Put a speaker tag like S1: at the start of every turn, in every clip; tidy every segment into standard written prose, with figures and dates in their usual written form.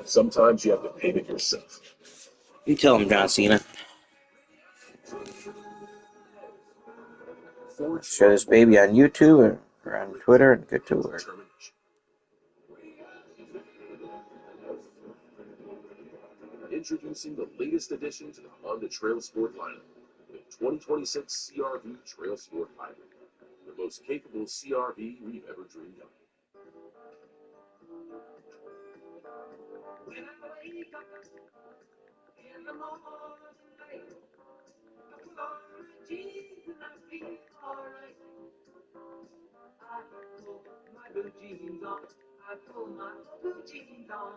S1: Sometimes you have to pave it yourself.
S2: You tell him, John Cena. Share this baby on YouTube or on Twitter and get to work.
S1: Introducing the latest addition to the Honda Trail Sport lineup, the 2026 CR-V Trail Sport Hybrid, the most capable CR-V we've ever dreamed of. When I wake up in the morning, I put on my jeans and I feel alright. I put my blue jeans on. I put my blue jeans on.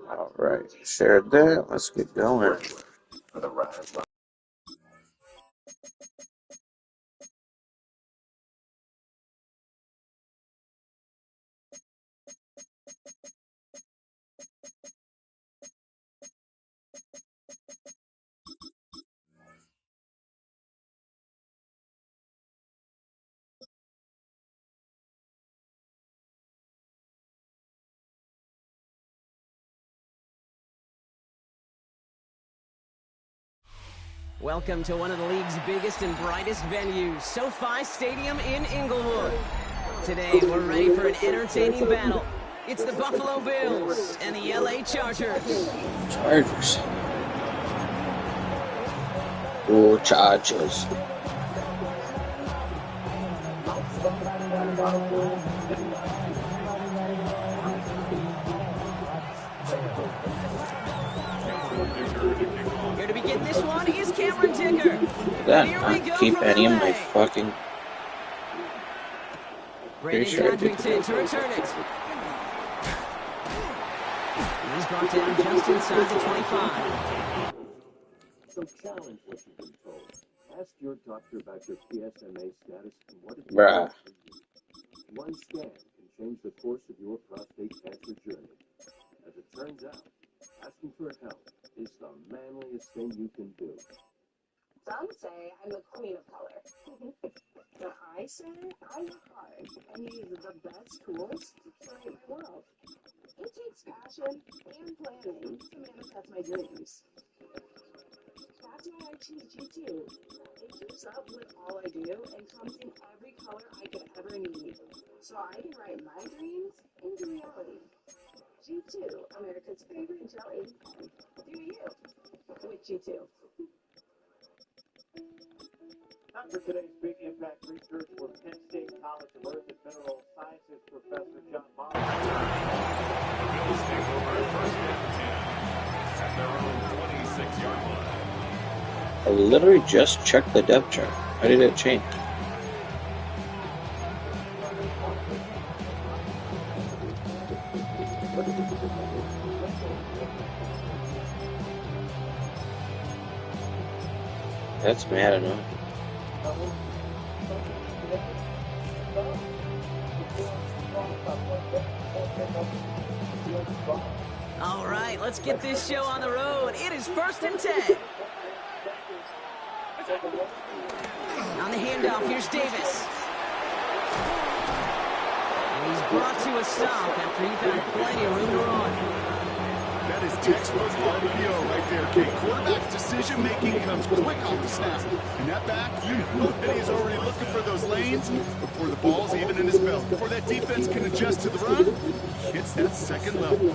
S2: All right, shared that. Let's get going.
S3: Welcome to one of the league's biggest and brightest venues, SoFi Stadium in Inglewood. Today, we're ready for an entertaining battle. It's the Buffalo Bills and the LA Chargers.
S2: Chargers. Oh, Chargers.
S3: Here to begin this one is Cameron Dicker.
S2: That not keep any of my fucking.
S3: Brandon
S2: Sure
S3: Codrington to return it. And he's brought down just inside the 25.
S1: So challenge what you've been told. Ask your doctor about your PSMA status and what it
S2: Bruh.
S1: means for you. One scan can change the course of your prostate cancer journey. As it turns out, asking for help is the manliest thing you can do.
S4: Some say I'm the queen of color. But I say I work hard and use the best tools to curate my world. It takes passion and planning to manifest my dreams. That's why I choose G2. It keeps up with all I do and comes in every color I could ever need. So I can write my dreams into reality. G2, America's favorite gel ink pen. Do you with G2.
S5: Time for today's Big Impact research with Penn State College of Earth and Mineral Sciences Professor John Moss.
S6: Bills take over at first and 10 at their own 26-yard line.
S2: I literally just checked the depth chart. How did it change? That's mad enough.
S3: All right, let's get this show on the road. It is 1st and 10. On the handoff, here's Davis. And he's brought to a stop after he found plenty of room to run.
S6: That is textbook RPO right there, Kate. Quarterback's decision-making comes quick off the snap. And that back, you know that he's already looking for those lanes before the ball's even in his belt. Before that defense can adjust to the run, he hits that second level.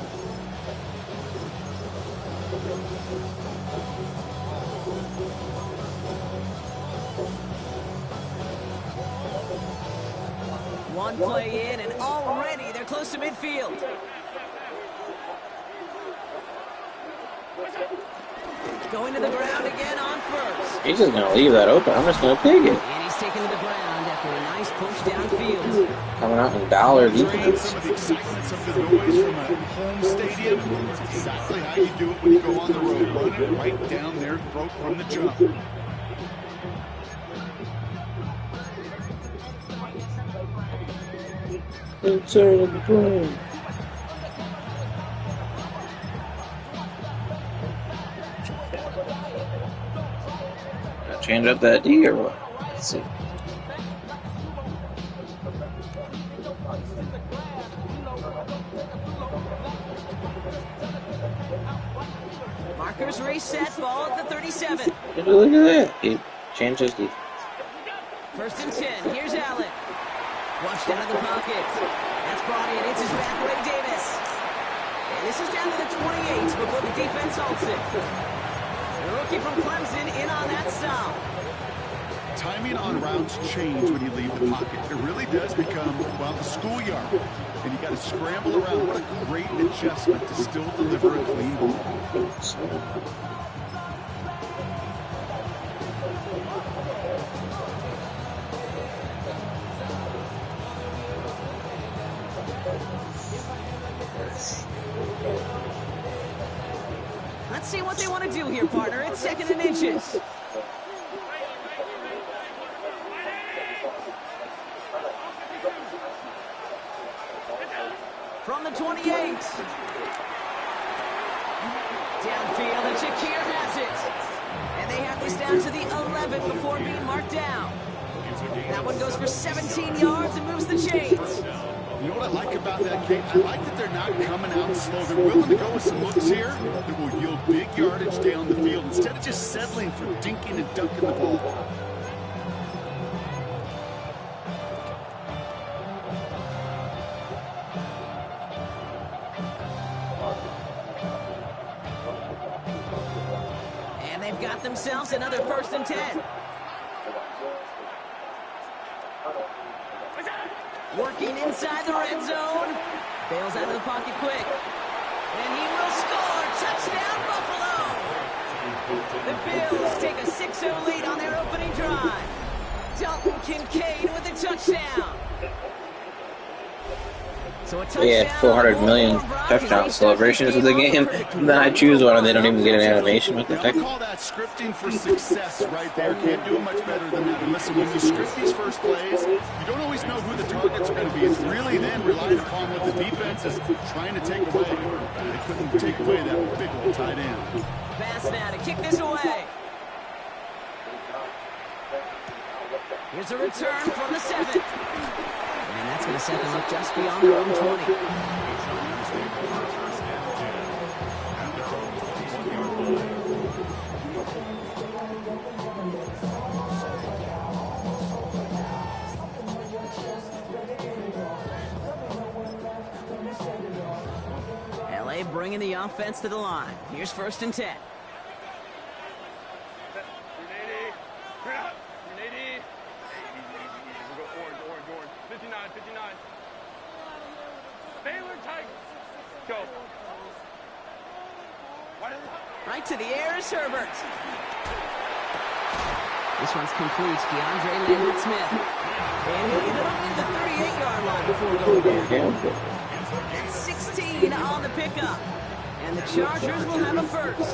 S3: One play in, and already they're close to midfield. Going to the ground again on first.
S2: He's just gonna leave that open. I'm just gonna take it.
S3: And he's taken to the ground after a nice push downfield.
S2: Coming out in dollar
S6: Drain
S2: defense.
S6: some of the excitement, some of the noise from a home stadium. It's exactly how you do it when you go on the road. Run it right down their throat from the jump.
S2: Inside of the plane. Change up that D or what? Let's see.
S3: Markers reset, ball at the 37.
S2: Look at that. He changed his defense.
S3: 1st and 10. Here's Allen. Flushed out of the pocket. That's brought in. It's his back, Ray Davis. And this is down to the 28 before the defense halts it. The rookie from Clemson in on that stop.
S6: Timing on routes change when you leave the pocket. It really does become, well, a schoolyard. And you got to scramble around. What a great adjustment to still deliver a clean ball.
S3: Let's see what they want to do here, partner. It's 2nd and inches. From the 28. Downfield, and Shakir has it. And they have this down to the 11 before being marked down. That one goes for 17 yards and moves the chains.
S6: You know what I like about that, Kate? I like that they're not coming out slow. They're willing to go with some looks here that will yield big yardage down the field instead of just settling for dinking and dunking the ball.
S3: And they've got themselves another 1st and 10. Working inside the red zone. Bails out of the pocket quick. And he will score. Touchdown, Buffalo. The Bills take a 6-0 lead on their opening drive. Dalton Kincaid with a touchdown. So a touchdown.
S2: We had 400 million touchdown celebrations of the game. Then I choose one and they don't even get an animation. What the heck?
S6: I call that scripting for success right there. Can't do it much better than that. And listen, when you script these first plays, you don't always know who the targets are going to be. It's really then relying upon what the defense is trying to take away. They couldn't take away that big old tight end.
S3: Pass now to kick this away. Here's a return from the 7. And that's going to set them up just beyond their own 20. LA bringing the offense to the line. Here's 1st and 10. Right to the air is Herbert. This one's complete. DeAndre Lambert-Smith. And he'll get it up to the 38-yard line before going down. That's 16 on the pickup. And the Chargers will have a 1st.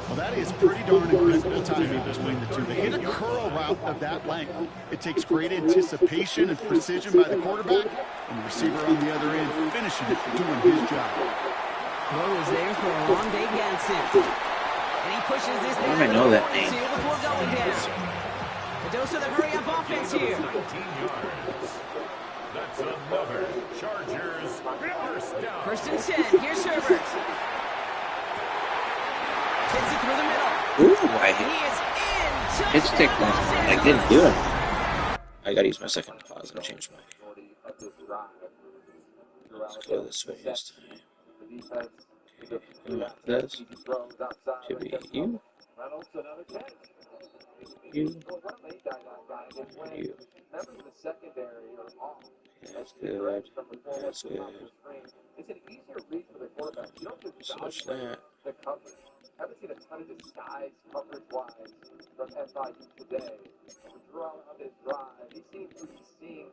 S6: Well, that is pretty darn incredible timing between the two. They hit a curl route of that length. It takes great anticipation and precision by the quarterback, and the receiver on the other end finishing it, doing his job.
S3: Throw is there for Rondé Ganson. And he pushes this down.
S2: I know that name.
S3: Before going down. A dose of the hurry-up offense here.
S7: 19 yards. That's another Chargers 1st down.
S3: 1st and 10. Here's Herbert. Hits it through the middle.
S2: Ooh,
S3: He is in.
S2: It's tick one. I didn't do it. I gotta use my second pause and change my. Let's go this way this time. Okay, this should be you. You. You. That's good. That's good. Switch that.
S5: Haven't seen a ton of disguise coverage-wise from FIU today. Throughout on this drive, he seems to be seeing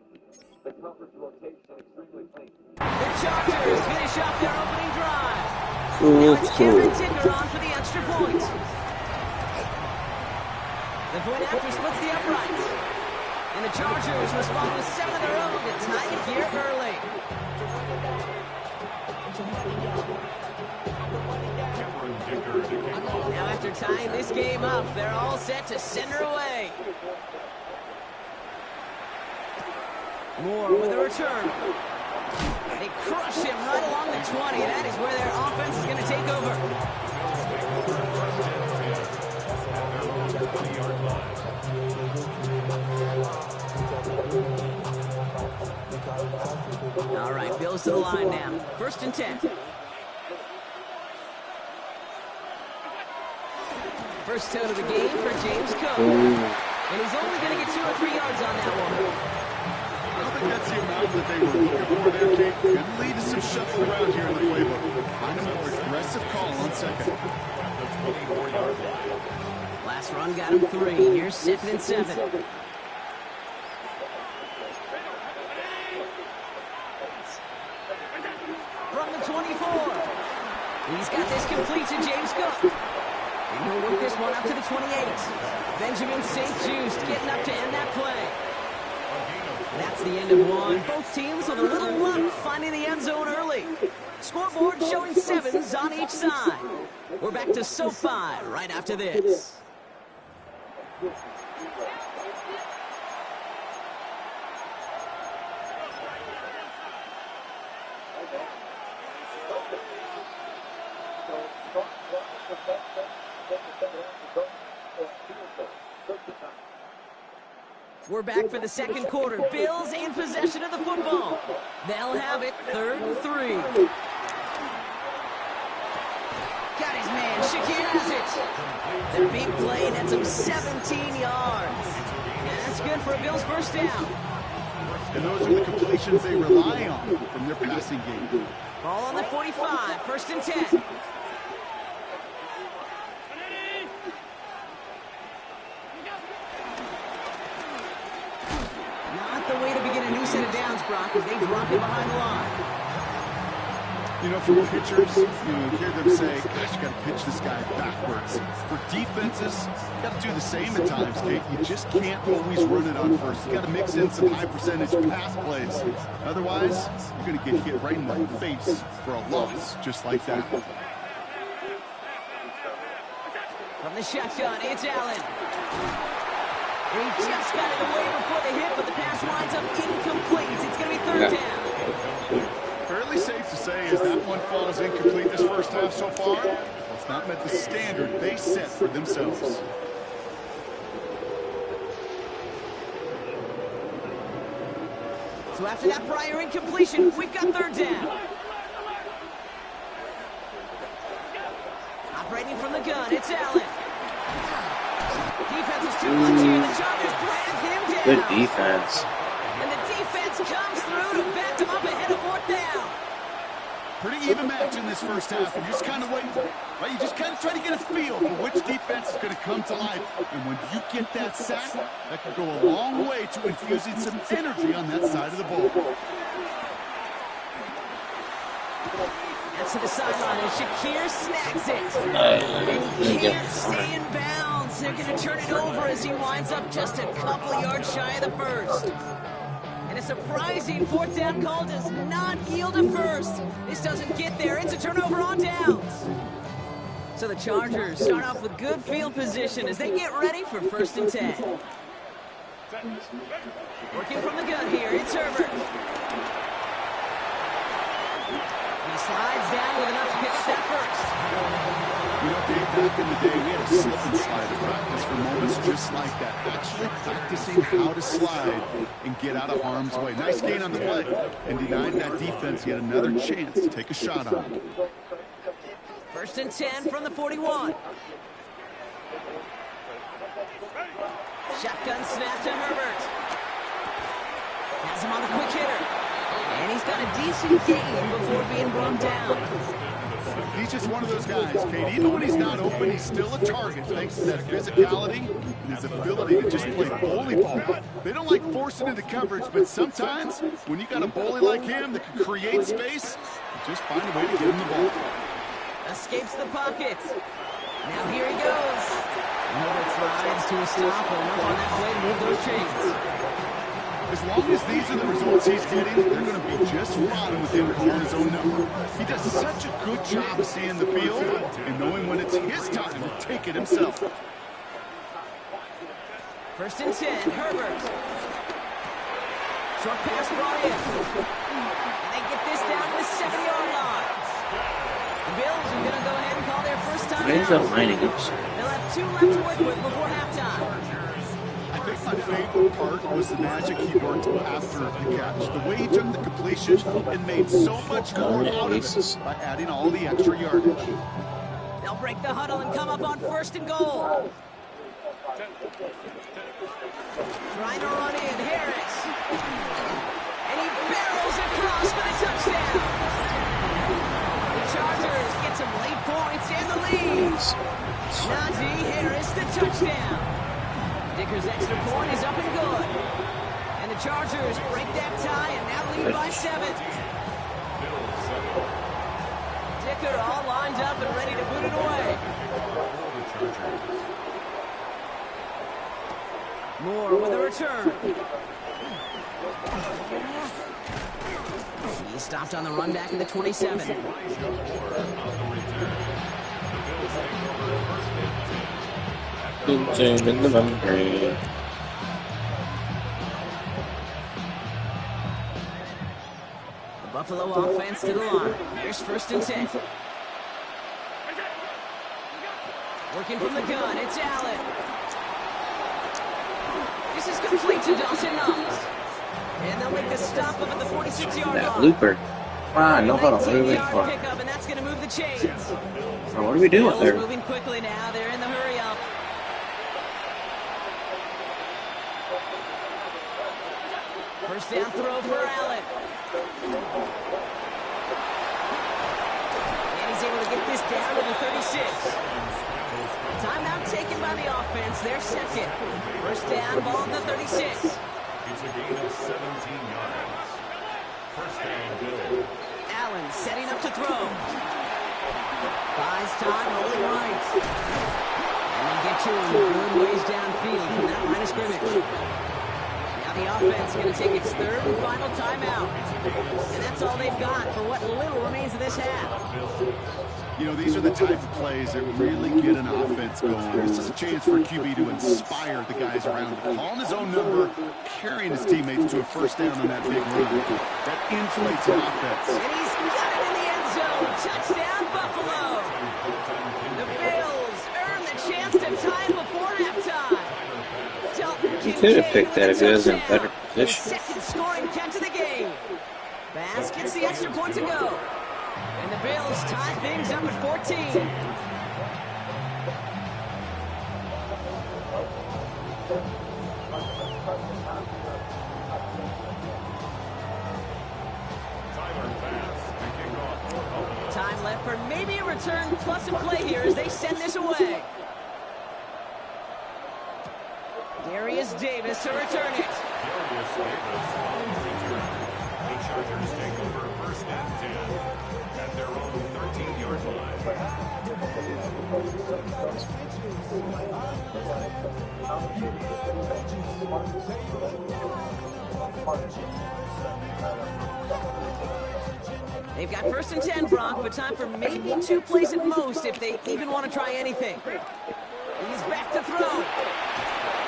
S5: the coverage rotation extremely clean.
S3: The Chargers finish off their opening drive.
S2: Cool,
S3: Now it's
S2: cool.
S3: Cameron Tinker on for the extra point. The point after splits the upright. And the Chargers respond with 7 of their own to tie it here early. Now after tying this game up, they're all set to send her away. Moore with a return. They crush him right along the 20. That is where their offense is going to take over. All right, Bills to the line now. 1st and 10. First toe of the game for James Cook. And he's only going to get 2 or 3 yards on that one.
S6: I don't think that's the amount that they were looking for there, Kate. Could lead to some shuffle around here in the playbook. Kind of an aggressive call on 2nd.
S3: Last run got him 3. Here's 2nd and 7. From the 24. He's got this complete to James Cook. And he'll work this one up to the 28. Benjamin St. Just getting up to end that play. That's the end of one. Both teams with a little luck finding the end zone early. Scoreboard showing 7s on each side. We're back to SoFi right after this. We're back for the 2nd quarter. Bills in possession of the football. They'll have it 3rd and 3. Got his man. Shakir has it. The big play nets him 17 yards. And that's good for a Bills 1st down.
S6: And those are the completions they rely on from their passing game.
S3: Ball on the 45. 1st and 10. Not the way to begin a new set of downs, Brock, as they drop it behind the line.
S6: You know, for pitchers, you hear them say, gosh, you got to pitch this guy backwards. For defenses, you got to do the same at times, Kate. You just can't always run it on first. You got to mix in some high percentage pass plays. Otherwise, you're going to get hit right in the face for a loss just like that.
S3: From the shotgun, it's Allen. He just got it away before the hit, but the pass winds up incomplete. It's going to be 3rd down.
S6: Fairly safe to say as that one falls incomplete this 1st half so far, it's not met the standard they set for themselves.
S3: So after that prior incompletion, we've got 3rd down. Operating from the gun, it's Allen. Defense is too much here. The Chargers drag him down.
S2: Good defense.
S3: And the defense comes through to back him up ahead of 4th down.
S6: Pretty even match in this 1st half. You're just kind of waiting. Right? You just kind of try to get a feel for which defense is going to come to life. And when you get that sack, that could go a long way to infusing some energy on that side of the ball.
S3: That's to the sideline, and Shakir snags it. And he can't stay in bounds. They're going to turn it over as he winds up just a couple yards shy of the 1st. And a surprising 4th down call does not yield a 1st. This doesn't get there. It's a turnover on downs. So the Chargers start off with good field position as they get ready for 1st and 10. Working from the gun here, it's Herbert. He slides down with enough to pick up that 1st.
S6: You know, Dave, back in the day, we had a slip and slide practice for moments just like that. Actually practicing how to slide and get out of harm's way. Nice gain on the play. And denying that defense yet another chance to take a shot on it.
S3: 1st and 10 from the 41. Shotgun snap to Herbert. Has him on a quick hitter. And he's got a decent gain before being brought down.
S6: He's just one of those guys, Kate. Even when he's not open, he's still a target thanks to that physicality and his ability to just play bully ball. They don't like forcing into coverage, but sometimes when you got a bully like him that can create space, just find a way to get him the ball.
S3: Escapes the pocket. Now here he goes. Herbert slides to a stop, and enough on that play to move those chains.
S6: As long as these are the results he's getting, they're going to be just fine with him calling his own number. He does such a good job of seeing the field and knowing when it's his time to take it himself.
S3: 1st and 10, Herbert. Short pass brought in. And they get this down to the 7-yard line. The Bills are going to go ahead and call their first time
S2: Why is
S3: out.
S2: that lining up?
S3: They'll have 2 left to work with before halftime.
S6: I think my favorite part was the magic he worked after the catch. The way he took the completion and made so much more out of it by adding all the extra yardage.
S3: They'll break the huddle and come up on 1st and goal. Trying to run in, Harris. And he barrels across for the touchdown. The Chargers get some late points and the lead. Najee Harris, the touchdown. Dicker's extra point is up and good. And the Chargers break that tie and now lead by 7. Dicker all lined up and ready to boot it away. Moore with a return. He stopped on the run back in the 27.
S2: In the memory.
S3: The Buffalo offense to the line. Here's 1st and 10. Working from the gun, it's Allen. This is complete to Dawson Knox. And they'll make the stop up at the 46-yard
S2: That
S3: line.
S2: looper. Come on, no huddle. What are we waiting
S3: 19-yard
S2: for?
S3: pickup, and that's going to move the chains.
S2: What are we doing
S3: Bills
S2: there?
S3: moving quickly now. They're in the hurry up. First down throw for Allen. And he's able to get this down to the 36. Timeout taken by the offense. Their second. First down, ball at the 36.
S7: It's a gain of 17 yards. First down, Bills.
S3: Allen setting up to throw. Buys time, rolling right. And they get to him good ways downfield from that line of scrimmage. Now the offense is going to take its 3rd and final timeout. And that's all they've got for what little remains of this half.
S6: You know, these are the type of plays that really get an offense going. This is a chance for a QB to inspire the guys around him. Calling his own number, carrying his teammates to a first down on that big run. That inflates an offense.
S3: And he's got it in the end zone. Touchdown, Buffalo. The Bills earn the chance to tie it before halftime.
S2: He could have picked that if he was in a better
S3: His
S2: position.
S3: second scoring catch of the game. Bass gets the extra point to go. And the Bills tie things up at 14. Time left for maybe a return plus a play here as they send this away. Darius Davis to return it.
S7: Darius Davis on the return. The Chargers take over 1st and 10 at their own 13-yard line.
S3: They've got 1st and 10, Brock, but time for maybe 2 plays at most if they even want to try anything. He's back to throw.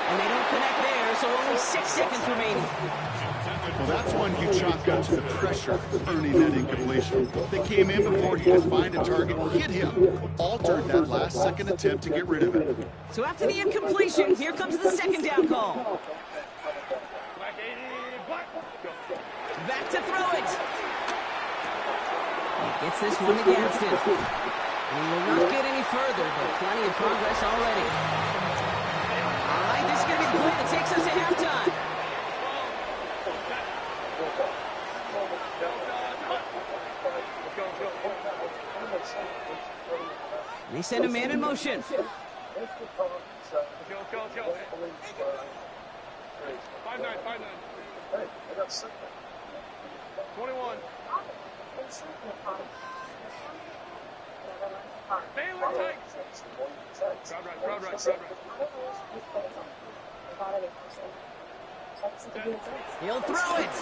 S3: And they don't connect there, so only 6 seconds remaining.
S6: Well, that's one you chalk up to the pressure, earning that incompletion. They came in before he could find a target, hit him, altered that last-second attempt to get rid of it.
S3: So after the incompletion, here comes the 2nd down call. Back to throw it. He gets this one against him. And he will not get any further, but plenty of progress already. All right, this is going to be the play that takes us to halftime. They send a man in motion.
S5: 5-9. Hey, I got 6. 21. Baylor takes. Crowd right.
S3: He'll throw it.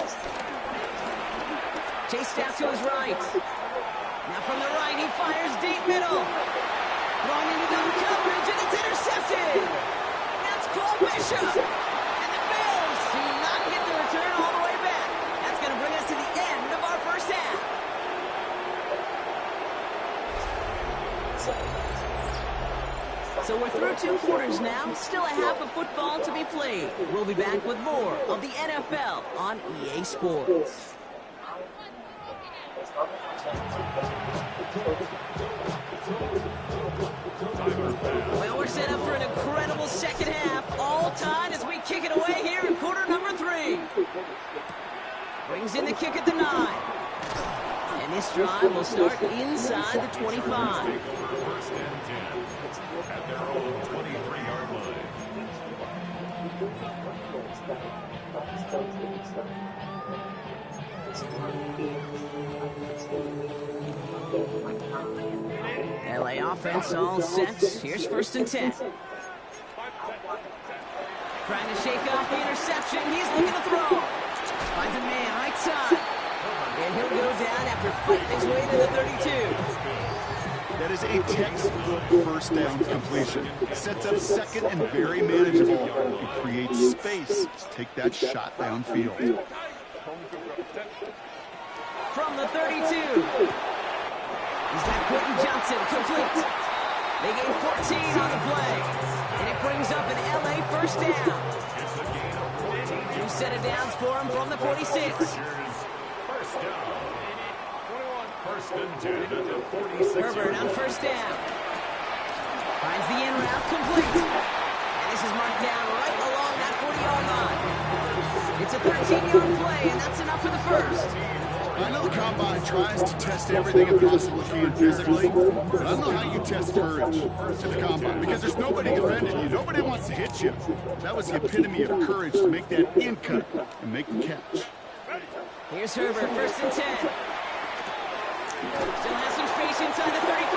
S3: Chased out to his right. Now from the right, he fires deep middle. Thrown into double coverage, and it's intercepted. That's Cole Bishop. And the Bills do not get the return all the way back. 2 quarters now, still a half of football to be played. We'll be back with more of the NFL on EA Sports. Well, we're set up for an incredible second half. All tied as we kick it away here in quarter number 3. Brings in the kick at the 9. And this drive will start inside the 25.
S7: First and 10 at their own 23-yard line.
S3: LA offense all set. Here's first and 10. Trying to shake off the interception. He's looking to throw. Finds a man right side. And he'll go down after fighting his way to the 32.
S6: That is a textbook first down completion. Sets up second and very manageable. It creates space to take that shot downfield.
S3: From the 32. He's got Quentin Johnson complete. They gain 14 on the play. And it brings up an LA first down. New set of downs for him from the 46.
S7: First down. First and 10 at the 46.
S3: Herbert on first down. Finds the in route complete. And this is marked down right along that 40-yard line. It's a 13-yard play, and that's enough for the first.
S6: I know the combine tries to test everything it possibly can physically, but I don't know how you test courage at the combine because there's nobody defending you. Nobody wants to hit you. That was the epitome of courage to make that in cut and make the catch.
S3: Here's Herbert, first and 10. Still has some space inside the 35.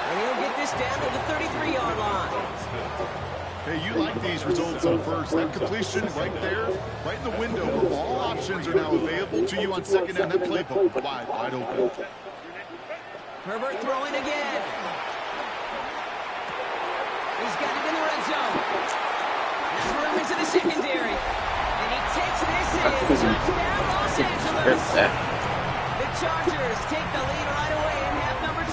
S3: And he'll get this down to the 33-yard line.
S6: Hey, you like these results on first. That completion right there, right in the window where all options are now available to you on second down. That playbook wide open.
S3: Herbert throwing again. He's got it in the red zone. That's room into the secondary. And he takes this in. Touchdown, Los Angeles. The Chargers take the lead right away in half number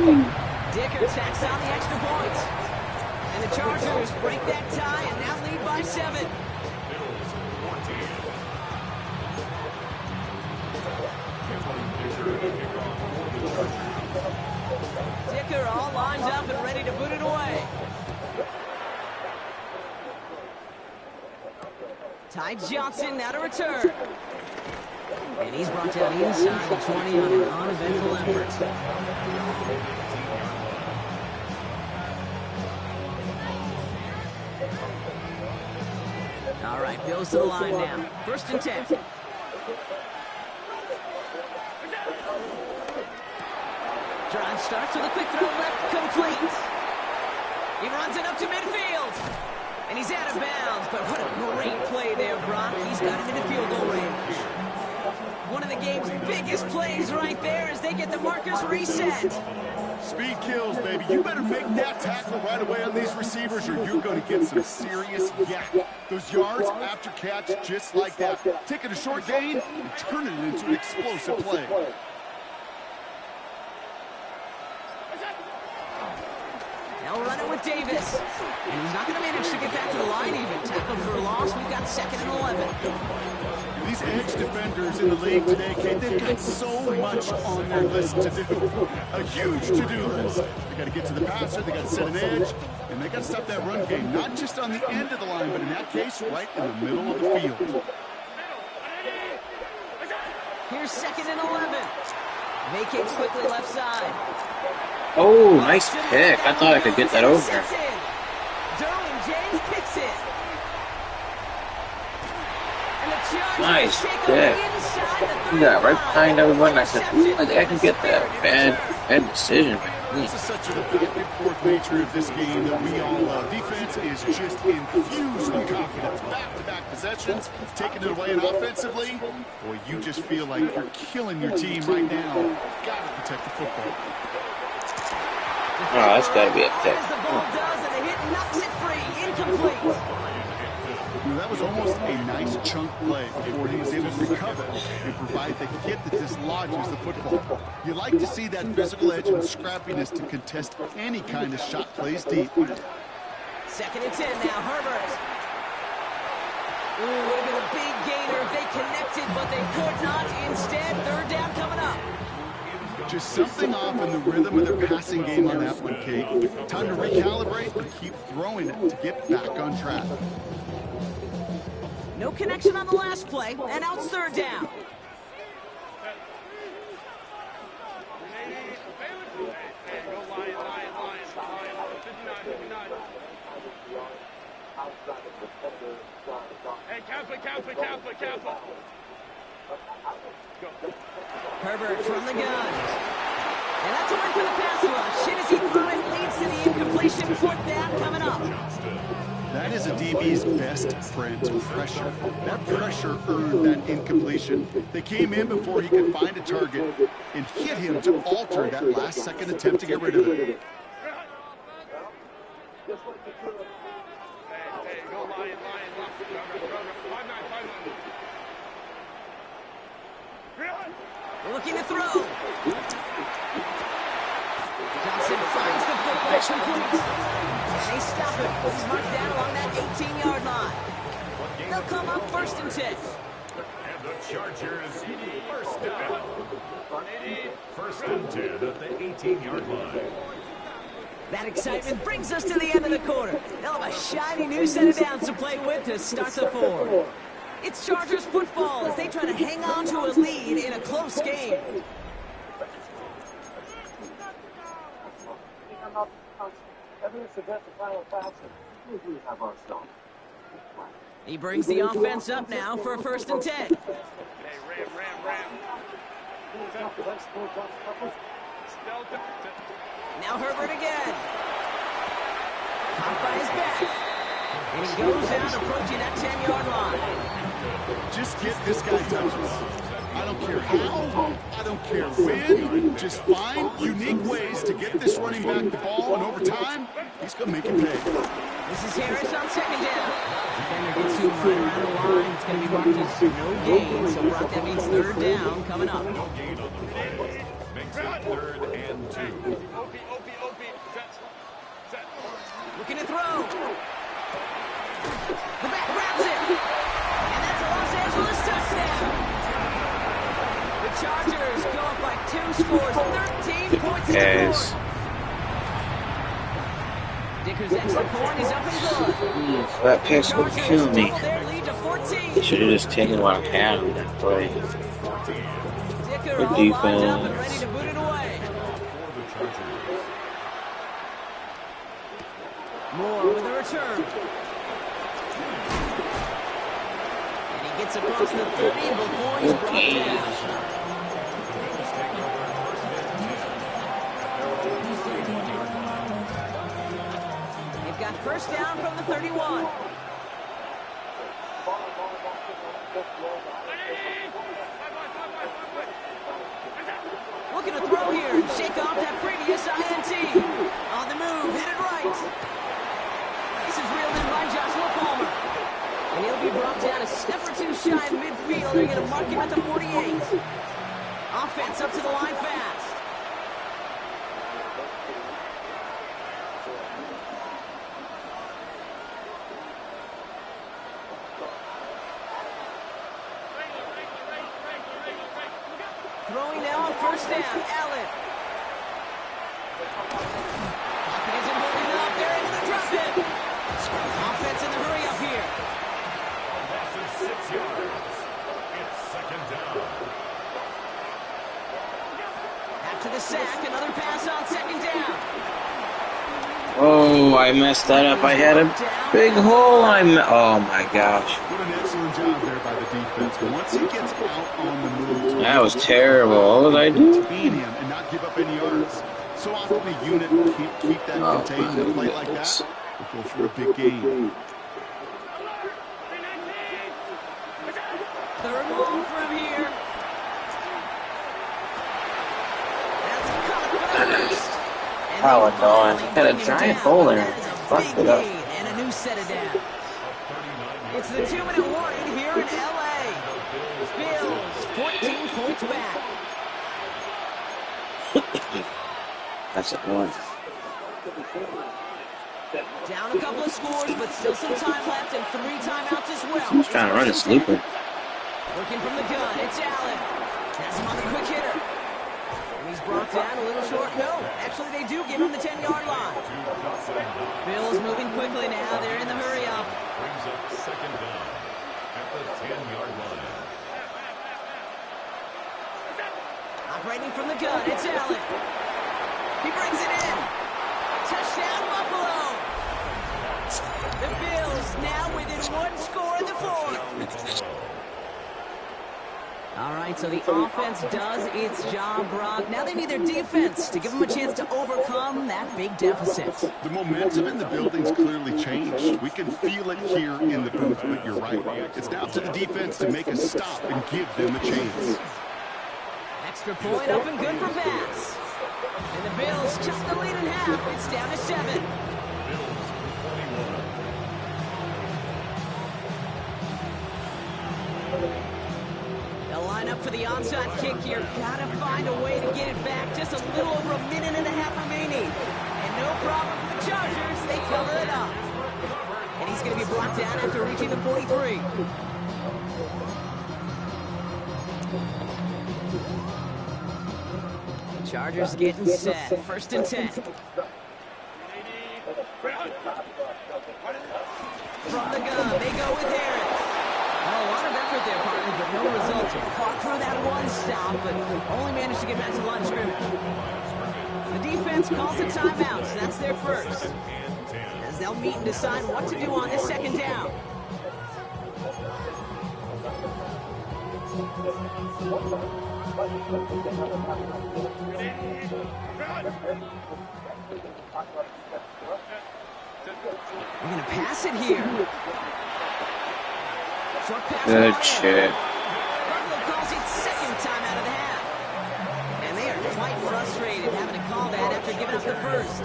S3: 2. Dicker tacks on the extra points. And the Chargers break that tie and now lead by 7. Dicker all lined up and ready to boot it away. Ty Johnson now to return. And he's brought down inside the 20 on an uneventful effort. All right, Bills to the line now. First and 10. Drive starts with a quick throw left, complete. He runs it up to midfield. And he's out of bounds, but what a great play there, Brock. He's got it into field goal range. One of the game's biggest plays right there as they get the markers reset.
S6: Speed kills, baby. You better make that tackle right away on these receivers or you're going to get some serious yak. Those yards after catch just like that. Taking a short gain and turning it into an explosive play.
S3: They'll run it with Davis. And he's not going to manage to get back to the line even. Tackled for a loss. We've got second and 11.
S6: These edge defenders in the league today, Kate, they've got so much on their list to do. A huge to-do list. They got to get to the passer, they got to set an edge, and they got to stop that run game. Not just on the end of the line, but in that case, right in the middle of the field.
S3: Here's second and 11. Vacates quickly left side.
S2: Oh, nice pick. I thought I could get that over.
S3: Derwin James picks it.
S2: Nice pick. He got right behind everyone. I said, ooh, I think I can get that. Bad decision.
S6: This is such a back and forth nature of this game that we all love. Defense is just infused with confidence. Back-to-back possessions, taking it away, and offensively, boy, you just feel like you're killing your team right now. Got to protect the football.
S2: Oh, that's got to be a pick.
S3: As the ball does, and the hit knocks it free. Incomplete.
S6: You know, that was almost a nice chunk play before he was able to recover and provide the hit that dislodges the football. You like to see that physical edge and scrappiness to contest any kind of shot plays deep.
S3: 2nd and 10 now, Herbert. Ooh, would have been a big gainer if they connected, but they could not. Instead, 3rd down coming up.
S6: Just something off in the rhythm of their passing game on that one, Kate. Time to recalibrate and keep throwing it to get back on track.
S3: No connection on the last play, and now it's 3rd down.
S7: Hey, careful.
S3: Herbert from the gun. And that's a win for the pass rush. And as he threw it, leads to the incompletion. 4th down coming up.
S6: That is a DB's best friend, pressure. That pressure earned that incompletion. They came in before he could find a target and hit him to alter that last-second attempt to get rid of it.
S3: Looking to throw. Johnson finds the football complete. And they stop him. He's marked down along that 18-yard line. They'll come up 1st and 10.
S7: And the Chargers, 1st down. 1st and 10 at the 18-yard line.
S3: That excitement brings us to the end of the quarter. They'll have a shiny new set of downs to play with to start the 4th. It's Chargers football as they try to hang on to a lead in a close game. He brings the offense up now for a 1st and 10.
S7: Hey, ram.
S3: Now Herbert again. Caught by his back. And he goes out approaching that 10-yard line.
S6: Just get this guy touches. I don't care how, I don't care when. Just find unique ways to get this running back the ball, and over time, he's going to make it pay.
S3: This is Harris on 2nd down. Defender gets to him right around the line. It's going to be marked as no gain. So, Brock, that means 3rd down coming up.
S7: No gain on the play. Makes it 3rd and 2.
S3: Looking to throw. The back grabs it. And that's a Los Angeles touchdown. The Chargers go up by 2 scores, 13 points in the 4th. Dicker's extra point is up and good.
S2: That pass would kill me.
S3: Their lead to 14.
S2: Should have just taken what I had on that play.
S3: Dicker
S2: Good
S3: all lined up and
S2: defense.
S3: ready to boot it away. Moore with a return. And he gets across the 30 before he's brought down. They've got 1st down from the 31. Looking to throw here and shake off that previous INT. On the move, headed right. This is reeled in by Joshua Palmer. And he'll be brought down a step or 2 shy of midfield. They're going to mark him at the 48. Offense up to the line fast. Throwing now on 1st down, Allen. Pocket isn't holding up. They're able to drop it. Offense in the hurry up here.
S7: Loss of 6 yards. It's 2nd down.
S3: After the sack, another pass on 2nd down.
S2: Oh, I messed that up. I had a big hole. Oh my gosh.
S6: What an excellent job there by the defense. But once he gets out on the move,
S2: That was terrible. What was I doing?
S6: beat him and not give up any yards. So often a unit can't keep that
S2: Oh,
S6: contained in a play like that. We'll go for a big gain.
S3: 3rd long from here. That's caught first. And
S2: How
S3: they
S2: annoying.
S3: finally
S2: Had a
S3: bring him
S2: giant
S3: down.
S2: hole there.
S3: That is a
S2: Fucked
S3: big
S2: it up.
S3: gain and a new set of downs. It's the 2-minute warning here in LA. Bills 14 points back.
S2: That's a one.
S3: Down a couple of scores, but still some time left and 3 timeouts as well.
S2: He's trying to run his looper.
S3: Working from the gun, it's Allen. Has him on the quick hitter. And he's brought down a little short. No, actually they do give him the 10-yard line. Bills moving quickly now. They're in the hurry up.
S7: Brings up second down at the 10-yard line.
S3: Operating from the gun, it's Allen. He brings it in. Touchdown, Buffalo. The Bills now within 1 score in the fourth. All right, so the offense does its job, Brock. Now they need their defense to give them a chance to overcome that big deficit.
S6: The momentum in the building's clearly changed. We can feel it here in the booth, but you're right. It's now to the defense to make a stop and give them a chance.
S3: Extra point up and good for pass. And the Bills cut the lead in half. It's down to 7. They'll line up for the onside kick here. Gotta find a way to get it back. Just a little over a minute and a half remaining. And no problem for the Chargers. They cover it up. And he's going to be brought down after reaching the 43. Chargers getting set. 1st and 10. From the gun, they go with Harris. Well, a lot of effort there, partner, but no results. Fought through that one stop, but only managed to get back to the line of scrimmage. The defense calls a timeout, so that's their first. As they'll meet and decide what to do on this 2nd down. We're going to pass it here. Short pass.
S2: Good shit.
S3: Buffalo calls it 2nd time out of the half. And they are quite frustrated having to call that after giving up the first.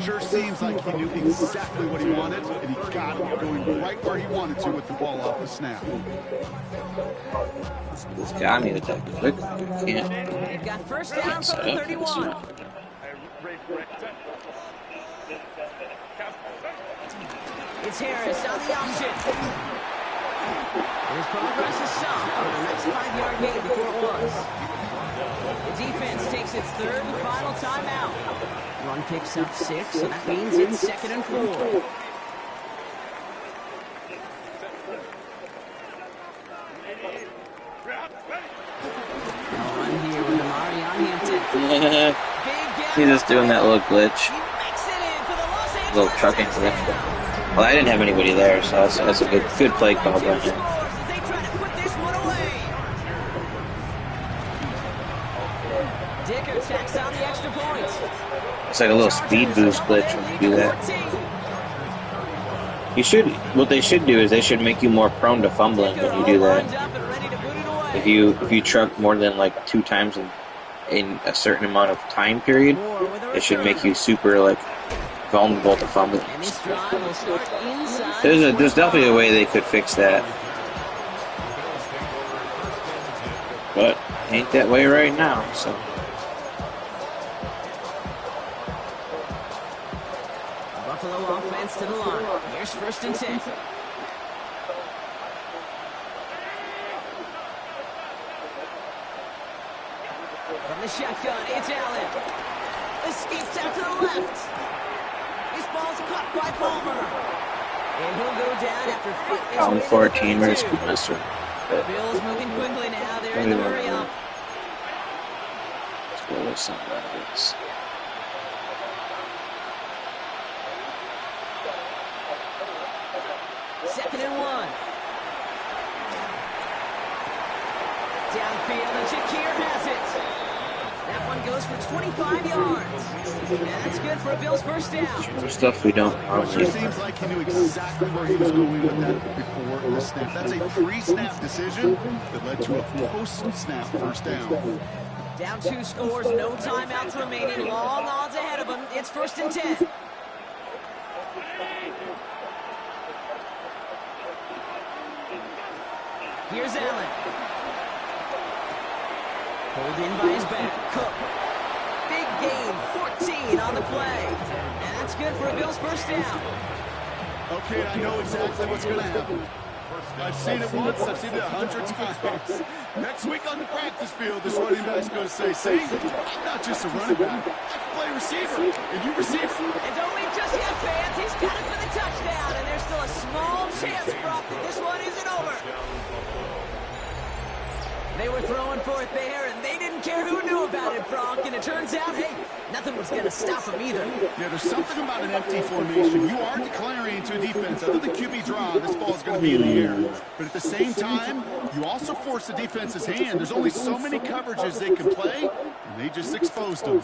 S6: Sure seems like he knew exactly what he wanted, and he got it going right where he wanted to with the ball off the snap.
S2: This guy needed that quick. You can't.
S3: They've got 1st down from the 31. It's Harris on the option. His progress is stopped for the next 5-yard gain before it was. The defense takes its 3rd and final timeout. Run picks up 6, so that means it's 2nd and 4. No run here with Amari on Hampton.
S2: He's just doing that little glitch. Little trucking glitch. Well, I didn't have anybody there, so that's a good play call by him.
S3: Dicker tacks on the extra point.
S2: It's like a little speed boost glitch when you do that. What they should do is they should make you more prone to fumbling when you do that. If you truck more than like 2 times in a certain amount of time period, it should make you super like vulnerable to fumbling. There's definitely a way they could fix that, but ain't that way right now. So
S3: Buffalo offense to the line. Here's 1st and 10. From the shotgun, it's Allen. Escapes out to the left. This ball's caught by Palmer. And he'll go down after fighting his way to the
S2: 14
S3: 32. Bills moving quickly now. They're in the hurry up.
S2: Let's go with some rabbits.
S3: Second and 1. Downfield, and Shakir has it. That one goes for 25 yards. And that's good for a Bills 1st down.
S2: Stuff we don't
S6: It seems like he knew exactly where he was going with that before the snap. That's a pre-snap decision that led to a post-snap 1st down.
S3: Down 2 scores, no timeouts remaining. Long odds ahead of him. It's 1st and 10. Here's Allen. Pulled in by his back. Cook. Big gain, 14 on the play. And that's good for a Bills first down.
S6: Okay, I know exactly what's going to happen. I've seen it once, I've seen it 100 times. Next week on the practice field, this running back's going to say, see, I'm not just a running back, I can play receiver, and you receiver.
S3: And don't leave just yet, fans. He's got it for the touchdown, and there's still a small chance, Brock, that this one isn't over. They were throwing for it there, and they didn't care who knew about it, Brock. And it turns out, hey, nothing was going to stop them either.
S6: Yeah, there's something about an empty formation. You are declaring to a defense, other than QB draw, this ball is going to be in the air. But at the same time, you also force the defense's hand. There's only so many coverages they can play, and they just exposed them.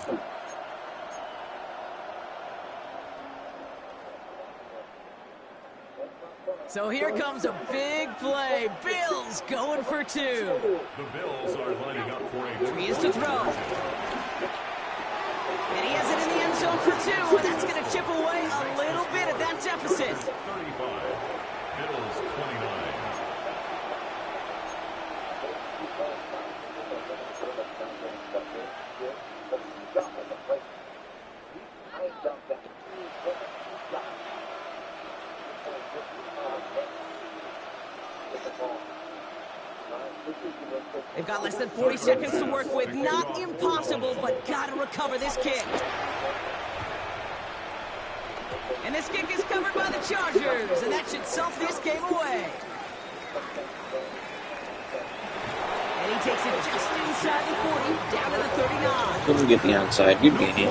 S3: So here comes a big play. Bills going for 2.
S7: The Bills are lining up for a
S3: 3 is to throw. And he has it in the end zone for 2. And that's going to chip away a little bit at that deficit.
S7: 35. Bills 29.
S3: They've got less than 40 seconds to work with. Not impossible, but got to recover this kick. And this kick is covered by the Chargers, and that should salt this game away. And he takes it just inside the 40, down to the 39.
S2: Couldn't get the onside. Good game.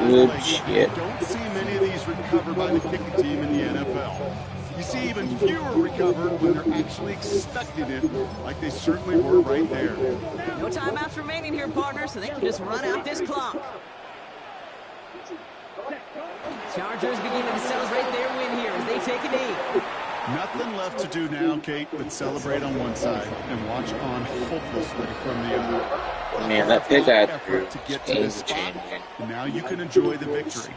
S2: Good shit.
S6: Don't see many of these recovered by the kicking team in the NFL. You see even fewer recovered when they're actually expecting it, like they certainly were right there.
S3: No timeouts remaining here, partner, so they can just run out this clock. Chargers beginning to celebrate their win here as they take a knee.
S6: Nothing left to do now, Kate, but celebrate on one side and watch on hopelessly from the other.
S2: Man, that pick I threw
S6: to get to
S2: game
S6: this spot.
S2: changing.
S6: Now you can enjoy the victory.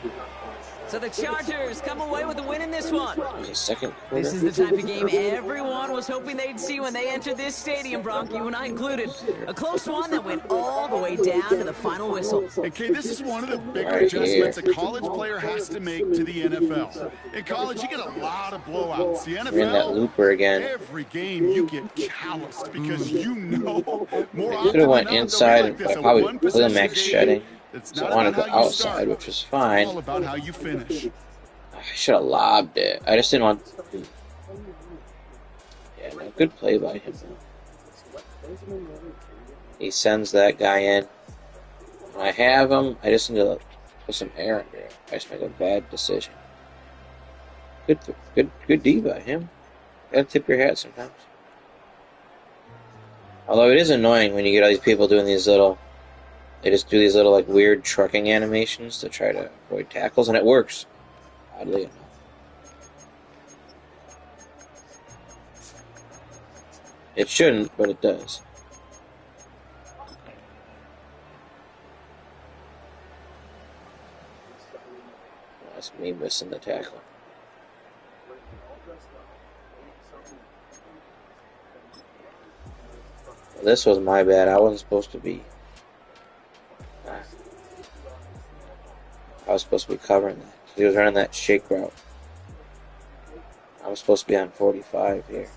S3: So the Chargers come away with the win in this one.
S2: It was the second quarter.
S3: This is the type of game everyone was hoping they'd see when they entered this stadium, Brock, you and I included. A close one that went all the way down to the final whistle.
S6: Okay, this is one of the bigger
S2: Right
S6: adjustments
S2: here.
S6: a college player has to make to the NFL. In college, you get a lot of blowouts. The
S2: We're in that
S6: NFL,
S2: looper again.
S6: every game you get calloused because you know more
S2: I
S6: often
S2: could have went
S6: than not,
S2: inside
S6: they'll
S2: and
S6: be like this, a
S2: probably
S6: one-possession
S2: play max
S6: game.
S2: shedding.
S6: It's
S2: So
S6: not
S2: I wanted to
S6: about
S2: go
S6: how you
S2: outside,
S6: start.
S2: which was
S6: It's
S2: fine.
S6: all about how you finish.
S2: I should have lobbed it. I just didn't want. Yeah, no, good play by him. He sends that guy in. When I have him, I just need to put some air under it. I just make a bad decision. Good D by him. Gotta tip your hat sometimes. Although it is annoying when you get all these people doing these little. They just do these little like weird trucking animations to try to avoid tackles, and it works. Oddly enough. It shouldn't, but it does. That's me missing the tackle. This was my bad. I wasn't supposed to be. I was supposed to be covering that. He was running that shake route. I was supposed to be on 45 here.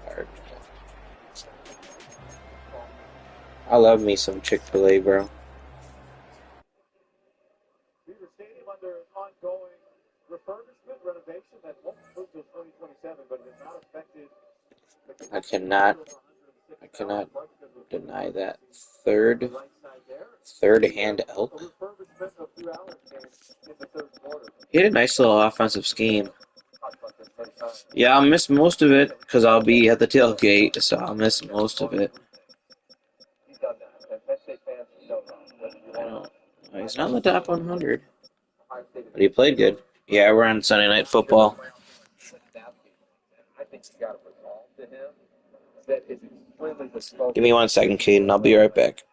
S2: Hard. I love me some Chick-fil-A, bro.
S5: Beaver Stadium under ongoing refurbishment, renovation that won't move till 2027, but it has not affected the
S2: I cannot deny that. Third hand elk.
S5: refurbishment of 2 Allen games in the third quarter.
S2: He had a nice little offensive scheme. Yeah, I'll miss most of it because I'll be at the tailgate, so I'll miss most of it.
S5: He's done that. And Penn State fans know that.
S2: I don't. He's not in the top 100, but he played good. Yeah, we're on Sunday Night Football.
S5: I think you got to recall to him that is extremely bespoke.
S2: Give me 1 second, Caden. I'll be right back.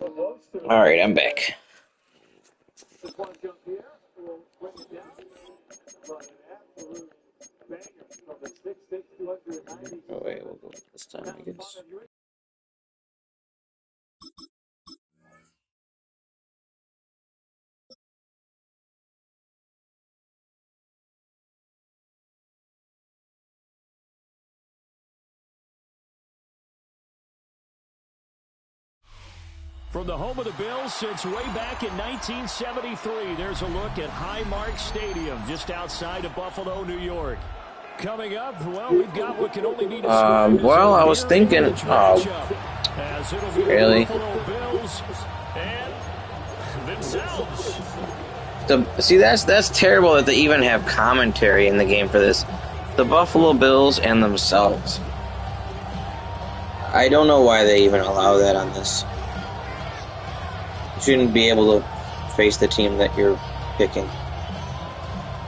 S2: Alright, I'm back.
S5: Just one jump here. We'll bring it down. But an absolute banger from the 6'6", 290.
S2: Oh, wait, we'll go this time, I guess.
S8: From the home of the Bills since way back in 1973, there's a look at Highmark Stadium just outside of Buffalo, New York. Coming up, well, we've got what can only be described
S2: well, I was thinking, really?
S8: Buffalo Bills and themselves.
S2: See, that's terrible that they even have commentary in the game for this. The Buffalo Bills and themselves. I don't know why they even allow that on this. You shouldn't be able to face the team that you're picking.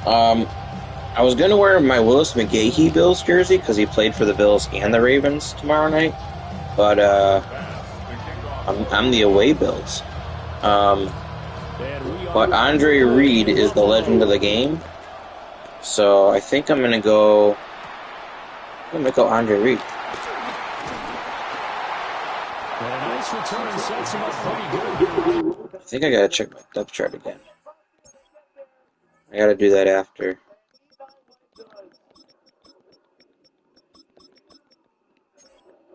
S2: I was going to wear my Willis McGahee Bills jersey because he played for the Bills and the Ravens tomorrow night, but I'm the away Bills. But Andre Reed is the legend of the game, so I think I'm gonna go Andre Reed. I think I gotta check my depth chart again. I gotta do that after.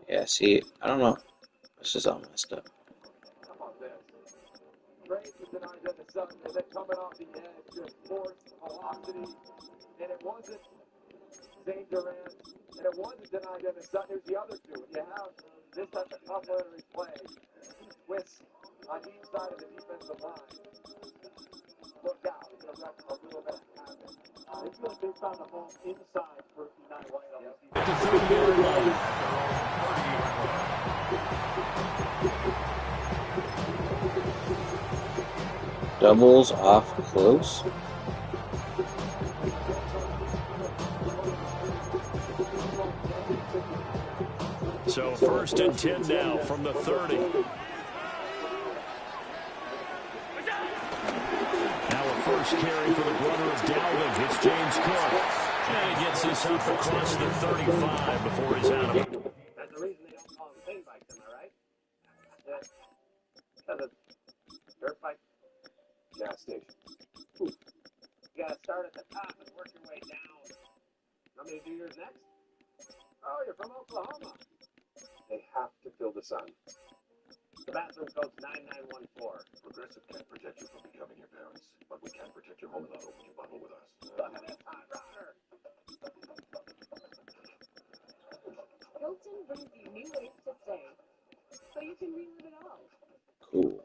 S2: Yeah, see, I don't know. This is all messed up.
S5: And then coming off the edge, just force, velocity, and it wasn't Zane Durant, and it wasn't denied in the sun. There's the other two. When you have this type of complementary play, twists on each side of the defensive line, look out. You're going to wreck a little bit of habit. They feel like they found a home inside for United White on this defense.
S2: Doubles off close.
S8: So 1st and 10 now from the 30. Now a first carry for the brother of Dalvin. It's James Cook. And he gets this up across the 35 before he's out of it.
S5: That's the reason they don't call them thing bikes, am I right? Yeah. Because of dirt bike. Gas station. Ooh. You gotta start at the top and work your way down. Want me to do yours next? Oh, you're from Oklahoma. They have to feel the sun. The bathroom code's 9914.
S7: Progressive can't protect you from becoming your parents, but we can protect your home auto when you bundle with us.
S5: Look at this hot rodder.
S4: Hilton brings you new ways to stay, so you can relive it all.
S2: Cool.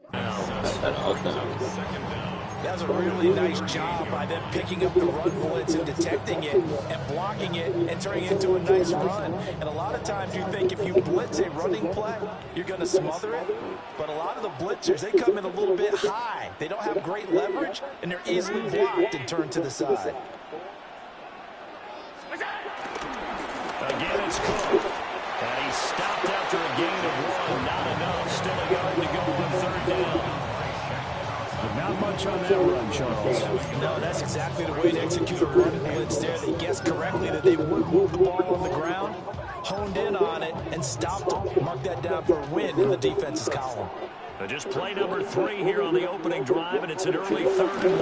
S9: That was a really nice job by them picking up the run blitz and detecting it and blocking it and turning it into a nice run. And a lot of times you think if you blitz a running play, you're going to smother it. But a lot of the blitzers, they come in a little bit high. They don't have great leverage, and they're easily blocked and turned to the side.
S8: Again, it's Cook. And he stopped after a gain of 1. Not enough. Still a yard to go on 3rd down.
S9: Not much on that run, Charles. No, that's exactly the way to execute a run blitz there. They guessed correctly that they would move the ball on the ground, honed in on it, and stopped them. Mark that down for a win in the defense's column.
S8: Just play number 3 here on the opening drive, and it's an early 3rd and 1.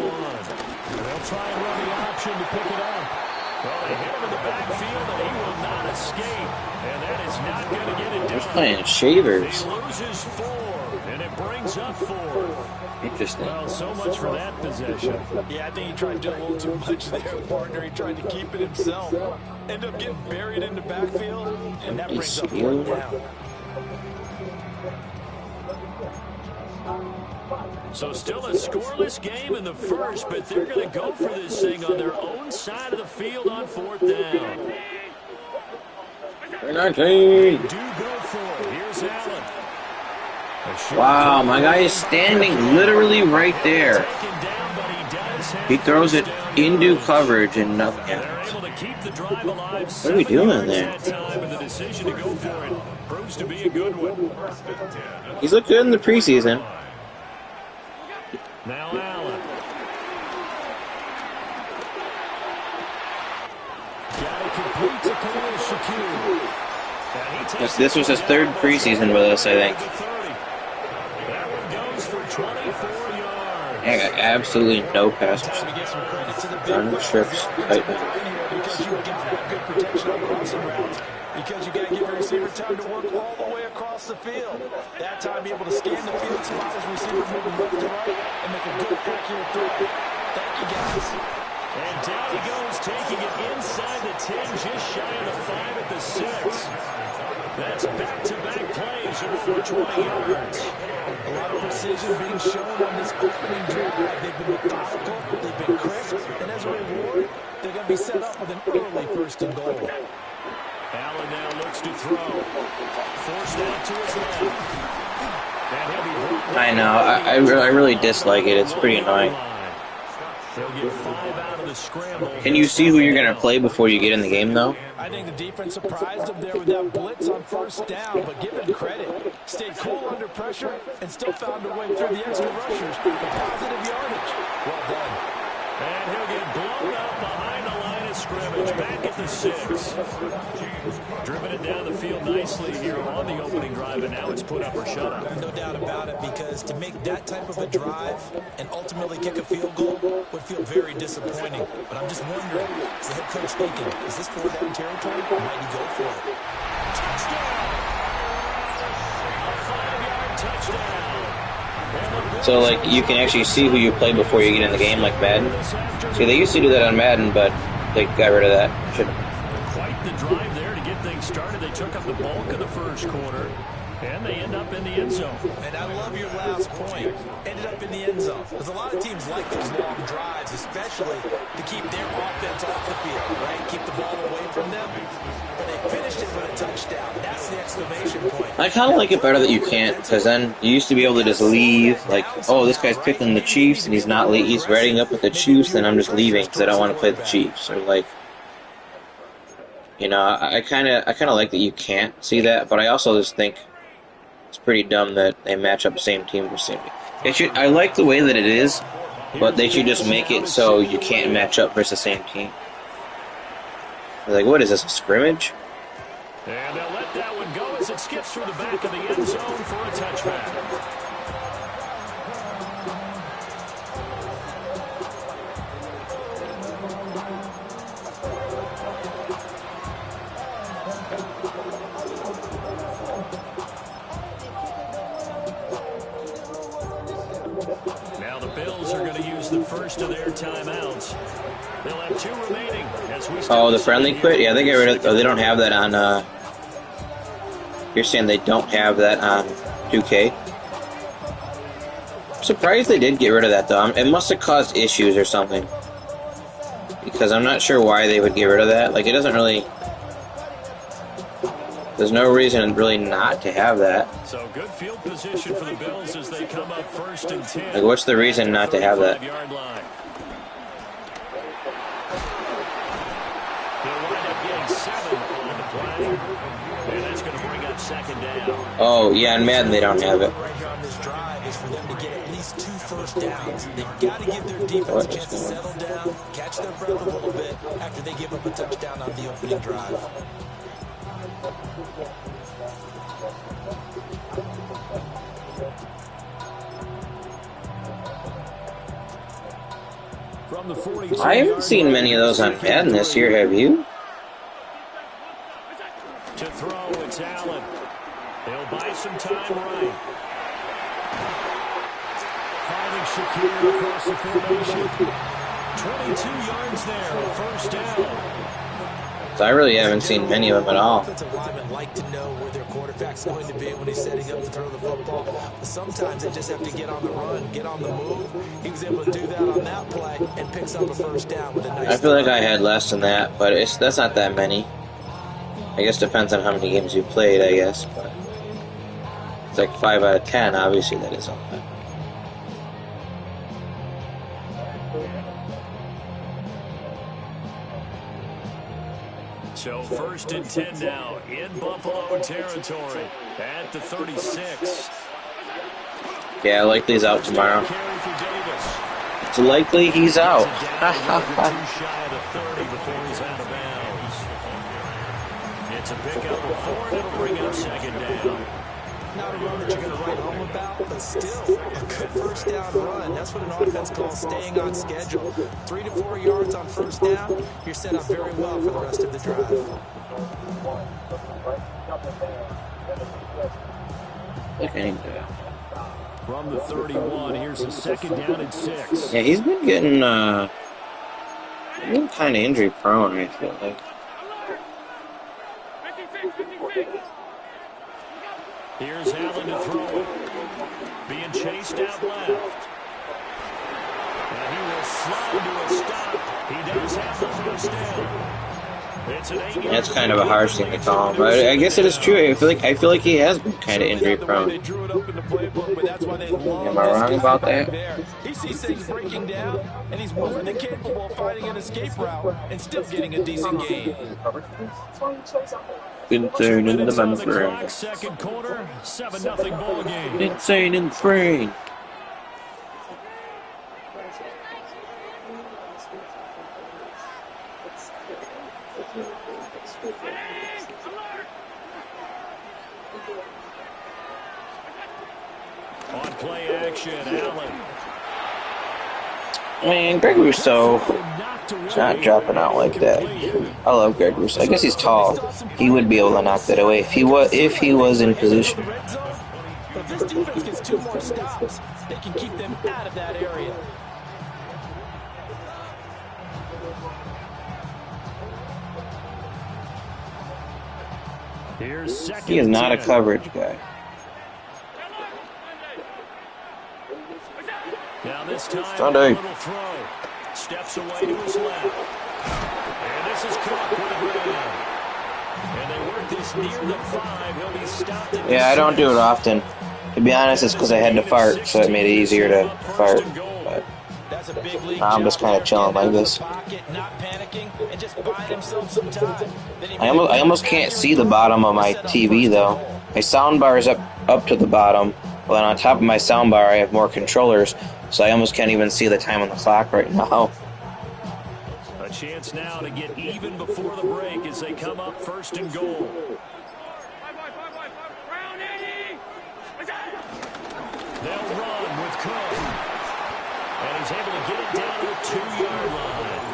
S8: They'll try and run the option to pick it up. Well, they hit him in the backfield, and he will not escape. And that is not going to get it done.
S2: He's playing shavers.
S8: He loses 4, and it brings up 4.
S2: Interesting.
S8: Well, so much for that possession.
S9: Yeah, I think he tried to do a little too much there, partner. He tried to keep it himself. Ended up getting buried in the backfield, and that brings up 4th down.
S8: So still a scoreless game in the first, but they're going to go for this thing on their own side of the field on 4th down.
S2: 19.
S8: They do go for it. Here's Allen.
S2: Wow, my guy is standing literally right there. He throws it into coverage and nothing happens.
S8: They're able to keep the drive alive.
S2: What are we doing there?
S8: That time, and the decision to go for it proves to be a good one.
S2: He's looked good in the preseason.
S8: Now Allen. Got it complete to Khalil Shakir.
S2: This was his third preseason with us, I think.
S8: That one goes for 24 yards.
S2: I got absolutely no pass rush. Run trips, tight
S9: Because you've got to have good protection on crossing routes. Because you got to give your receiver time to work all the way across the field. That time, be able to scan the field, spot his receiver moving left to right, and make a good, accurate throw. Thank you, guys.
S8: And down he goes, taking it inside the 10, just shy of the 5 at the 6. That's back-to-back plays for 20 yards.
S9: A lot of precision being shown on this opening drive. They've been methodical, they've been crisp, and as a reward, they're going to be set up with an early first and goal.
S8: Allen now looks to throw. Forced out to his left. And he'll be
S2: I know. I really dislike it. It's pretty annoying.
S8: They'll get 5 out of the scramble.
S2: Can you see who you're going to play before you get in the game, though?
S9: I think the defense surprised them there with that blitz on first down, but give them credit. Stayed cool under pressure and still found a way through the extra rushers for positive yardage. Well done.
S8: And he'll get blown up behind the line of scrimmage, back at the 6. Driven it down the field nicely here on the opening drive, and now it's put up or shut up.
S9: No doubt about it, because to make that type of a drive and ultimately kick a field goal would feel very disappointing. But I'm just wondering, is the head coach thinking, is this 4th down territory, or might he go for it?
S8: Touchdown! A 5-yard touchdown.
S2: So, like, you can actually see who you play before you get in the game, like Madden. See, they used to do that on Madden, but they got rid of that.
S8: Quite the drive there to get things started. They took up the bulk of the first quarter, and they end up in the end zone.
S9: And I love your last point. Ended up in the end zone. Because a lot of teams like those long drives, especially to keep their offense off the field, right? Keep the ball away from them. But they finished it with a touchdown. That's the exclamation point.
S2: I kind of like it better that you can't, because then you used to be able to just leave, like, oh, this guy's picking the Chiefs, and he's not he's riding up with the Chiefs, then I'm just leaving because I don't want to play the Chiefs. Or, like, you know, I kind of like that you can't see that, but I also just think it's pretty dumb that they match up the same team for same. I like the way that it is, but they should just make it so you can't match up versus the same team. Like, what is this, a scrimmage?
S8: And they'll let that one go as it skips through the back of the end zone for a touchback. Now the Bills are going to use the first of their timeouts. They'll have 2 remaining.
S2: Oh, the friendly quit? Yeah, they get rid of. Oh, they don't have that on. You're saying they don't have that on 2K? I'm surprised they did get rid of that, though. It must have caused issues or something. Because I'm not sure why they would get rid of that. Like, it doesn't really. There's no reason really not to have that.
S8: So good field position for the Bills as they come up 1st and 10.
S2: Like, what's the reason not to have that? Oh, yeah, in Madden they don't have it.
S9: Right here on this drive is for them to get at least 2 first downs. They've got to give their defense a chance to settle down, catch their breath a little bit after they give up a touchdown on the opening drive.
S8: From the 42
S2: I haven't seen many of those on Madden this year, have you?
S8: To throw, it's Allen. They'll buy some time right. Finding Shakir across the formation. 22 yards there, a first down.
S2: So I really haven't seen many of them at all.
S9: Offensive linemen like to know where their quarterback's going to be when he's setting up to throw the football. But sometimes they just have to get on the run, get on the move. He was able to do that on that play and picks up a first down with a nice
S2: I feel like I had less than that, but that's not that many. I guess depends on how many games you've played, I guess. But it's like 5 out of 10, obviously that is something.
S8: So 1st and 10 now in Buffalo territory at the 36.
S2: Yeah, likely he's out tomorrow. It's likely he's out. Ha ha ha.
S8: Too shy of the 30 before he's out of bounds. It's a pickup of 4, and it'll bring up 2nd down.
S9: Not a run that you're going to write home about, but still a good first down run. That's what an offense calls staying on schedule. 3 to 4 yards on first down, you're set up very well for the rest of the drive.
S8: From the 31, here's a 2nd down and 6.
S2: Yeah, he's been getting kind of injury prone, I feel like.
S8: Here's Allen to throw it. Being chased out left. And he will slide to a stop. He does have the first down. It's an 8-yard.
S2: That's kind of a harsh thing to call him, but I guess it is true. I feel like he has been kind of injury prone. Am I wrong about that?
S9: He sees things breaking down, and he's more than capable of finding an escape route and still getting a decent gain.
S2: Insane in the membrane.
S8: Second quarter, 7-0 ball game.
S2: Insane in the brain.
S8: On play action, Allen.
S2: Man, Greg Rousseau is not dropping out like that. I love Greg Rousseau. I guess he's tall. He would be able to knock that away if he was in position.
S9: If this defense gets 2 more stops, they can keep them out of that area.
S8: Here's second.
S2: He is not a coverage guy.
S8: Now this time,
S2: Sunday.
S8: a little throw. Steps away to his left. And this is Cook with a grab. And they work this near the 5. He'll be stopped at
S2: Yeah, I don't do it often. To be honest, it's because I had to fart, so it made it easier to fart. But I'm just kind of chilling like this. I almost can't see the bottom of my TV, though. My sound bar is up to the bottom. Well, then on top of my sound bar, I have more controllers, so I almost can't even see the time on the clock right now.
S8: A chance now to get even before the break as they come up 1st and goal. They'll run with Cook. And he's able to get it down to the 2-yard line.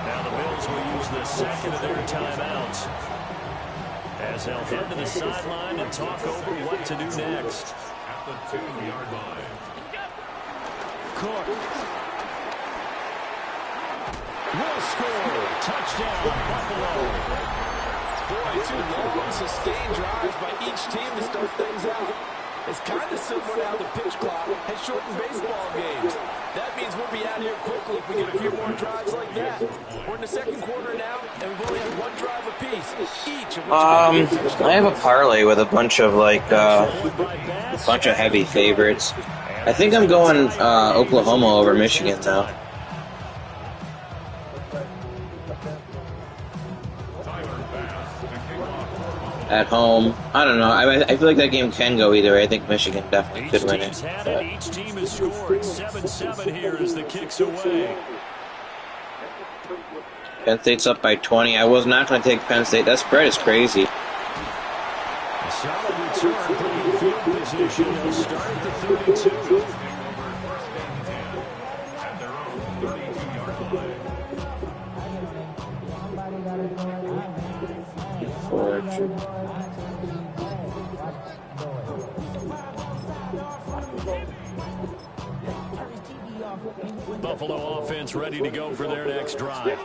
S8: Now the Bills will use the second of their timeouts as they'll head to the sideline and talk over what to do next. At the 2-yard line. Cook will score. Touchdown, Buffalo.
S9: Boy, 2 long, sustained drives by each team to start things out. It's kind of similar to how the pitch clock has shortened baseball games. That means we'll be out here quickly if we get a few more drives like that. We're in the second quarter now, and we've only had 1 drive apiece. Each of which
S2: I have a parlay with a bunch of heavy favorites. I think I'm going Oklahoma over Michigan though. At home, I don't know. I feel like that game can go either way. I think Michigan definitely could win it.
S8: Each team has scored 7-7 here as the kicks away.
S2: Penn State's up by 20. I was not going to take Penn State. That spread is crazy.
S8: A solid return from field position. They'll start at the 32. Buffalo offense ready to go for their next drive.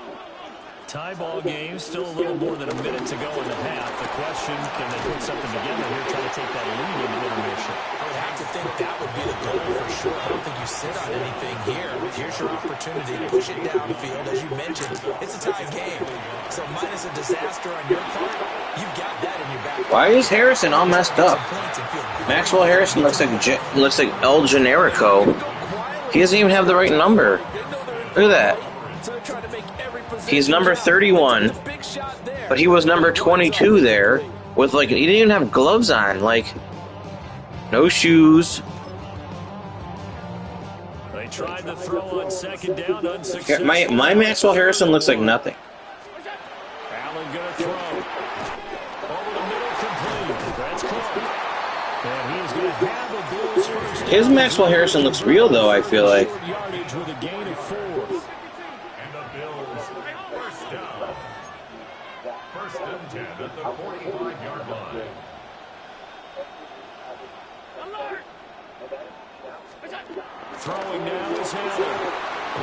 S8: Tie ball game, still a little more than a minute to go in the half. The question, can they put something together here, try to take that lead into intermission?
S9: I would have to think that would be the goal for sure. I don't think you sit on anything here. Here's your opportunity. Push it downfield. As you mentioned, it's a tie game. So minus a disaster on your part, you've got that in your back.
S2: Why is Harrison all messed up? Maxwell Harrison looks like El Generico. He doesn't even have the right number. Look at that.
S9: So trying to make every
S2: He's number 31, but he was number 22 there with, like, he didn't even have gloves on, like, no shoes.
S8: They tried to throw on second down, unsuccessful.
S2: My Maxwell Harrison looks like nothing.
S8: Allen going to throw. Over the middle, complete. That's close. And he's going to have a Bills first down.
S2: His Maxwell Harrison looks real, though, I feel like.
S8: Yardage with a gain of 4. And the Bills first down. First and 10 at the 45-yard line. Throwing now is Allen.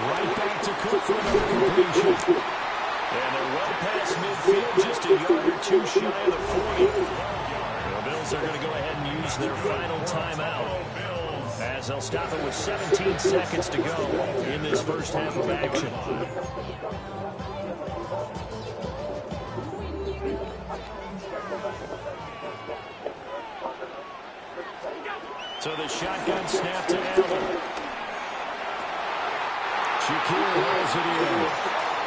S8: Right back to Cook for another completion. And they're well past midfield, just a yard or two shy of the 40. The Bills are going to go ahead and use their final timeout, as they'll stop it with 17 seconds to go in this first half of action. So the shotgun snap to Allen. Shakir holds it in.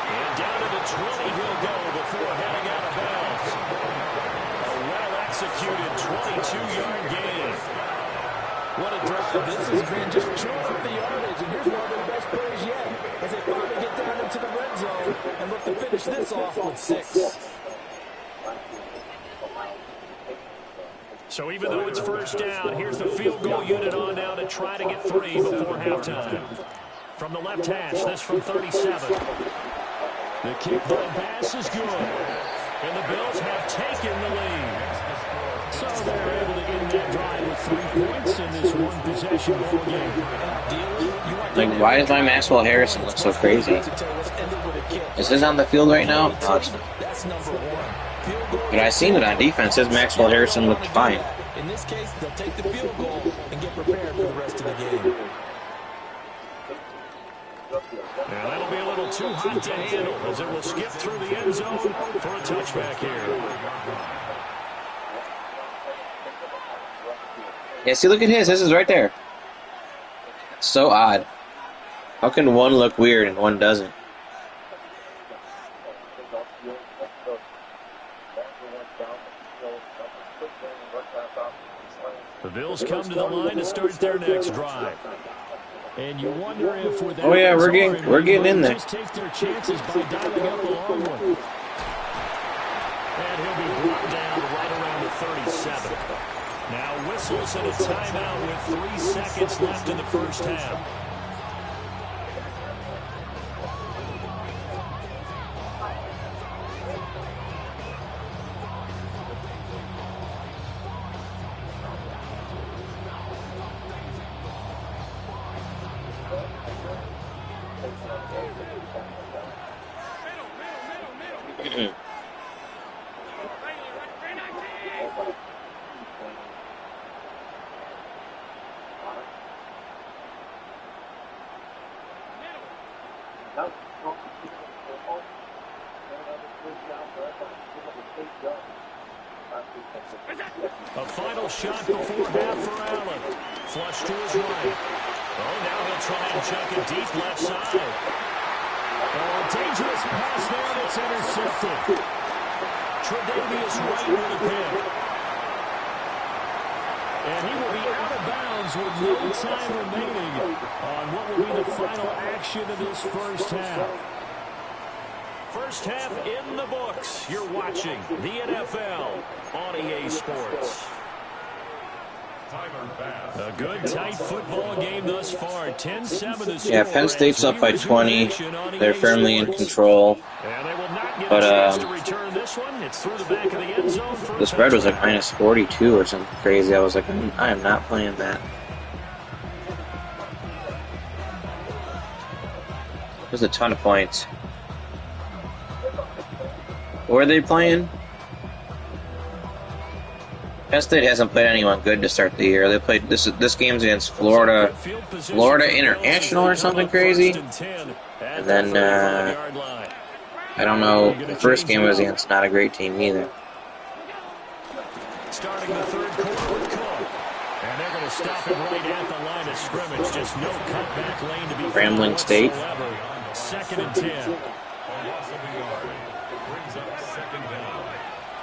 S8: And down to the 20 he'll go before heading out of bounds. A well-executed 22-yard gain.
S9: What a drive this has been, just chewing up the yardage. And here's one of their best plays yet, as they finally get down into the red zone and look to finish this off with 6.
S8: So even though it's first down, here's the field goal unit on now to try to get 3 before halftime. From the left hash, this from 37. The kick by Bass is good. And the Bills have taken the lead. So they're able to end that drive with 3 points in this one-possession ball game.
S2: Like, why does my Maxwell Harrison look so crazy? Is this on the field right now? No, it's not. But I seen it on defense. His Maxwell Harrison looked fine.
S9: In this case, they'll take the field goal and get prepared for the rest of the game.
S8: Now that'll be a little too hot to handle as it will skip through the end zone for a touchback here.
S2: Yeah, see, look at his. This is right there. So odd. How can one look weird and one doesn't?
S8: The Bills come to the line to start their next drive. And you wonder if with that,
S2: oh yeah, we're getting in there.
S8: Just take their chances by dialing up a long one. And he'll be brought down right around the 37. Now whistles and a timeout with 3 seconds left in the first half. A final shot before half for Allen. Flush to his right. Oh, now he'll try and chuck it deep left side. Oh, dangerous pass there, and it's intercepted. Tre'Davious White with a pick. And he will be out of bounds with no time remaining on what will be the final action of this first half. First half in the books. You're watching the NFL on EA Sports. A good, tight football game thus far. 10-7 the score.
S2: Yeah, Penn State's up by 20. They're firmly in control. But the spread was like minus 42 or something crazy. I was like, I am not playing that. There's a ton of points. Where are they playing? Penn State hasn't played anyone good to start the year. They played this game's against Florida International or something crazy. And then I don't know. The first game was against not a great team either.
S8: Starting the third quarter with Cook. And they're going to stop him right at the line of scrimmage. Just no cutback lane to be
S2: Grambling State.
S8: 2nd and 10.
S7: Loss of a yard. Brings up 2nd down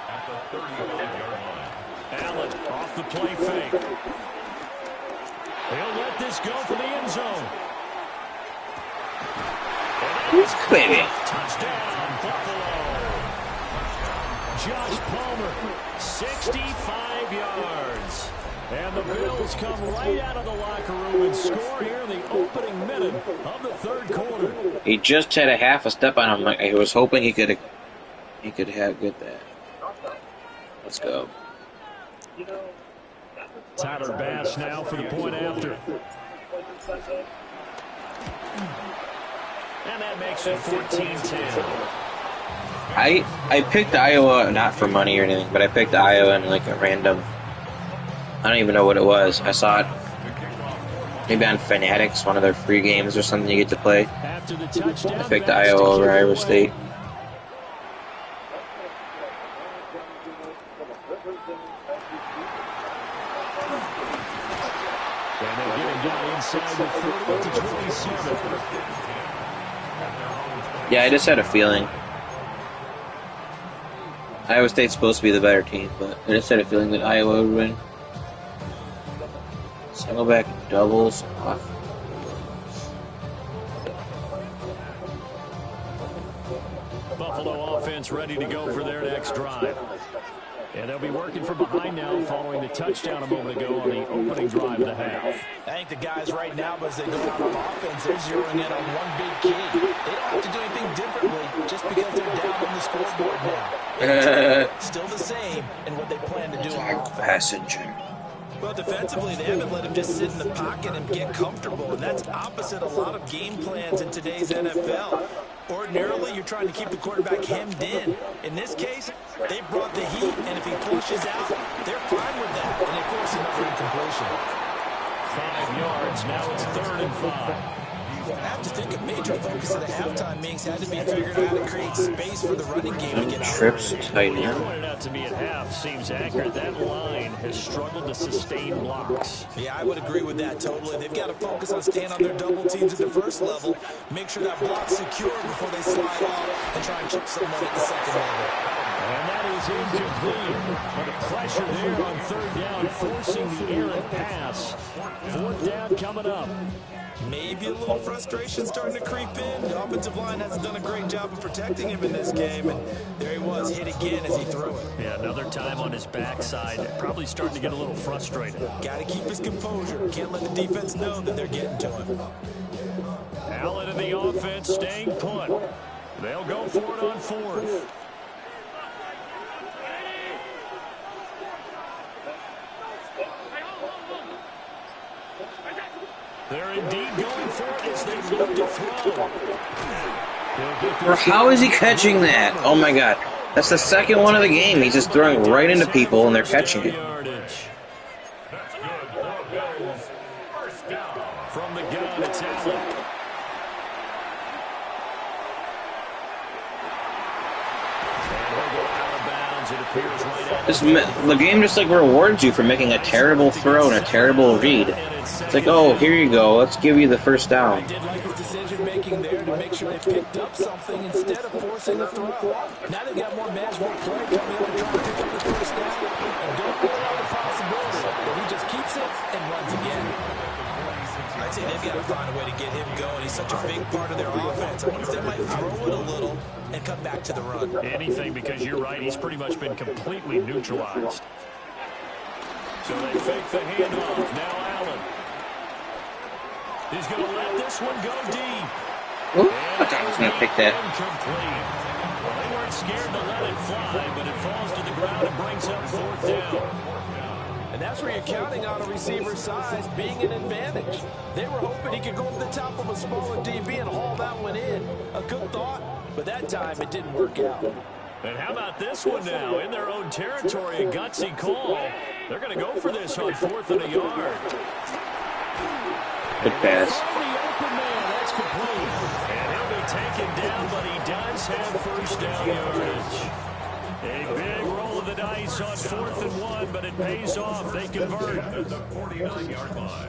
S7: at the 35-yard line.
S8: Allen off the play fake. He'll let this go for the end zone.
S2: Baby.
S8: Touchdown, Buffalo. Josh Palmer, 65 yards. And the Bills come right out of the locker room and score here in the opening minute of the 3rd quarter.
S2: He just had a half a step on him. I was hoping he could have get that. Let's go.
S8: Tyler Bass now for the point after. And that makes it 14-10.
S2: I picked Iowa not for money or anything, but I picked Iowa in like a random. I don't even know what it was. I saw it maybe on Fanatics, one of their free games or something you get to play.
S8: After the touchdown,
S2: I picked Iowa over Iowa State.
S8: And they're getting down inside the 30 to 27.
S2: Yeah, I just had a feeling. Iowa State's supposed to be the better team, but I just had a feeling that Iowa would win. Single back doubles off.
S8: Buffalo offense ready to go for their next drive. And they'll be working from behind now following the touchdown a moment ago on the opening drive of the half.
S9: I think the guys right now, as they go out on offense, they're zeroing in on one big key. They don't have to do anything differently just because they're down on the scoreboard now. Still the same in what they plan to do on offense.
S2: Passenger.
S9: Well, defensively, they haven't let him just sit in the pocket and get comfortable, and that's opposite a lot of game plans in today's NFL. Ordinarily, you're trying to keep the quarterback hemmed in. In this case, they brought the heat, and if he flushes out, they're fine with that, and they force another incompletion.
S8: 5 yards, now it's 3rd and 5.
S9: I have to think a major focus of the halftime mix had to be figuring out how to create space for the running game to get out.
S2: Trips tight
S8: You
S2: end.
S8: pointed out to me at half seems accurate. That line has struggled to sustain blocks.
S9: Yeah, I would agree with that totally. They've got to focus on staying on their double teams at the first level, make sure that block's secure before they slide off and try and chip someone at the second level.
S8: And that is incomplete. But the pressure there on 3rd down, forcing the errant pass. 4th down coming up.
S9: Maybe a little frustration starting to creep in. The offensive line hasn't done a great job of protecting him in this game, and there he was, hit again as he threw it.
S8: Yeah, another time on his backside. Probably starting to get a little frustrated.
S9: Got to keep his composure. Can't let the defense know that they're getting to him.
S8: Allen and the offense staying put. They'll go for it on 4th. They're indeed going for it as they look to throw.
S2: How is he catching that? Oh my god. That's the second one of the game. He's just throwing right into people and they're catching it.
S7: That's good. For Bills. First down.
S8: From the gun, it's Allen.
S2: The game just like rewards you for making a terrible throw and a terrible read. It's like, oh, here you go. Let's give you the first down.
S9: I did like his decision-making there to make sure they picked up something instead of forcing a throw. Now they've got more management play coming up and trying to pick up the first down. And don't rule out the possibility that he just keeps it and runs again. I'd say they've got to find a way to get him going. He's such a big part of their offense. I wonder if they might throw it a little and come back to the run.
S8: Anything, because you're right. He's pretty much been completely neutralized. So they fake the handoff. Now Allen. He's going to let this one go deep.
S2: Ooh, I thought I was going to pick that.
S8: Incomplete. Well, they weren't scared to let it fly, but it falls to the ground and brings up 4th down.
S9: And that's where you're counting on a receiver's size being an advantage. They were hoping he could go over the top of a smaller DB and haul that one in. A good thought, but that time it didn't work out.
S8: And how about this one now? In their own territory, a gutsy call. They're going to go for this on 4th and a yard.
S2: Good pass.
S8: The open man, that's complete. And he'll be taken down, but he does have first down yardage. A big roll of the dice on 4th and 1, but it pays off. They convert.
S7: At the 49-yard line.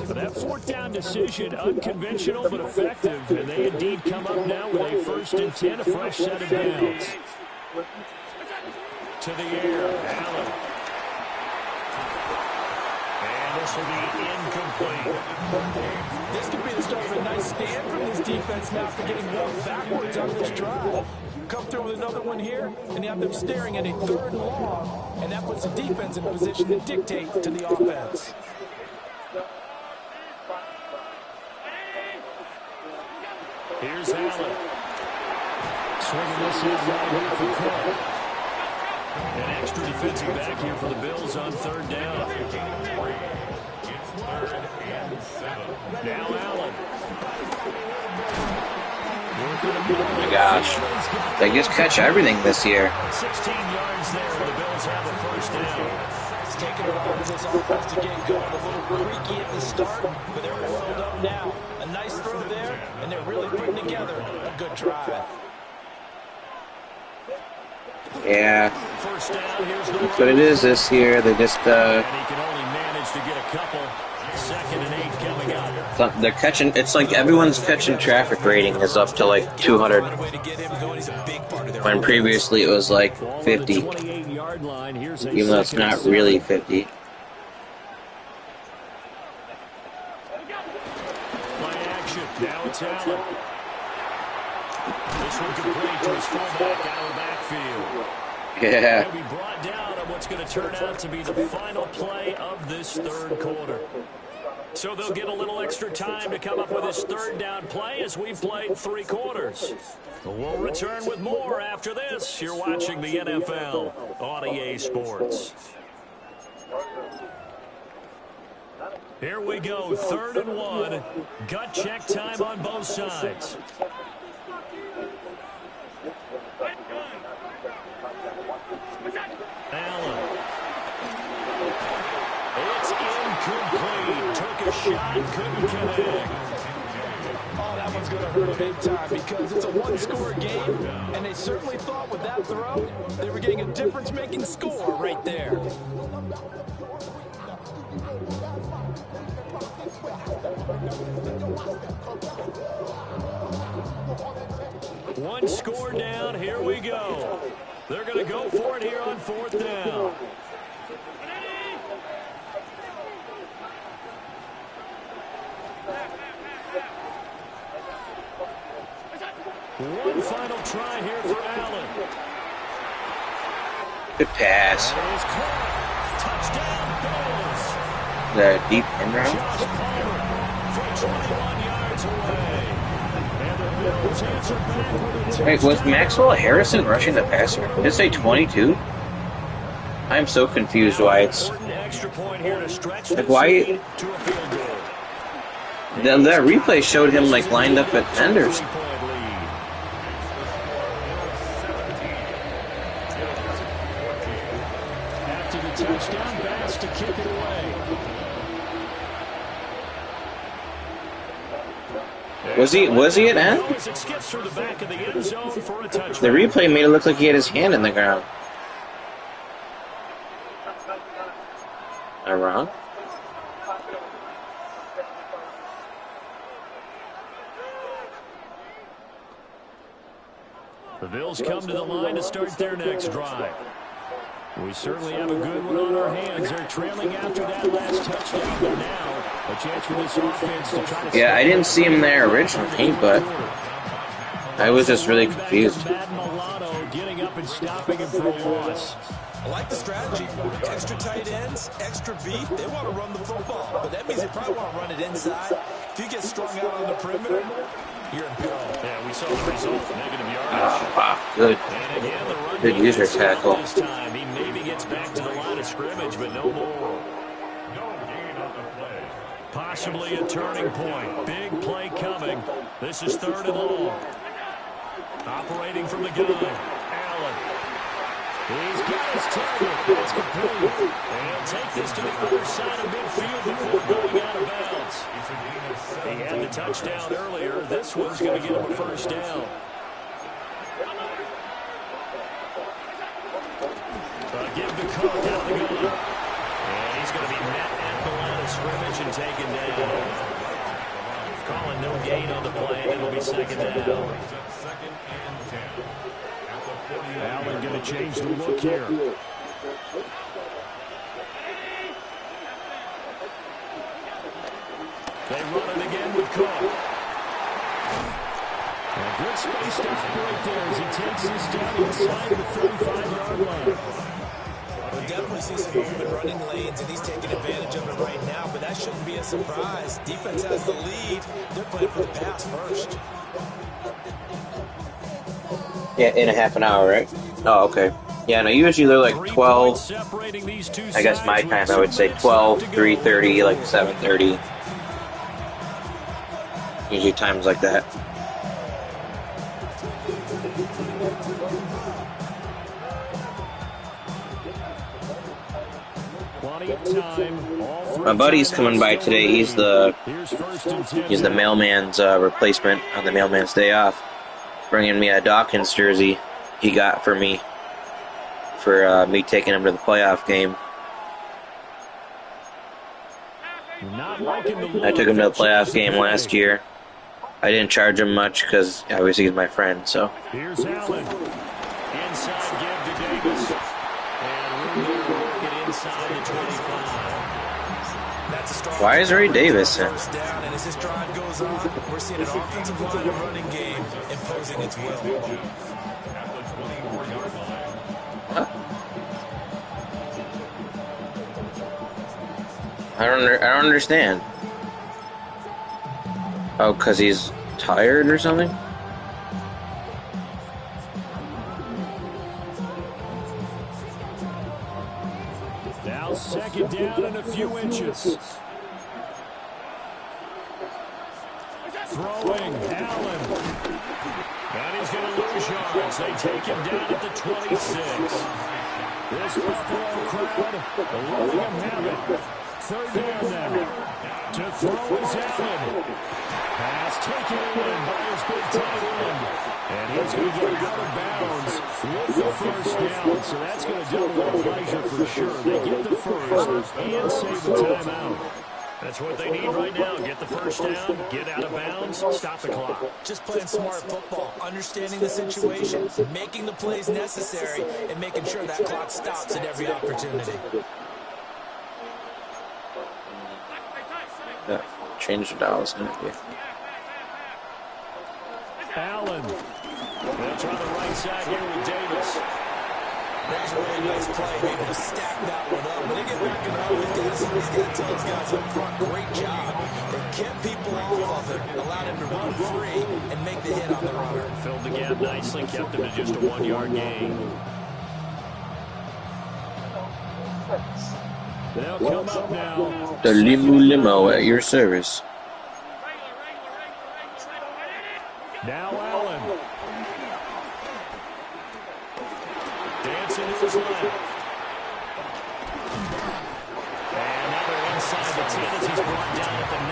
S8: But that 4th down decision, unconventional but effective, and they indeed come up now with a 1st and 10, a fresh set of downs. To the air, Allen. And this will be incomplete.
S9: This could be the start of a nice stand from this defense now for getting walked backwards on this drive. Come through with another one here, and you have them staring at a 3rd and long, and that puts the defense in position to dictate to the offense.
S8: Here's Allen. Swinging this in right here for Cook. An extra defensive back here for the Bills on 3rd down.
S7: It's 3rd and 7.
S8: Now Allen.
S2: Oh my gosh. They just catch everything this year.
S8: 16 yards there. The Bills have a 1st down.
S9: It's taking it all to this offense to get going. A little creaky at the start, but they're oiled up now. A nice throw there, and they're really putting together a good drive.
S2: Yeah.
S8: First down, here's the
S2: That's what it is this year. They just,
S8: and he can only manage to get a couple. 2nd and 8 coming up.
S2: they're catching, it's like everyone's catching traffic rating is up to like 200. When previously it was like 50. Even though it's not really 50.
S8: Play action. Now it's Allen. This one complete to his fullback out of the backfield.
S2: Yeah.
S8: He'll be brought down on what's going to turn out to be the final play of this 3rd quarter. So they'll get a little extra time to come up with this 3rd down play as we've played 3 quarters. We'll return with more after this. You're watching the NFL on EA Sports. Here we go, 3rd and 1. Gut check time on both sides. Allen. It's incomplete. Took a shot, couldn't connect.
S9: Oh, that one's going to hurt big time because it's a one-score game, and they certainly thought with that throw they were getting a difference-making score right there.
S8: One score down. Here we go. They're going to go for it here on 4th down. One final try here for Allen.
S2: Good pass.
S8: Touchdown, Bills.
S2: The deep end
S8: Josh
S2: round.
S8: Palmer from 21 yards away. And the Bills answer back with a
S2: Wait, was Maxwell Harrison rushing the passer? Did it say 22? I'm so confused why it's...
S8: extra point here to stretch
S2: Like, why...
S8: to a field goal.
S2: That replay showed him, like, lined up at Enders.
S8: After the touchdown pass to kick it away.
S2: Was he at end? The replay made it look like he had his hand in the ground. Am I wrong?
S8: The Bills come to the line to start their next drive. We certainly have a good one on our hands. They're trailing after that last touchdown, but now a chance for this offense to try to...
S2: Yeah, I didn't see him there originally, but I was just really confused.
S8: Madden getting up and stopping him for a loss.
S9: I like the strategy. Extra tight ends, extra beef. They want to run the football, but that means they probably want to run it inside. If you get strung out on the perimeter, you're in peril.
S8: Yeah, we saw the result. Negative yardage.
S2: Oh, wow, good.
S8: And again, the run
S2: Good user tackle.
S8: this time. He maybe gets back to the line of scrimmage, but no more.
S7: No gain on the play.
S8: Possibly a turning point. Big play coming. This is 3rd and long. Operating from the gun. Allen. He's got his target. It's complete. And he'll take this to the other side of midfield before going out of bounds. a touchdown earlier. This one's going to get him a first down. Give the Cook out of the gun. And he's going to be met at the line of scrimmage and taken down. Calling no gain on the play, and it'll be second down.
S7: Allen going to change the look here.
S8: They run it again with Cook. And a good space to operate there as he takes this down inside the 35-yard line.
S9: We'll definitely see some movement running lanes, and he's taking advantage of it right now, but that shouldn't be a surprise. Defense has the lead. They're playing for the pass first.
S2: Yeah, in a half an hour, right? Oh, okay. Yeah, no, usually they're like 12. I guess my time, I would say 12, 3:30, like 7:30. Usually times like that. My buddy's coming by today. He's the mailman's replacement on the mailman's day off. Bringing me a Dawkins jersey he got for me for me taking him to the playoff game. I took him to the playoff game last year. I didn't charge him much because obviously he's my friend. So.
S8: Here's Allen. Inside give to Davis. And room there to work it inside the 25.
S2: Why is Ray Davis in?
S9: First down, and as this drive goes on, we're seeing an offensive line and running game imposing its will.
S2: I don't understand. Oh, because he's tired or something?
S8: Now second down and a few inches. Throwing, Allen. And he's going to lose yards. They take him down at the 26. This Buffalo crowd letting him have it. Third down now. To throw is Allen. Pass taken in by his big tight end. And he's going to get out of bounds with the first down. So that's going to double their pleasure for sure. They get the first and save the timeout. That's what they need right now. Get the first down, get out of bounds, stop the clock.
S9: Just playing smart football, understanding the situation, making the plays necessary, and making sure that clock stops at every opportunity.
S2: Yeah, change the dials. Yeah.
S8: Allen. They'll try the right side here with Davis.
S9: That's a really nice play, able to stack that one up. When they get back in the hole, somebody's got to tell those guys up front, great job. They kept people off of him, allowed him to run free and make the hit on the runner.
S8: Filled the gap nicely, kept him to just a 1-yard gain. They'll come up now.
S2: The limo at your service.
S8: Now Allen. Dancing to his left. And now they're inside the 10 as he's brought down at the 9.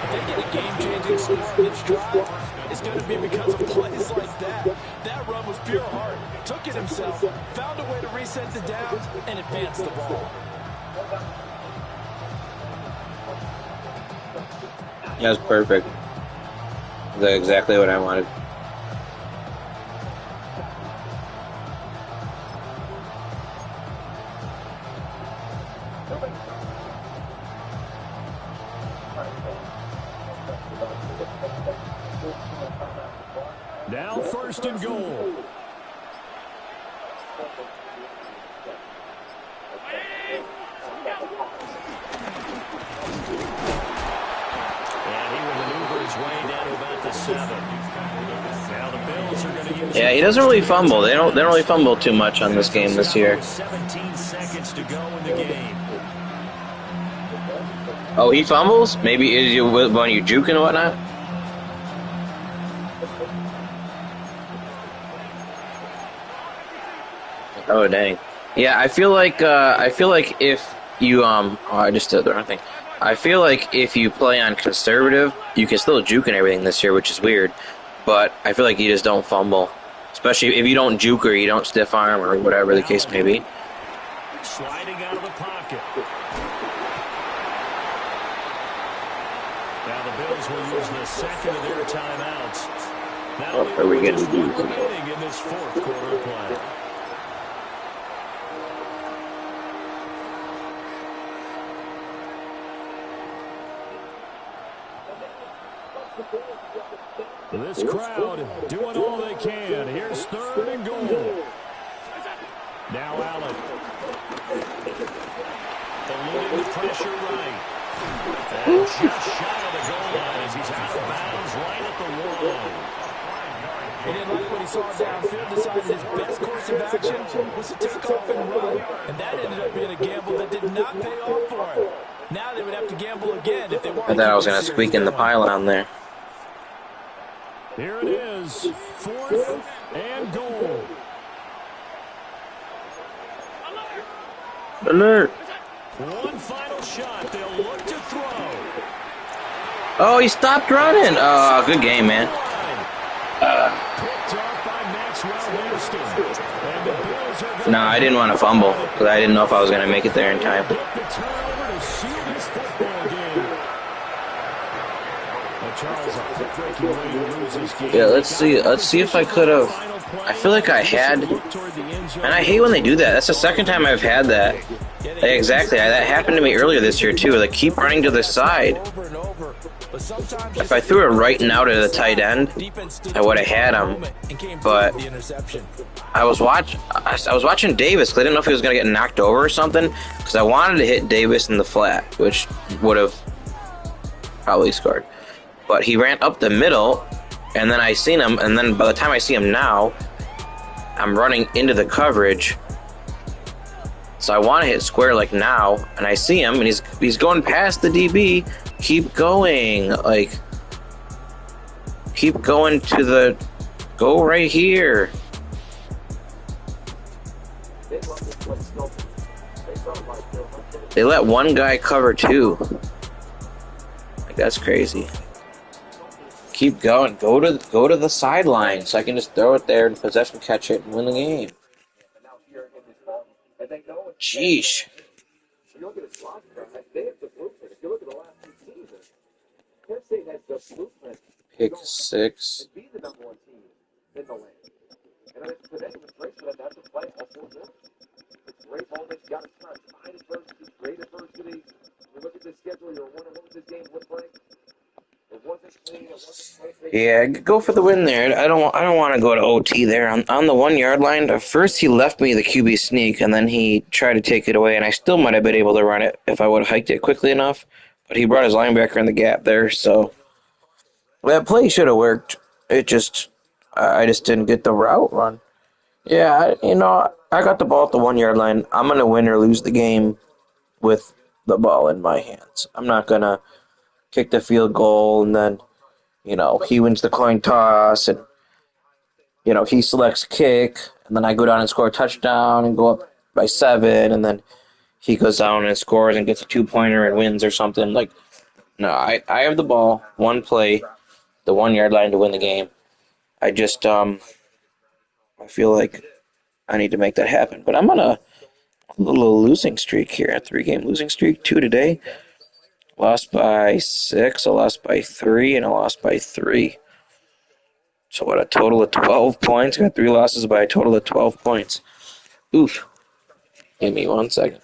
S9: If they get a game-changing score on this drive, it's going to be because of plays like that. That run was pure heart. Took it himself, found a way to reset the downs, and advance the ball.
S2: That was perfect. That's exactly what I wanted.
S8: Now first and goal.
S2: Yeah, he doesn't really fumble. They don't really fumble too much on this game this year.
S8: 17 seconds to go in the game.
S2: Oh, he fumbles? Maybe is you when you juke and whatnot? Oh dang. Yeah, I feel like if you oh, I just did the wrong thing. I feel like if you play on conservative, you can still juke and everything this year, which is weird. But I feel like you just don't fumble. Especially if you don't juke or you don't stiff arm or whatever the case may be.
S8: Sliding out of the pocket. Now the Bills will use the second of their timeouts. Now
S2: What are we going to do?
S8: remaining in this fourth quarter of play. This crowd doing all they can. Here's third and goal. Now Allen. Eluding the pressure right. And just shy of the goal line as he's out of bounds right at the wall.
S9: He didn't like what he saw downfield, decided his best course of action was to take off and run. And that ended up being a gamble that did not pay off for him. Now they would have to gamble again if they want to.
S2: I thought I was going to squeak in the pylon there.
S8: Here it is, fourth and goal.
S2: Alert!
S8: One final shot. They'll look to throw.
S2: Oh, he stopped running. Oh, good game, man.
S8: Picked off by Maxwell Hairston. And the Bills are going
S2: No, I didn't want to fumble because I didn't know if I was going to make it there in time.
S8: get the turnover to seal this football game. Charles, a heartbreaking way to lose this game.
S2: Yeah, let's see if I could have. I feel like I had, and I hate when they do that. That's the second time I've had that. Exactly, that happened to me earlier this year too. They keep running to the side. If I threw it right and out at the tight end, I would have had him. But I was watching Davis because I didn't know if he was going to get knocked over or something. Because I wanted to hit Davis in the flat, which would have probably scored. But he ran up the middle, and then I seen him, and then by the time I see him now, I'm running into the coverage. So I want to hit square like now, and I see him, and he's going past the DB. Keep going, like, keep going to the, go right here. They let one guy cover two. Like, that's crazy. Keep going. Go to the sideline so I can just throw it there and possession catch it and win the game. Jeez.
S5: You look at the slot drive, they have the blueprint. If you look at the last two seasons, Penn State has the blueprint
S2: Pick six.
S5: to be the number one team in the land. And then it's today with race for that, that's a play all four minutes. It's great moments, you got to try to find adversity, great adversity. You look at the schedule, you're wondering what this game look like. It wasn't clean, it wasn't close.
S2: Yeah, go for the win there. I don't want to go to OT there on the 1 yard line. At first he left me the QB sneak, and then he tried to take it away, and I still might have been able to run it if I would have hiked it quickly enough. But he brought his linebacker in the gap there, so that play should have worked. I just didn't get the route run. Yeah, I got the ball at the 1 yard line. I'm gonna win or lose the game with the ball in my hands. I'm not gonna kick the field goal and then he wins the coin toss and he selects kick and then I go down and score a touchdown and go up by 7 and then he goes down and scores and gets a 2-pointer and wins or something. Like, no, I have the ball, one play, the 1 yard line to win the game. I just I feel like I need to make that happen. But I'm on a little losing streak here, a 3-game losing streak, 2 today. Lost by 6, I lost by 3, and I lost by 3. So what, a total of 12 points? Got 3 losses by a total of 12 points. Oof. Give me 1 second.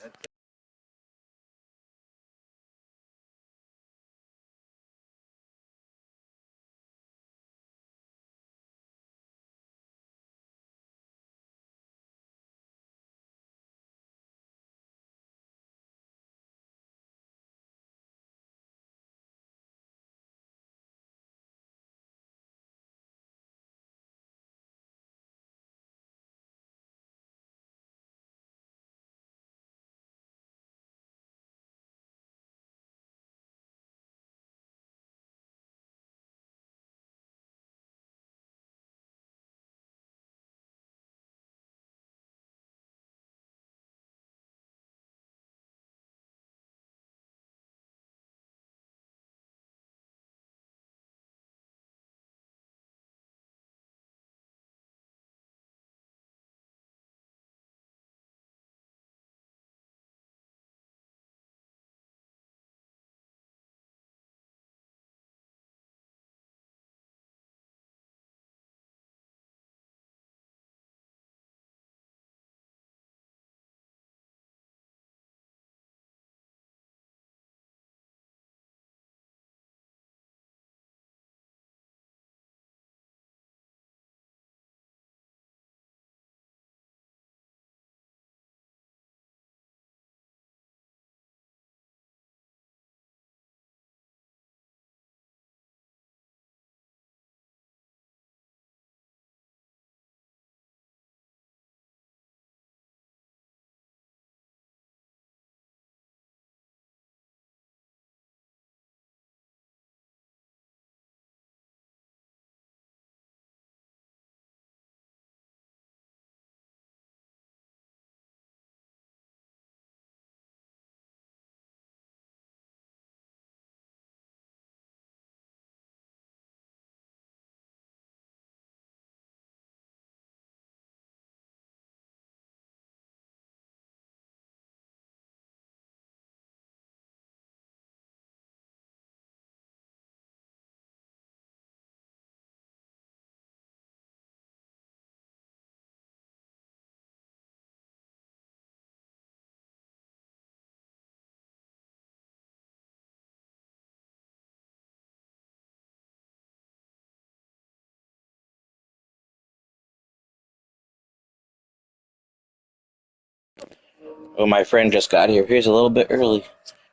S2: Oh, my friend just got here. He's a little bit early.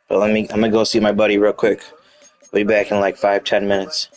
S2: But I'm gonna go see my buddy real quick. Be back in like 5-10 minutes.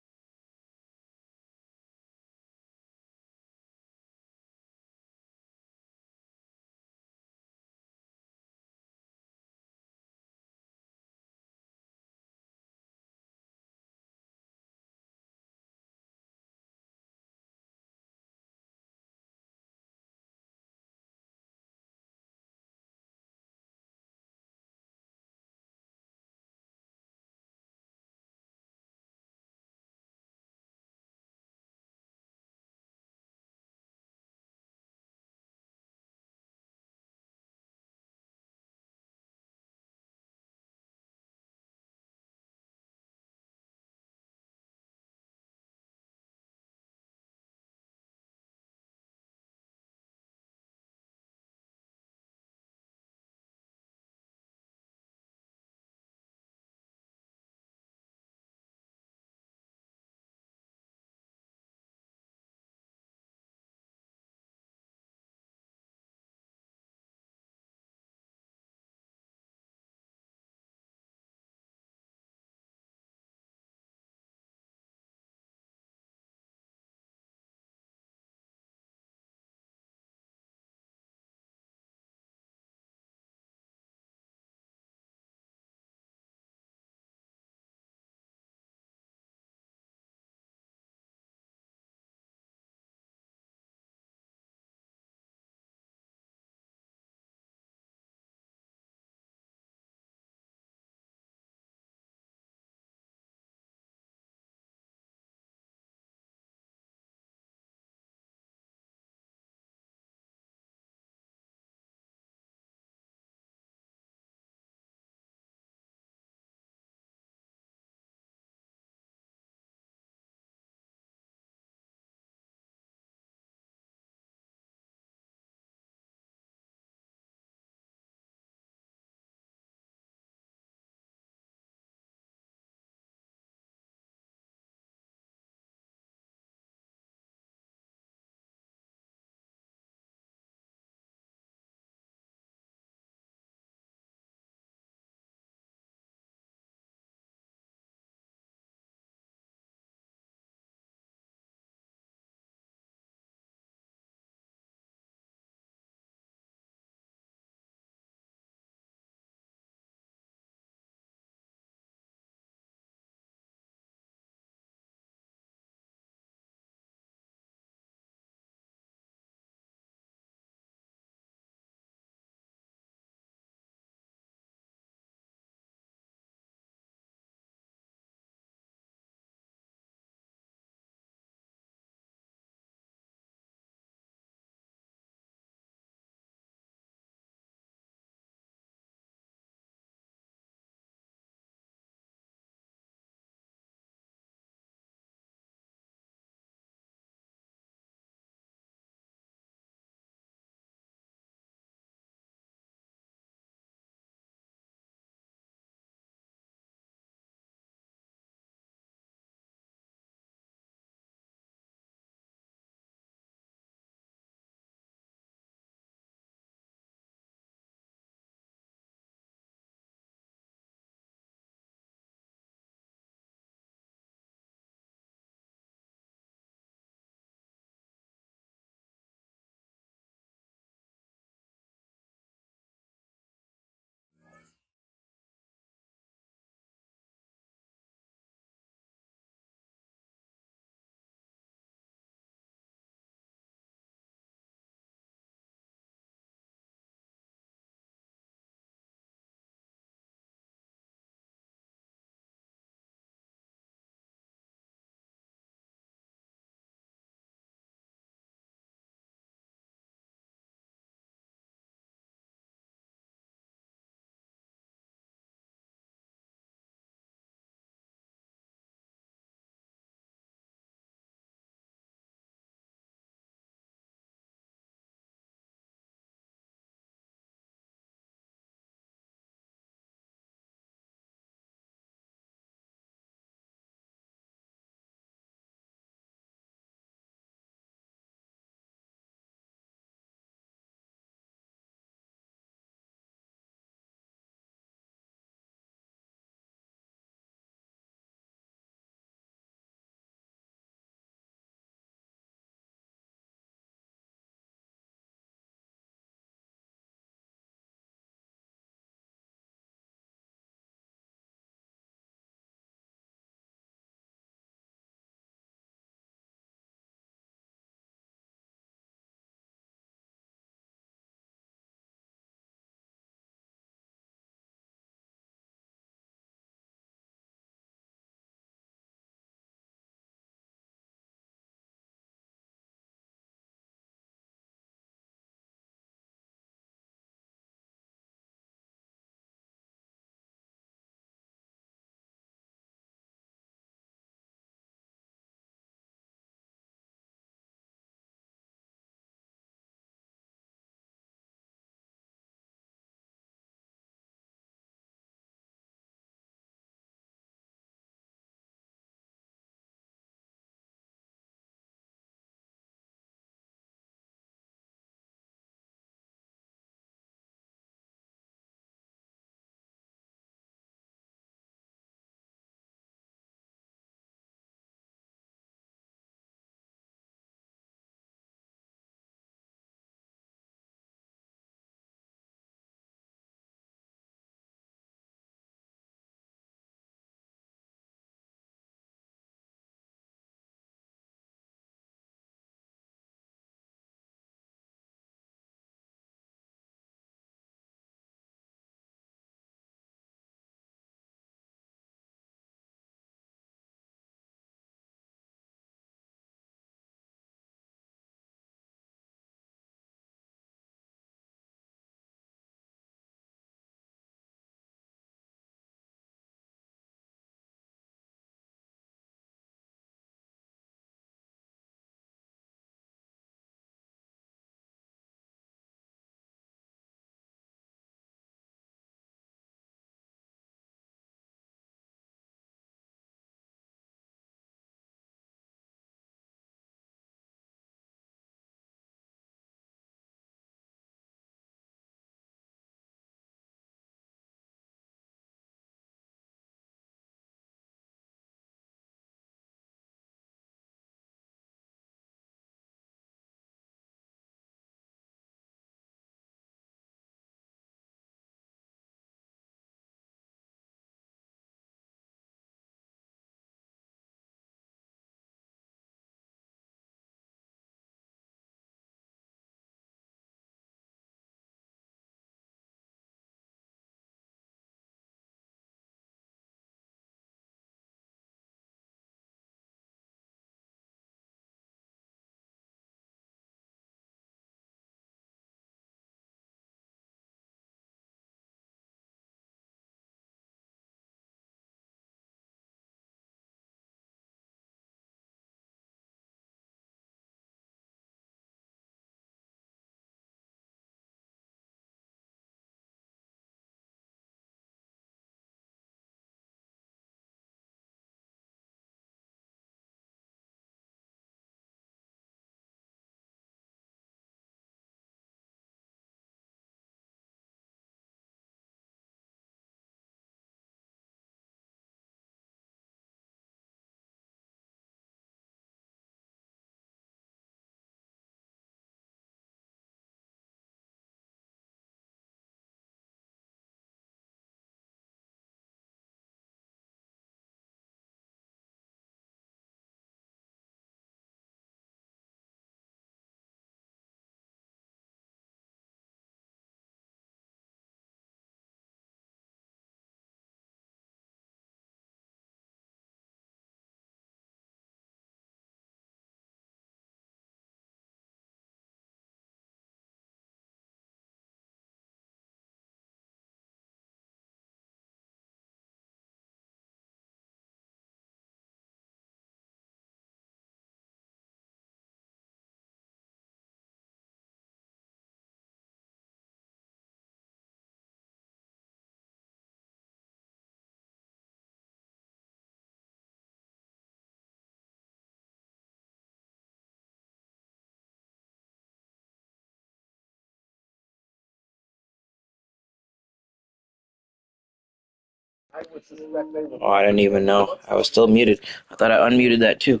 S5: I would suspect they will.
S2: Oh, I didn't even know. I was still muted. I thought I unmuted that too.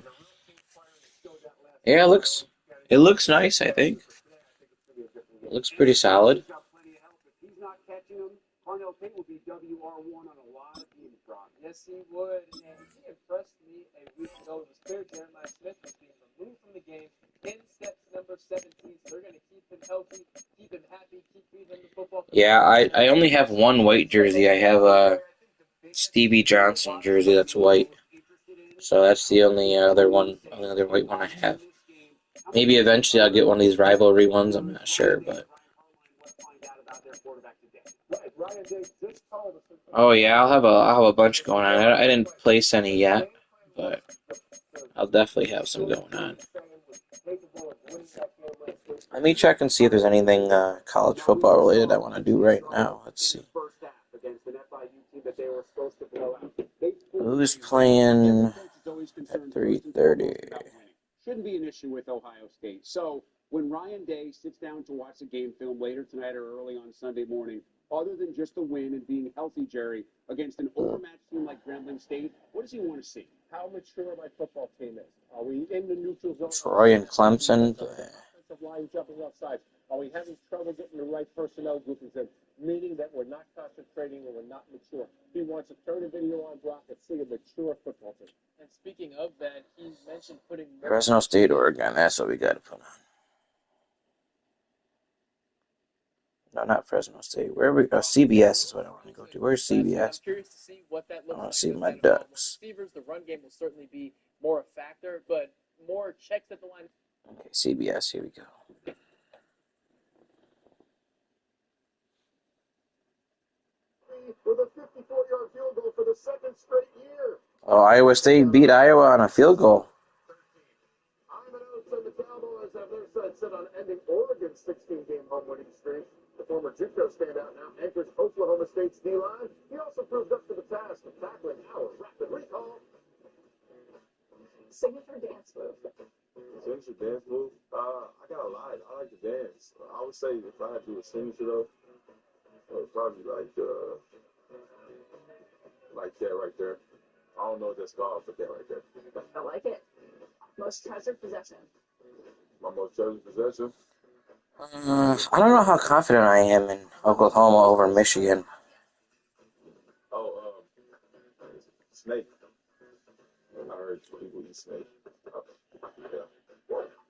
S2: Yeah, it looks nice, I think. It looks pretty solid.
S5: He's got plenty of help. If he's not catching them, Parnell King will be WR1 on a lot of teams, Brock.
S1: Yes, he would. And he impressed me a week ago. The spirit Jeremiah Smith was being removed from the game in steps number 17. So they're going to keep him healthy, keep him happy, keep feeding him the football.
S2: Yeah, I only have one white jersey. I have a Stevie Johnson jersey that's white. So that's the only other white one I have. Maybe eventually I'll get one of these rivalry ones. I'm not sure, but. Oh yeah, I'll have a bunch going on. I didn't place any yet, but I'll definitely have some going on. Let me check and see if there's anything college football related I want to do right now. Let's see. Who's playing at 3:30?
S10: Shouldn't be an issue with Ohio State. So when Ryan Day sits down to watch the game film later tonight or early on Sunday morning, other than just a win and being healthy, Jerry, against an overmatched team like Grambling State, what does he want to see?
S5: How mature my football team is. Are we in the neutral zone?
S2: Troy and Clemson.
S5: Offensive line jumping off sides. Are we having trouble getting the right personnel groupings in? Meaning that we're not concentrating and we're not mature. He wants to turn a video on Brock and see a mature football team.
S1: And speaking of that, he mentioned putting
S2: Fresno State, Oregon. That's what we got to put on. No, not Fresno State. Where we go? CBS is what I want to go to. Where's CBS?
S1: I'm curious to see what that looks
S2: I want
S1: like.
S2: to see my Ducks.
S1: Receivers, the run game will certainly be more a factor, but more checks at the line.
S2: Okay, CBS. Here we go.
S5: With a 54-yard field goal for the second straight year.
S2: Oh, Iowa State beat Iowa on a field goal.
S5: Ivan Oates and the Cowboys have their sights set on ending Oregon's 16-game home winning streak. The former JUCO standout now anchors Oklahoma State's D-line. He also proved up to the task of tackling our rapid recall.
S4: Signature dance move.
S11: Signature dance move? I got a lot. I like to dance. I would say if I had to do a signature though, it would probably like that right there. I don't know what that's called, but that right there.
S4: I like it. Most treasured possession.
S11: My most treasured possession?
S2: I don't know how confident I am in Oklahoma over Michigan.
S11: Oh, snake. I heard people eat snake. Yeah.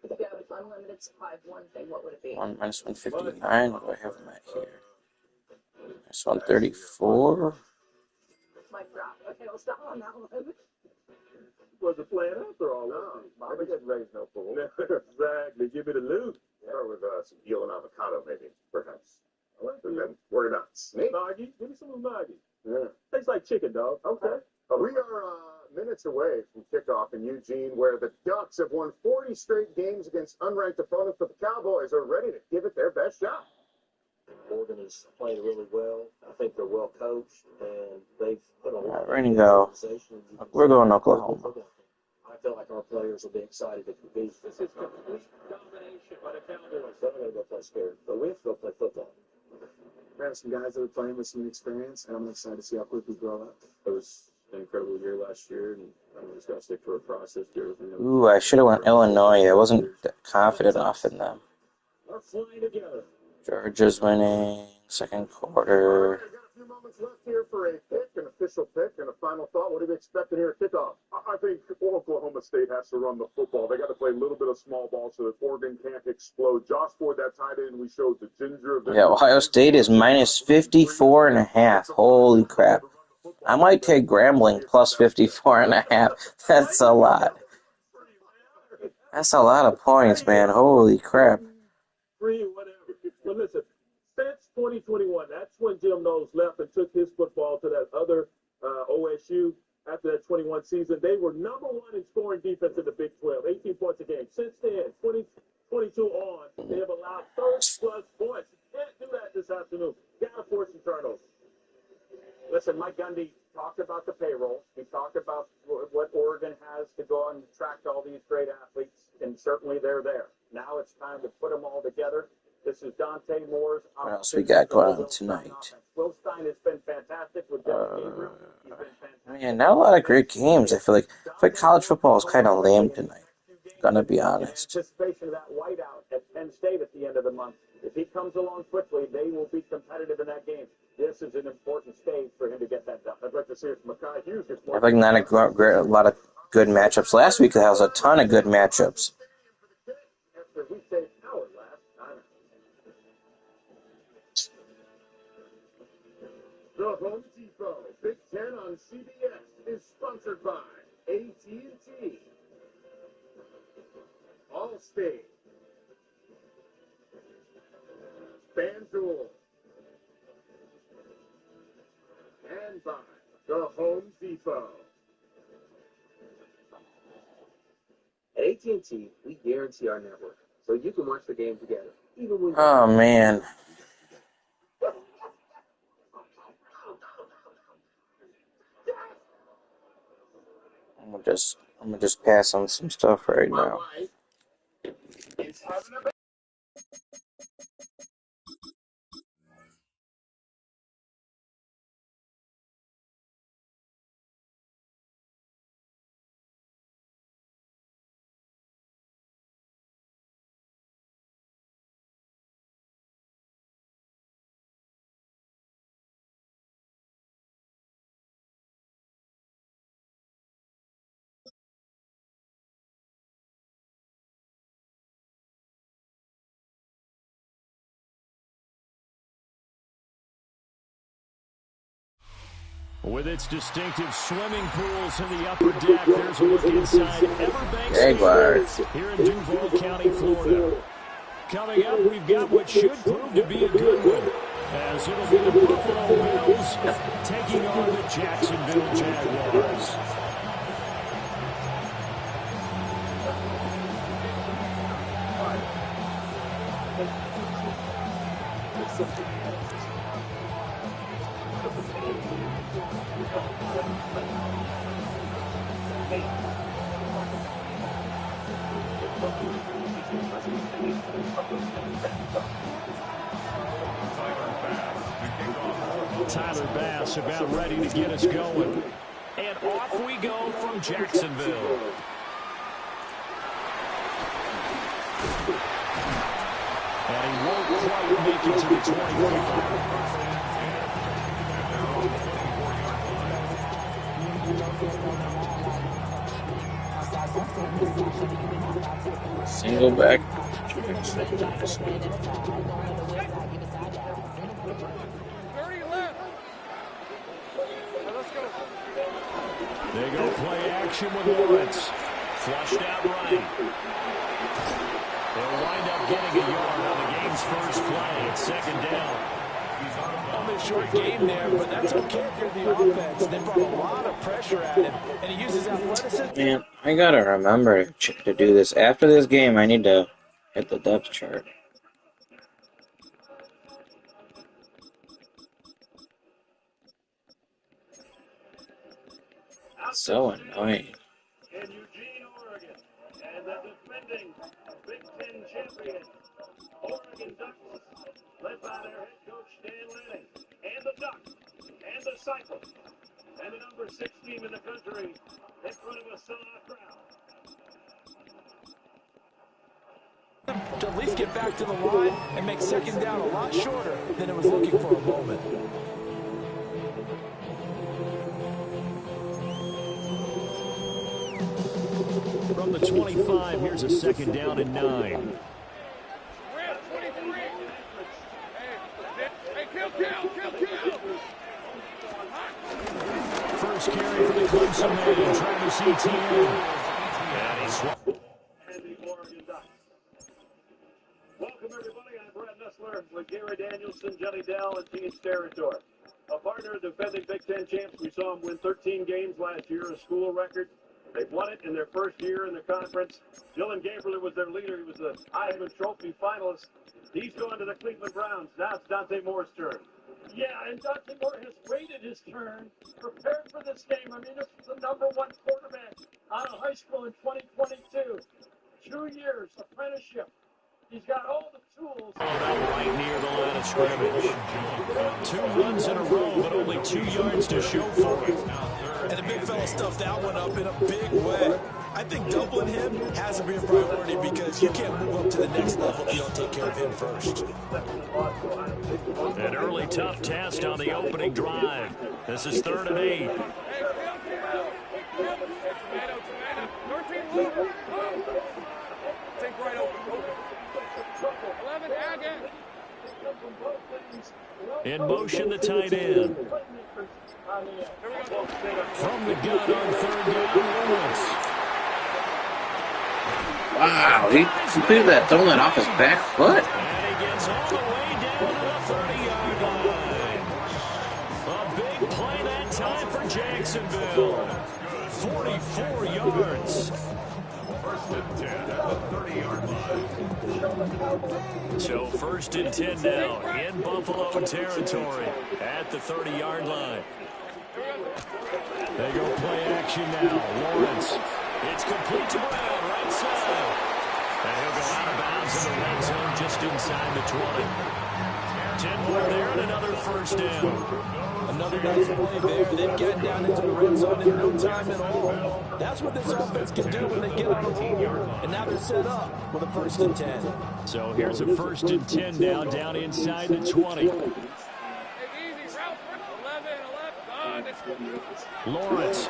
S4: If you have an unlimited supply of one thing, what would it be?
S2: 1 minus 159. What do I have them at here? Minus 134.
S4: Mic drop. Okay, we'll stop on that one.
S5: Was it playing after all? No, Mama didn't raise no fool. Exactly. Give me the loot.
S11: Start with some eel and avocado, maybe, perhaps. I like and then worry about snake.
S5: Nagi? Give me some unagi.
S11: Yeah.
S5: Tastes like chicken, dog.
S11: Okay.
S5: We are minutes away from kickoff in Eugene, where the Ducks have won 40 straight games against unranked opponents, but the Cowboys are ready to give it their best shot.
S12: Oregon is playing really well. I think they're well coached, and they've put a lot
S2: Ready to go. We're going to Oklahoma.
S12: I feel like our players will be excited to compete.
S5: This is complete domination by the Cowboys.
S12: They're going to go play scared, but we have to go play football.
S13: We have some guys that are playing with some experience, and I'm excited to see how quickly we grow up.
S11: It was an incredible year last year, and I'm just going to stick to a process here.
S2: Ooh, I should have went Illinois. I wasn't confident enough in them.
S5: Are flying together.
S2: Georgia's winning. Second quarter.
S5: Got a few moments left here for a pick, an official pick, and a final thought. What do you expect to hear at kickoff?
S11: I think Oklahoma State has to run the football. They got to play a little bit of small ball so that Oregon can't explode. Josh Ford, that tight end, we showed the ginger.
S2: Yeah, Ohio State is minus 54.5. Holy crap. I might take Grambling plus 54.5. That's a lot. That's a lot of points, man. Holy crap.
S5: Free, whatever. But listen, since 2021, that's when Jim Knowles left and took his football to that other OSU. After that 21 season, they were number one in scoring defense in the Big 12, 18 points a game. Since then, 2022 on, they have allowed 30-plus points. You can't do that this afternoon. You got to force some turnovers. Listen, Mike Gundy talked about the payroll. He talked about what Oregon has to go and attract all these great athletes, and certainly they're there. Now it's time to put them all together This is Dante Moore's.
S2: What else we got going on tonight?
S5: Will Stein has been fantastic with Devin Gabriel. He's been fantastic.
S2: Man, not a lot of great games. I feel like college football is kind of lame tonight. Gonna be honest.
S5: Anticipation of that whiteout at Penn State at the end of the month. If he comes along quickly, they will be competitive in that game. This is an important stage for him to get that done. I'd like to see if Makai Hughes gets more.
S2: I feel like not a lot of good matchups. Last week there was a ton of good matchups.
S5: After we saved Howard last time. The Home Depot Big Ten on CBS is sponsored by AT&T, Allstate, FanDuel, and by the Home Depot. At AT&T, we guarantee our network, so you can watch the game together, even when.
S2: Oh man. I'm gonna just pass on some stuff right now.
S8: With its distinctive swimming pools in the upper deck, there's a look inside Everbank
S2: Jaguars.
S8: here in Duval County, Florida. Coming up, we've got what should prove to be a good one, as it'll be the Buffalo Bills taking on the Jacksonville Jaguars. Tyler Bass about ready to get us going. And off we go from Jacksonville. And he won't quite make it to the 25.
S2: Single back.
S8: They go play action with Lawrence. Flushed out right. They'll wind up getting a yard on the game's first play. It's second down. On the short game there, but that's okay if you're the offense. They brought a lot of pressure at him, and he uses athleticism.
S2: Man, I gotta remember to do this. After this game, I need to hit the depth chart. So annoying.
S5: In Eugene, Oregon, and the defending Big Ten champion, Oregon Ducks, led by their head coach Dan Lanning, and the Ducks, and the Cycle, and the number 6 team in the country, in front of a sellout crowd.
S9: To at least get back to the line and make second down a lot shorter than it was looking for a moment.
S8: From the 25, here's a second down and 9. First carry for the Clemson man, Travis Etienne. And he's
S5: Welcome, everybody. I'm Brad Nessler with Gary Danielson, Johnny Dell, and Team Territory. A partner of defending Big Ten champs. We saw them win 13 games last year, a school record. They've won it in their first year in the conference. Dylan Gabriel was their leader. He was the Heisman Trophy finalist. He's going to the Cleveland Browns. Now it's Dante Moore's turn. Yeah, and Dante Moore has waited his turn, prepared for this game. I mean, this was the number 1 quarterback out of high school in 2022. 2 years apprenticeship. He's got all the tools.
S8: About right near the line of scrimmage. 2 runs in a row, but only 2 yards to show for it.
S9: And the big fella stuffed that one up in a big way. I think doubling him has to be a priority because you can't move up to the next level if you don't take care of him first.
S8: An early tough test on the opening drive. This is 3rd and 8. In motion, the tight end. From the gun on 3rd down, Lawrence.
S2: Wow, he completed that throwing off his back foot.
S8: And he gets all the way down to the 30-yard line. A big play that time for Jacksonville. 44 yards.
S7: First and 10 at the 30-yard line.
S8: So 1st and 10 now in Buffalo territory at the 30-yard line. They go play action now. Lawrence. It's complete to Brown, right side. And he'll go out of bounds in the red zone just inside the 20. 10 more there and another 1st down.
S9: Another nice play there. They've gotten down into the red zone in no time at all. That's what this offense can do when they get on a roll. And now they're set up with a 1st and 10.
S8: So here's a 1st and 10 now down inside the 20. Lawrence.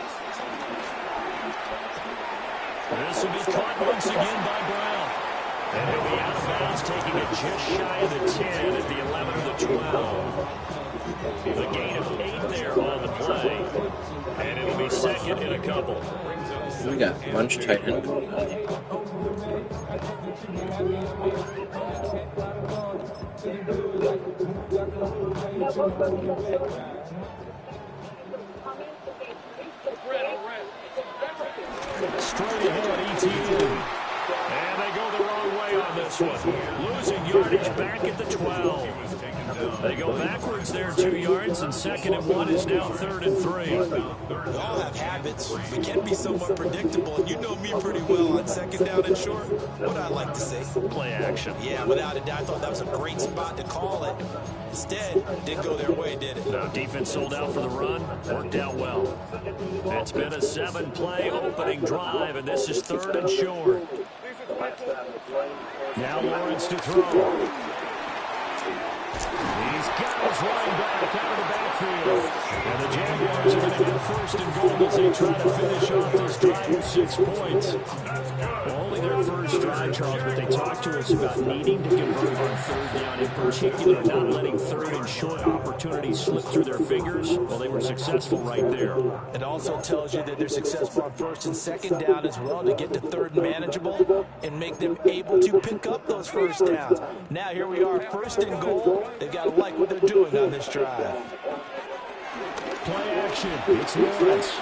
S8: This will be caught once again by Brown. And he'll be out of bounds, taking it just shy of the 10 at the 11 of the 12. A gain of 8 there on the play. And it'll be 2nd and a couple.
S2: We got bunch tight end.
S8: Straight ahead, ETN. And they go the wrong way on this one. Losing yardage back at the 12. They go backwards there 2 yards, and 2nd and 1 is now 3rd and 3.
S9: We all have habits. We can be somewhat predictable, and you know me pretty well on 2nd down and short. What I like to say.
S8: Play action.
S9: Yeah, without a doubt, I thought that was a great spot to call it. Instead, didn't go their way, did it?
S8: No, defense sold out for the run. Worked out well. It's been a 7-play opening drive, and this is 3rd and short. Now Lawrence to throw. He's got his running back out of the backfield. And the Jaguars are going to get 1st and goal as they try to finish off this drive with 6 points. Well, only their first drive, Charles, but they talked to us about needing to convert on 3rd down, in particular, not letting 3rd and short opportunities slip through their fingers. Well, they were successful right there.
S9: It also tells you that they're successful on 1st and 2nd down as well to get to 3rd and manageable and make them able to pick up those 1st downs. Now here we are, 1st and goal. They've got to like what they're doing on this drive.
S8: Play action. It's Lawrence.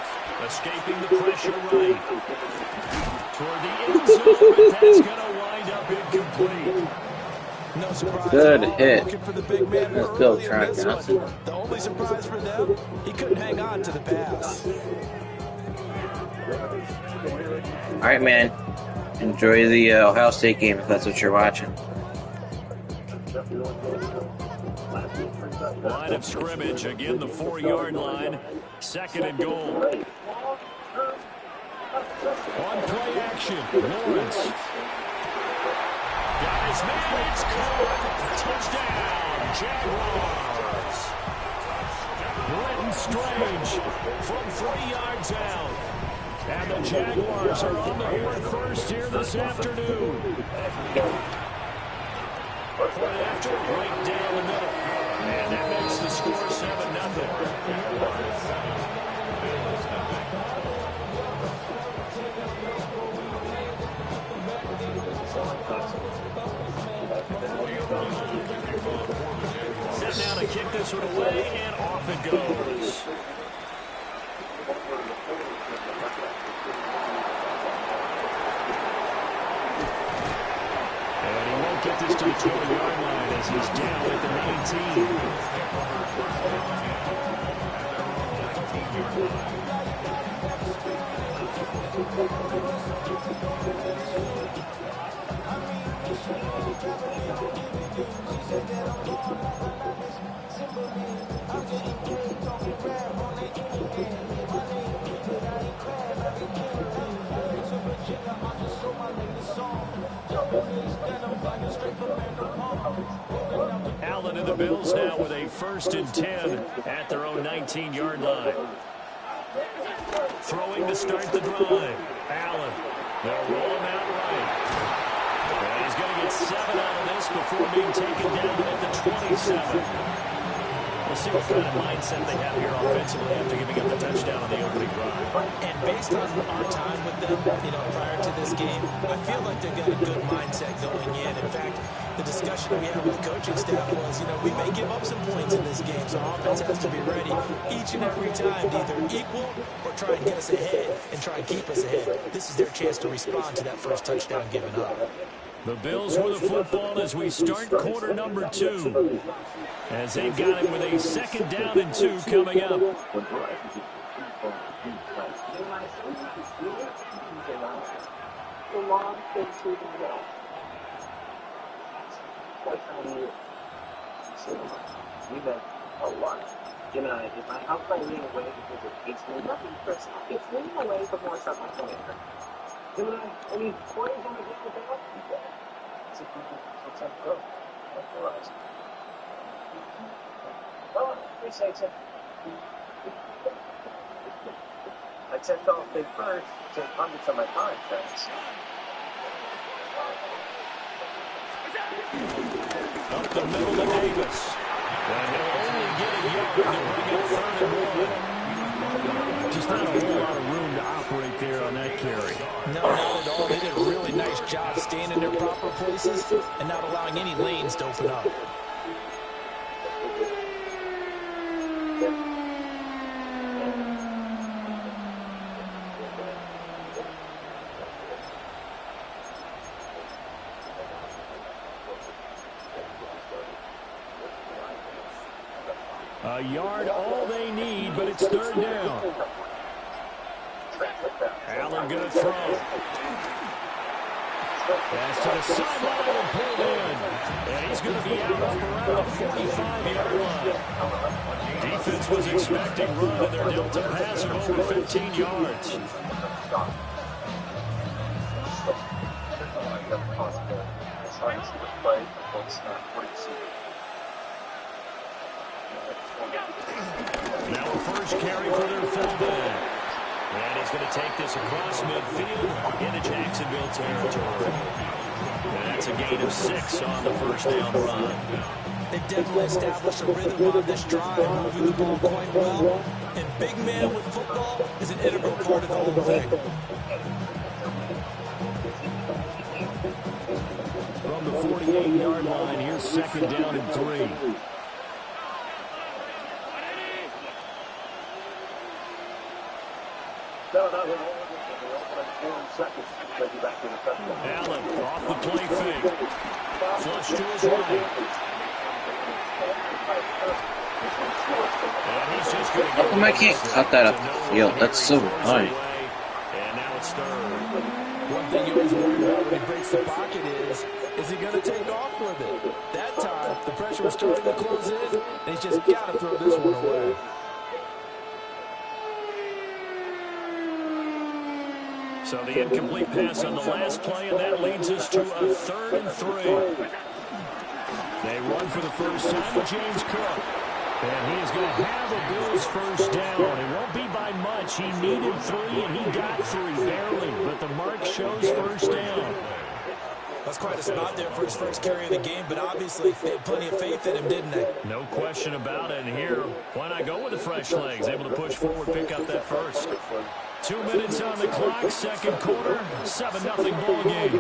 S8: Escaping the pressure right. Toward the end zone, but that's going to wind up incomplete.
S9: No surprise.
S2: Good hit.
S9: Looking for the big man
S2: Let's go,
S9: early in
S2: Trent
S9: this
S2: Johnson.
S9: one. The only surprise for them, he couldn't hang on to the pass.
S2: All right, man. Enjoy the Ohio State game if that's what you're watching.
S8: Line of scrimmage, again the 4-yard line. 2nd and goal. On play action, Lawrence. Guys, man, it's caught. Touchdown, Jaguars. Britton Strange from 3 yards out. And the Jaguars are on the board first here this afternoon. Point after, right down the middle. And that makes the score 7-0. Set now to kick this one away, and off it goes. And he won't get this to the 20-yard line as he's down at the 19. Allen and the Bills now with a 1st and 10 at their own 19-yard line. Throwing to start the drive. Allen. They'll roll him out right. And he's going to get 7 out of this before being taken down at the 27. We'll see what kind of mindset they have here offensively after giving up the touchdown on the opening drive.
S9: And based on our time with them, prior to this game, I feel like they've got a good mindset going in. In fact, the discussion that we had with the coaching staff was, we may give up some points in this game, so our offense has to be ready each and every time to either equal or try and get us ahead and try and keep us ahead. This is their chance to respond to that first touchdown given up.
S8: The Bills with the football as we start quarter number 2. As they've got it with a 2nd down and 2 coming up.
S12: We've had a lot. Jim and I, if my house I lean away because it hates me, nothing personal. It's leaning away for more stuff like that. Jim and I mean, quarters on the game with that. It's a pro. For us. Oh, appreciate you. I checked off big first, took hundreds of my car insurance.
S8: Up the middle to Davis. And he'll only get a yard to bring up 3rd and 1. Just not a whole lot of room to operate there on that carry.
S9: No, not at all. They did a really nice job staying in their proper places and not allowing any lanes to open up.
S8: A yard, all they need, but it's 3rd down. Allen going to throw. Pass to the sideline and pulled in. And he's going to be out up around the 45-yard line. Defense was expecting run, and they're dealt to pass of over 15 yards. Now a first carry for their fullback. And he's going to take this across midfield into Jacksonville territory. And that's a gain of 6 on the 1st down run.
S9: They definitely established a rhythm on this drive, moving the ball quite well. And big man with football is an integral part of the whole thing.
S8: From the 48-yard line, here's 2nd down and 3. Allen off the play fake. Flush to his right.
S2: How come I can't cut that up the field? That's so annoying.
S8: And now it's 3rd.
S9: One thing you always worry about when he breaks the pocket is he going to take off with it? That time, the pressure was starting to close in, and he's just got to throw this one away.
S8: So the incomplete pass on the last play, and that leads us to a 3rd and 3. They run for the first time with James Cook. And he is going to have a Bills 1st down. It won't be by much. He needed 3, and he got 3 barely. But the mark shows 1st down.
S9: That's quite a spot there for his first carry of the game, but obviously they had plenty of faith in him, didn't they?
S8: No question about it. And here, why not go with the fresh legs? Able to push forward, pick up that first. 2 minutes on the clock, 2nd quarter, 7-0 ball game.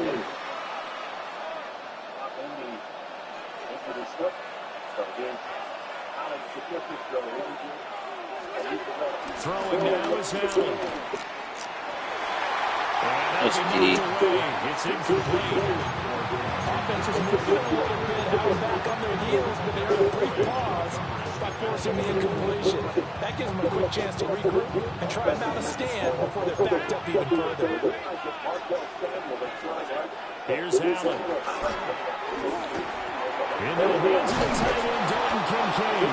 S8: Throwing now is Allen.
S2: That's key.
S8: It's incomplete.
S9: Offense was moving a little bit, now back on their heels, but they're in a brief pause. by forcing the incompletion. That gives them a quick chance to regroup and try and mount a stand before they're backed up even further.
S8: Here's Allen. In the hands of the tight end, Dalton Kincaid.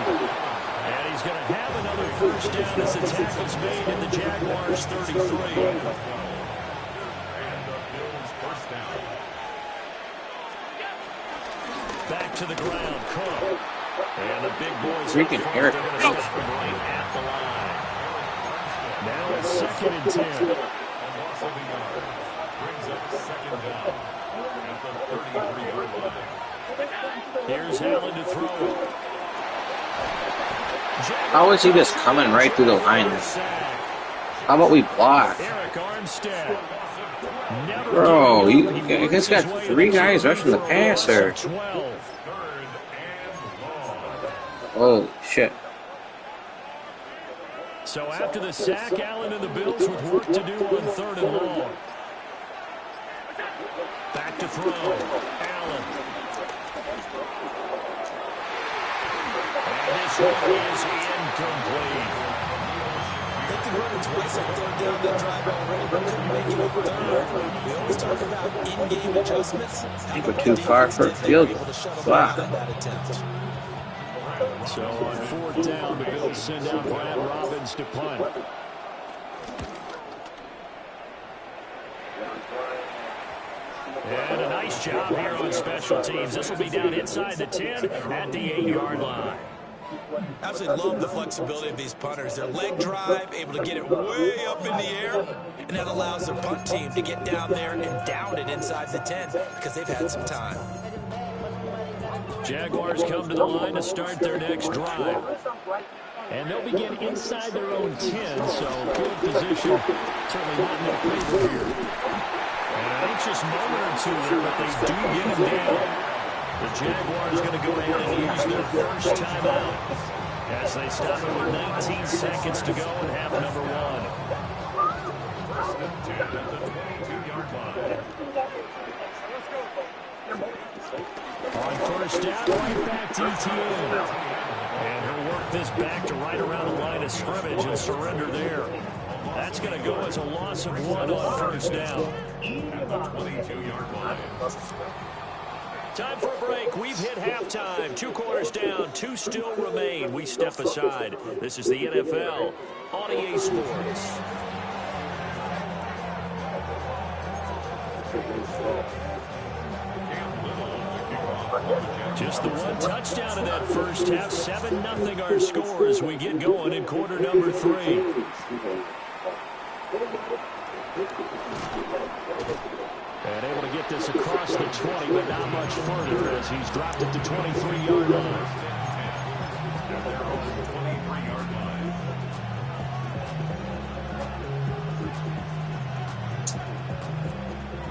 S8: And he's going to have another first down as the tackle's made at the Jaguars' 33. Back to the ground, Cook. And the big boys
S2: freaking Eric.
S8: They're going to stop him right at the line. Now it's 2nd and 10.
S7: Brings up 2nd down at the 33-yard line.
S8: Here's Allen to throw.
S2: How is he just coming right through the line? How about we block?
S8: Eric Armstead.
S2: Bro, you guys got 3 guys rushing the passer. Holy shit.
S8: So after the sack, Allen and the Bills with work to do on 3rd and long. Back to throw. Allen. And this one is incomplete.
S9: They converted twice on 3rd down that drive already, but couldn't make it over 3rd. We always talk about in-game adjustments.
S2: You were too far for a field. Wow.
S8: So on 4th down, the Bills send out Brad Robbins to punt. And a nice job here on special teams. This will be down inside the 10 at the 8-yard line.
S9: Absolutely love the flexibility of these punters. Their leg drive, able to get it way up in the air, and that allows their punt team to get down there and down it inside the 10 because they've had some time.
S8: Jaguars come to the line to start their next drive. And they'll begin inside their own 10, so field position certainly not in their favor here. And an anxious moment or two there, but they do get him down. The Jaguars going to go ahead and use their first timeout as they stop it with 19 seconds to go in half number 1.
S7: First and 10 at the 22-yard line.
S8: On first down, right back to Etienne. And he'll work this back to right around the line of scrimmage and surrender there. That's going to go as a loss of 1 on first down.
S7: At the 22-yard line.
S8: Time for a break. We've hit halftime. 2 quarters down. 2 still remain. We step aside. This is the NFL on EA Sports. Just the 1 touchdown in that first half. 7-0 our score as we get going in quarter number 3. And able to get this across the 20, but not much further as he's dropped it to 23-yard line.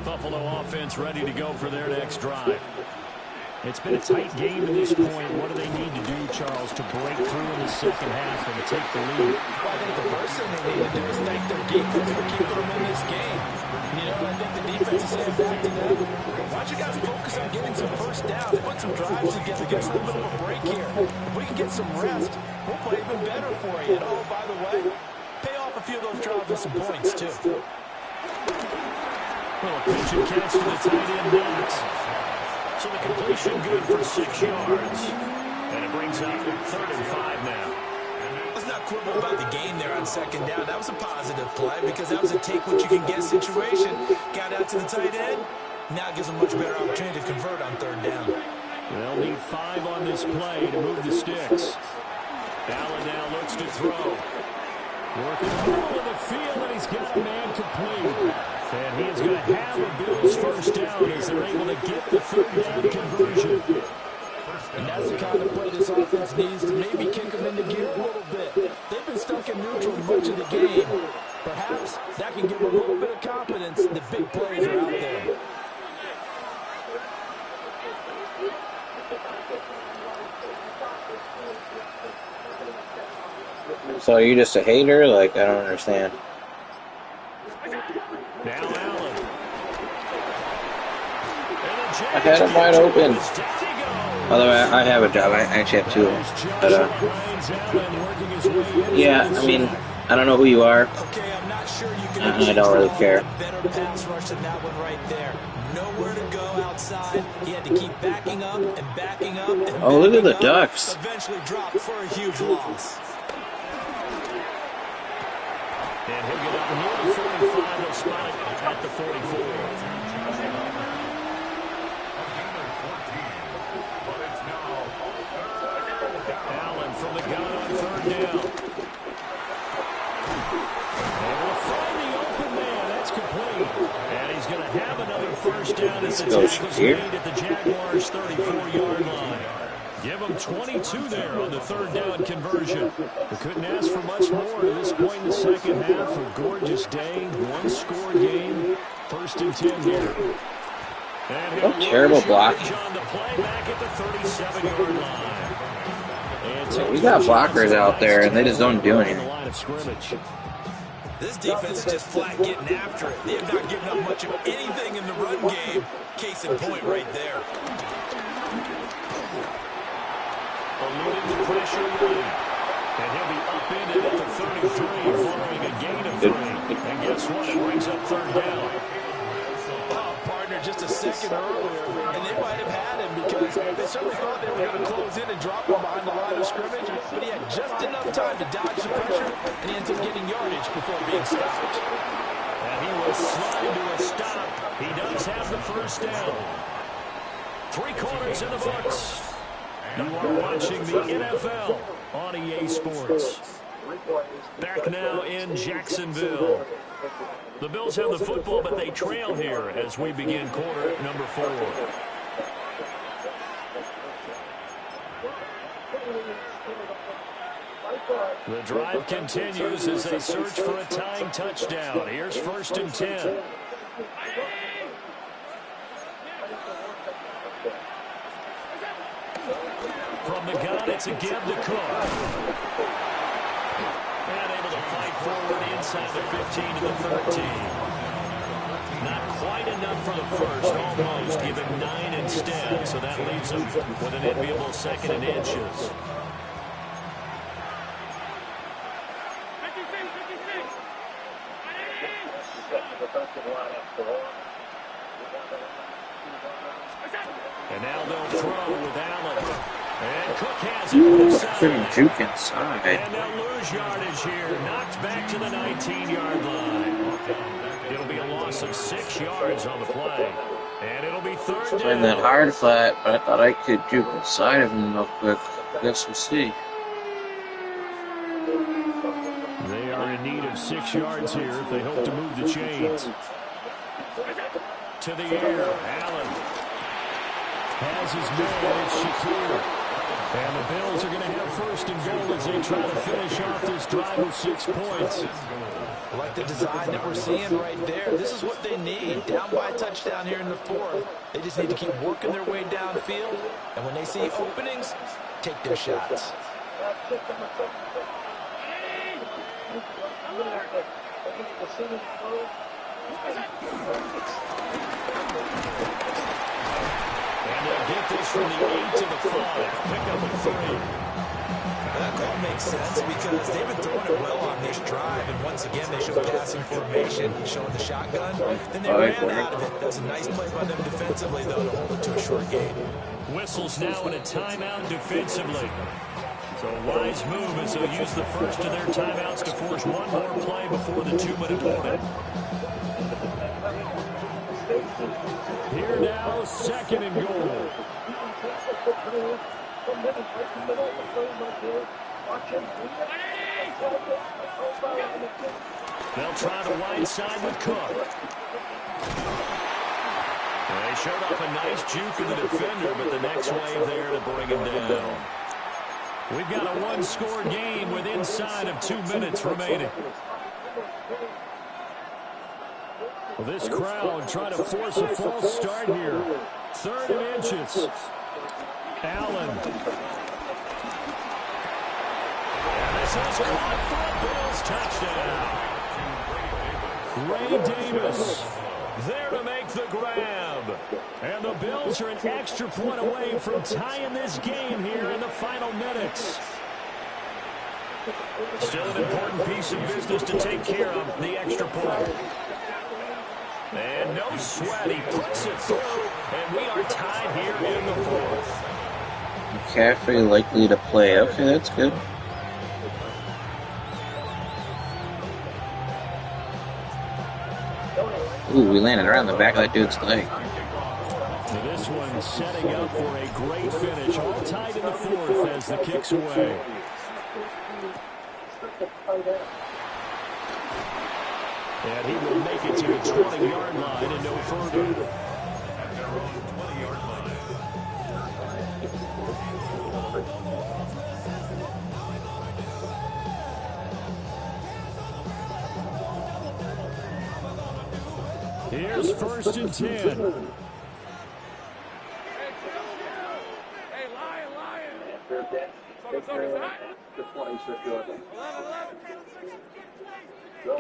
S8: Buffalo offense ready to go for their next drive. It's been a tight game to this point. What do they need to do, Charles, to break through in the second half and take the lead?
S9: Well, I think the first thing they need to do is thank their defense for keeping them in this game. You know, I think the defense is saying back to them, why don't you guys focus on getting some first downs, put some drives together, get us a little bit of a break here. If we can get some rest, we'll play even better for you. And oh, by the way, pay off a few of those drives with some points, too.
S8: Well, a pitch and catch to the tight end Knox. So the completion good for 6 yards. And it brings up 3rd and 5 now.
S9: Let's not quibble about the game there on 2nd down. That was a positive play because that was a take-what-you-can-get situation. Got out to the tight end. Now it gives them a much better opportunity to convert on 3rd down.
S8: They'll need 5 on this play to move the sticks. Allen now looks to throw. Working the middle of the field, and he's got a man complete. And he is going to have a Bills first down as they're able to get the 3rd down conversion.
S9: And that's the kind of play this offense needs to maybe kick them into gear a little bit. They've been stuck in neutral much of the game. Perhaps that can give them a little bit of confidence that big plays are out there.
S2: So are you just a hater? Like, I don't understand.
S8: Now Allen.
S2: I had him wide open.
S8: Down he
S2: Although I have a job, I actually have two of them. But yeah, I mean, I don't know who you are.
S9: Okay, I'm not sure you can
S2: I don't really care.
S9: better pass rush than that one right there. Nowhere to go outside. He had to keep backing up and backing up and
S2: Oh, look at the
S9: backing up.
S2: Ducks.
S9: Eventually dropped for a huge loss.
S8: And he'll get up near the 45. They'll spot it at the 44. Allen from the gun on third down. And we'll find the open man. That's complete. And he's going to have another first down as the tackle's made at the Jaguars' 34-yard line. Give them 22 there on the third down conversion. We couldn't ask for much more at this point in the second half. A gorgeous day, one-score game, 1st and 10 here.
S2: What terrible blocking.
S8: On the play back at the 37-yard line.
S2: We got blockers out there, and they just don't do anything.
S9: This defense is just flat getting after it. They have not given up much of anything in the run game. Case in point right there.
S8: Eluding the pressure late. And he'll be upended at the 33 following a gain of 3. And guess what? It brings up third down.
S9: Oh, partner, just a second earlier, and they might have had him because they certainly thought they were going to close in and drop him behind the line of scrimmage, but he had just enough time to dodge the pressure, and he ends up getting yardage before being stopped.
S8: And he will slide to a stop. He does have the first down. 3 quarters in the books. You are watching the NFL on EA Sports. Back now in Jacksonville. The Bills have the football, but they trail here as we begin quarter number 4. The drive continues as they search for a tying touchdown. Here's 1st and 10. From the gun, it's a give to Cook. And able to fight forward inside the 15 to the 13. Not quite enough for the first, almost, giving 9 instead. So that leaves them with an enviable 2nd and inches. And now they'll throw with Allen. And Cook has it.
S2: Couldn't juke inside.
S8: And they'll lose yardage here. Knocked back to the 19-yard line. It'll be a loss of 6 yards on the play. And it'll be third down.
S2: Playing that hard flat, but I thought I could juke inside of him real quick. I guess we'll see.
S8: They are in need of 6 yards here if they hope to move the chains. To the air, Allen has his man. It's Shakir. And the Bills are going to have 1st and goal as they try to finish off this drive with 6 points.
S9: I like the design that we're seeing right there. This is what they need. Down by a touchdown here in the 4th. They just need to keep working their way downfield. And when they see openings, take their shots.
S8: And they'll get this from the 8 to the 5. Pick up a 3.
S9: That call makes sense because they've been throwing it well on this drive, and once again they show passing formation, showing the shotgun. Then they ran out of it. That's a nice play by them defensively, though, to hold it to a short gain.
S8: Whistles now in a timeout defensively. So a wise move as they'll use the first of their timeouts to force one more play before the 2-minute warning. Here now, 2nd and goal. They'll try the wide side with Cook. They showed off a nice juke of the defender, but the next wave there to bring him down. We've got a one-score game with inside of 2 minutes remaining. Well, this crowd trying to force a false start here. 3rd and inches. Allen. And this is caught for a Bills touchdown. Ray Davis There to make the grab. And the Bills are an extra point away from tying this game here in the final minutes. Still an important piece of business to take care of, the extra point. And no sweat, he puts it through, and we are tied here in the fourth.
S2: McCaffrey likely to play. Okay, that's good. Ooh, we landed around the back of that dude's leg.
S8: This one setting up for a great finish. All tied in the fourth as the kick's away. And he will make it to the 20-yard line and no further. At their own 20-yard line. Here's 1st and 10.
S5: Hey, Lion, Lion. The 20 should do it. Go,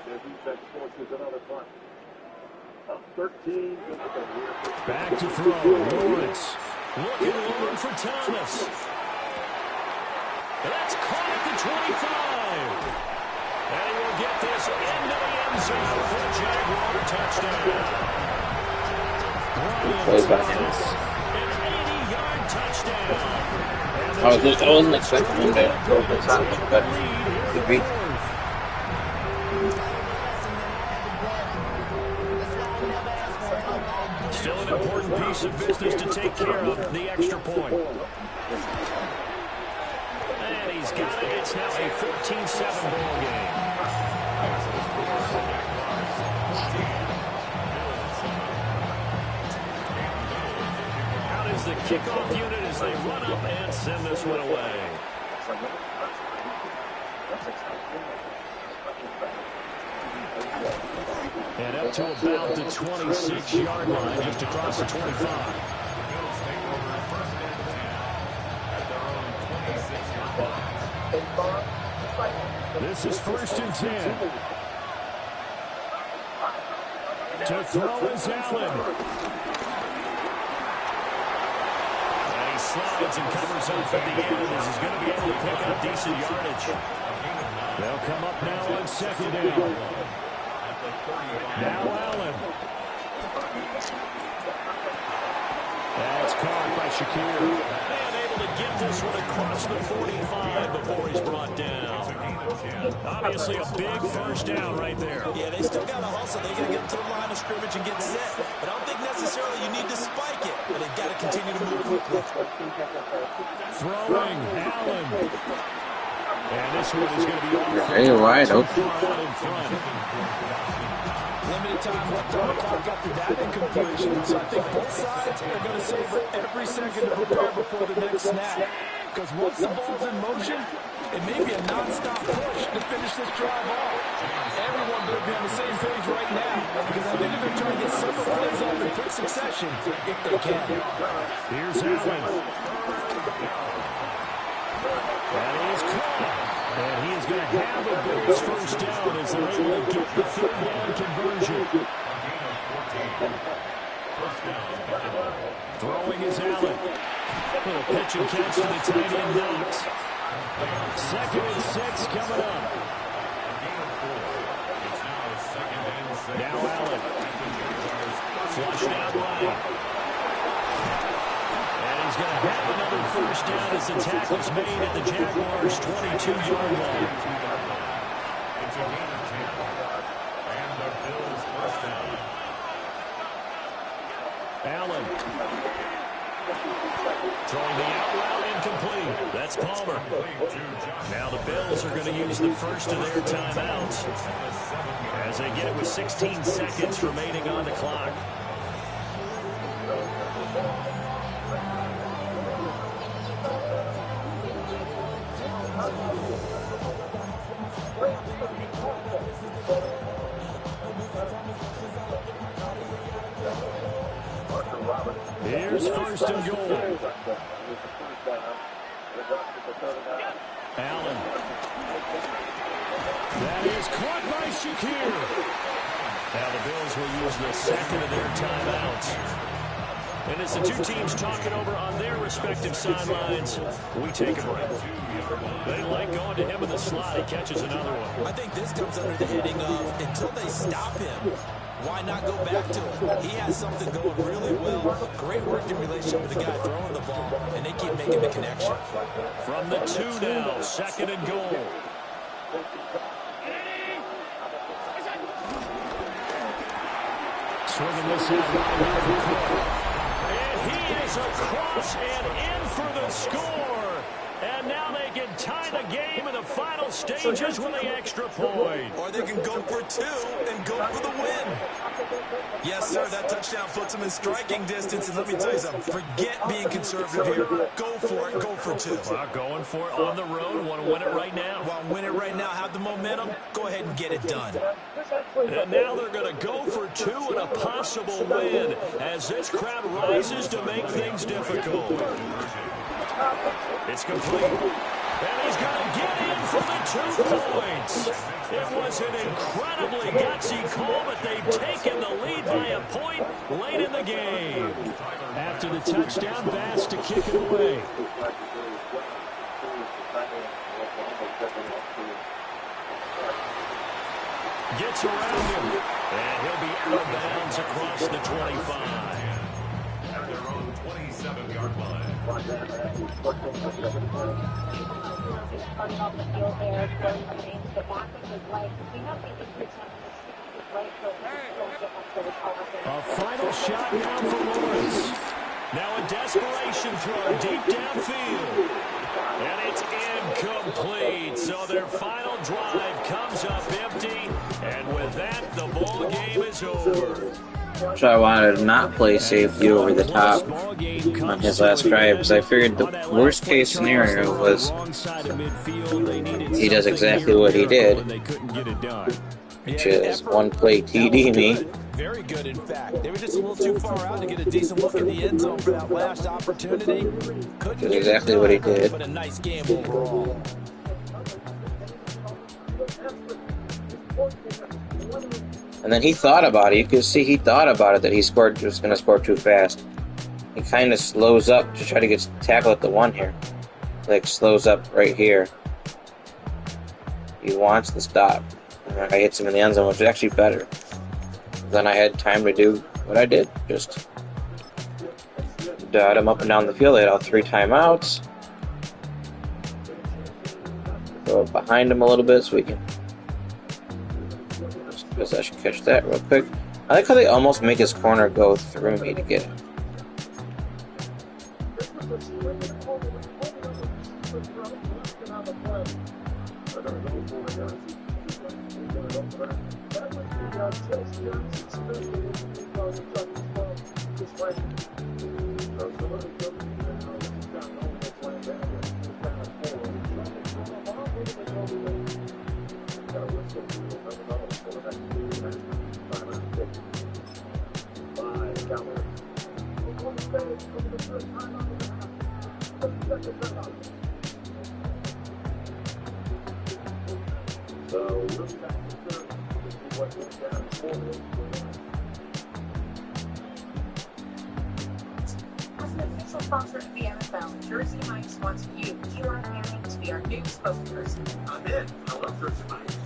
S5: their defense forces another punt. Up 13.
S8: Back to throw. Lawrence looking long for Thomas. That's caught at the 25. And he will get this into the end zone for a Jaguar touchdown. Brian Thomas, an 80-yard touchdown.
S2: I wasn't expecting him to go this much, but he beat.
S8: Still an important piece of business to take care of, the extra point. And he's got it. It's now a 14-7 ball game. Out is the kickoff unit as they run up and send this one away. And up to about the 26-yard line, just across the 25. This is 1st and 10. To throw is Allen. And he slides and covers up at the end. This is going to be able to pick up decent yardage. They'll come up now on 2nd down. Now Allen. That's caught by Shakir. And able to get this one across the 45 before he's brought down. Obviously a big 1st down right there.
S9: Yeah, they still got to hustle. They got to get to the line of scrimmage and get set. But I don't think necessarily you need to spike it. But they've got to continue to move quickly.
S8: Throwing Allen. And this one is going to be off.
S2: Hey, wide open.
S9: Limited time left on the clock after that incompletion. So I think both sides are going to savor every second to prepare before the next snap. Because once the ball's in motion, it may be a non-stop push to finish this drive off. Everyone better be on the same page right now. Because I think they're trying to get several plays off in quick succession if they can.
S8: Here's Allen. And he's caught. And he is going to have the Bills 1st down as they're able to get the 3rd down conversion. Throwing is Allen. Little pitch and catch to the tight end Knox. 2nd and 6 coming up. Now Allen. Flushed out right. And he's going to have another 1st down as the tackle's made at the Jaguars' 22-yard line. It's a gain of 10. And the Bills 1st down. Allen. Throwing the out route incomplete. That's Palmer. Now the Bills are going to use the first of their timeouts as they get it with 16 seconds remaining on the clock. Here's 1st and goal. Allen. That is caught by Shakir. Now the Bills will use the second of their timeouts. And as the two teams talking over on their respective sidelines, we take a break. They like going to him in the slot. He catches another one.
S9: I think this comes under the heading of until they stop him, why not go back to him? He has something going really well. Great working relationship with the guy throwing the ball, and they keep making the connection.
S8: From the 2 now, second and goal. Swinging this out right for Cook. And he is across and in for the score. And now they can tie the game in the final stages with the extra point.
S9: Or they can go for 2 and go for the win. Yes, sir, that touchdown puts them in striking distance. And let me tell you something, forget being conservative here. Go for it, go for 2.
S8: Well, going for it on the road. Want to win it right now.
S9: Well, win it right now, have the momentum. Go ahead and get it done.
S8: And now they're going to go for 2 and a possible win as this crowd rises to make things difficult. It's complete. And he's going to get in for the 2 points. It was an incredibly gutsy call, but they've taken the lead by a point late in the game. After the touchdown, Bass to kick it away. Gets around him, and he'll be out of bounds across the 25.
S7: At their own 27-yard line.
S4: Starting off the field there, throwing the chains to the back of his leg. We have the injury time in his leg, so don't get much of a
S8: A final shot now for Lawrence. Now a desperation throw deep downfield. And it's incomplete. So their final drive comes up empty. And with that, the ball game is over.
S2: So I wanted to not play safety over the top on his last drive because I figured the worst case scenario was he does exactly what he did, which is one play TD me.
S9: Very good, in fact. They were just a little too far out to get a decent look in the end zone for that last opportunity.
S2: Which is exactly what he did.
S9: But a nice game overall.
S2: And then he thought about it. You can see he thought about it that he was going to score too fast. He kind of slows up to try to get tackle at the 1 here. Like slows up right here. He wants the stop. And I hits him in the end zone, which is actually better. Then I had time to do what I did. Just dot him up and down the field. I had all 3 timeouts. Go behind him a little bit so we can. Guess I should catch that real quick. I like how they almost make his corner go through me to get him.
S4: As an official sponsor of the NFL, Jersey Mike's wants you, Keelan Manning, to be our new spokesperson.
S5: I'm in. I love Jersey Mike's.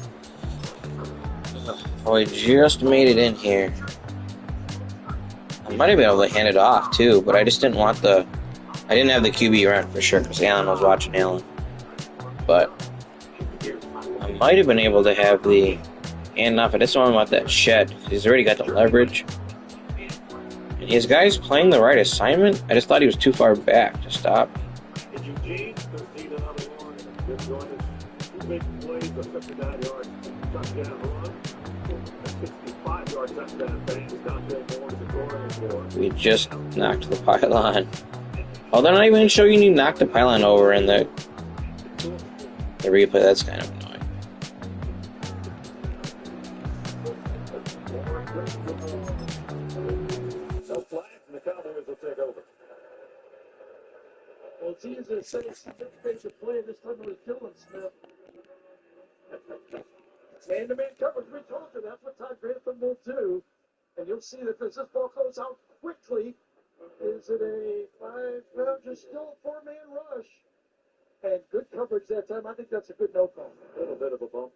S2: Oh, I just made it in here. I might have been able to hand it off too, but I just didn't want the. I didn't have the QB run for sure because Alan was watching Alan. But I might have been able to have the hand off. I just don't want that shed. He's already got the leverage. And his guy's playing the right assignment. I just thought he was too far back to stop. We just knocked the pylon. Oh, they're not even showing you knock the pylon over in the replay. That's kind of annoying.
S5: Well, it's easy to say it's the big play this time it was Dylan Smith. Man-to-man coverage, we told you that's what Todd Grantham will do. And you'll see that as this ball goes out quickly, is it a just still a four-man rush? And good coverage that time. I think that's a good no-call.
S11: A little bit of a bump.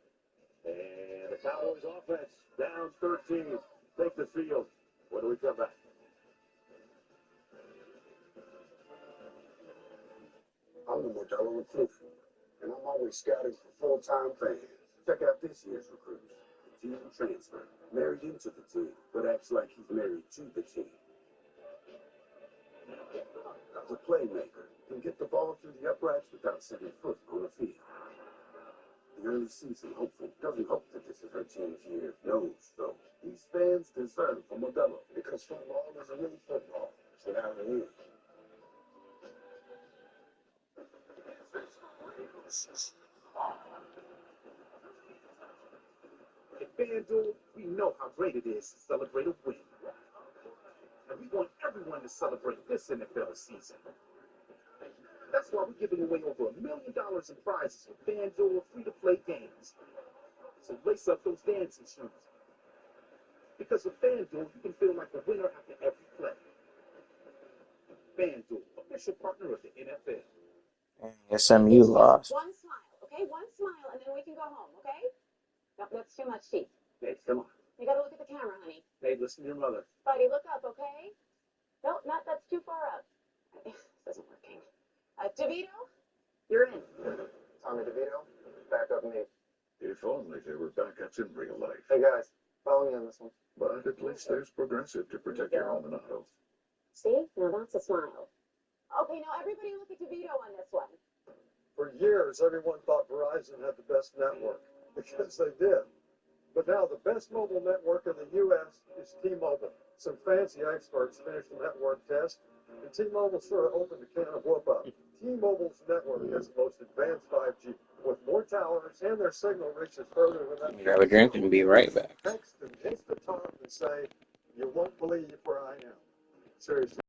S11: And the Cowboys offense down 13. Take the field. When do we come back?
S14: I'm the Modelo recruiter, and I'm always scouting for full-time fans. Check out this year's recruits. The team transfer, married into the team, but acts like he's married to the team. The playmaker can get the ball through the uprights without setting foot on the field. The early season hopeful doesn't hope that this is her team's year. Knows, though. These fans deserve for Modelo because football isn't really football. It's without a win.
S5: At FanDuel, we know how great it is to celebrate a win. And we want everyone to celebrate this NFL season. That's why we're giving away over $1 million in prizes with FanDuel free-to-play games. So lace up those dancing shoes. Because with FanDuel, you can feel like a winner after every play. FanDuel, official partner of the NFL.
S2: SMU lost.
S4: One smile, okay? One smile, and then we can go home, okay? No, that's too much teeth.
S5: Hey, come on.
S4: You gotta look at the camera, honey.
S5: Hey, listen to your mother.
S4: Buddy, look up, okay? No, that's too far up. This isn't working. DeVito, you're in.
S14: Tommy DeVito, back up me.
S11: If only there were backups in real life.
S14: Hey guys, follow me on this one.
S11: But at least there's Progressive to protect your home and auto.
S4: See? Now that's a smile. Okay, now everybody look at DeVito on this one.
S15: For years, everyone thought Verizon had the best network, because they did. But now the best mobile network in the U.S. is T-Mobile. Some fancy experts finished the network test, and T-Mobile sort of opened a can of whoop-up. T-Mobile's network has the most advanced 5G, with more towers, and their signal reaches further than that.
S2: Grab a drink and be right back.
S15: Text and hit the top and say, "You won't believe where I am." Seriously.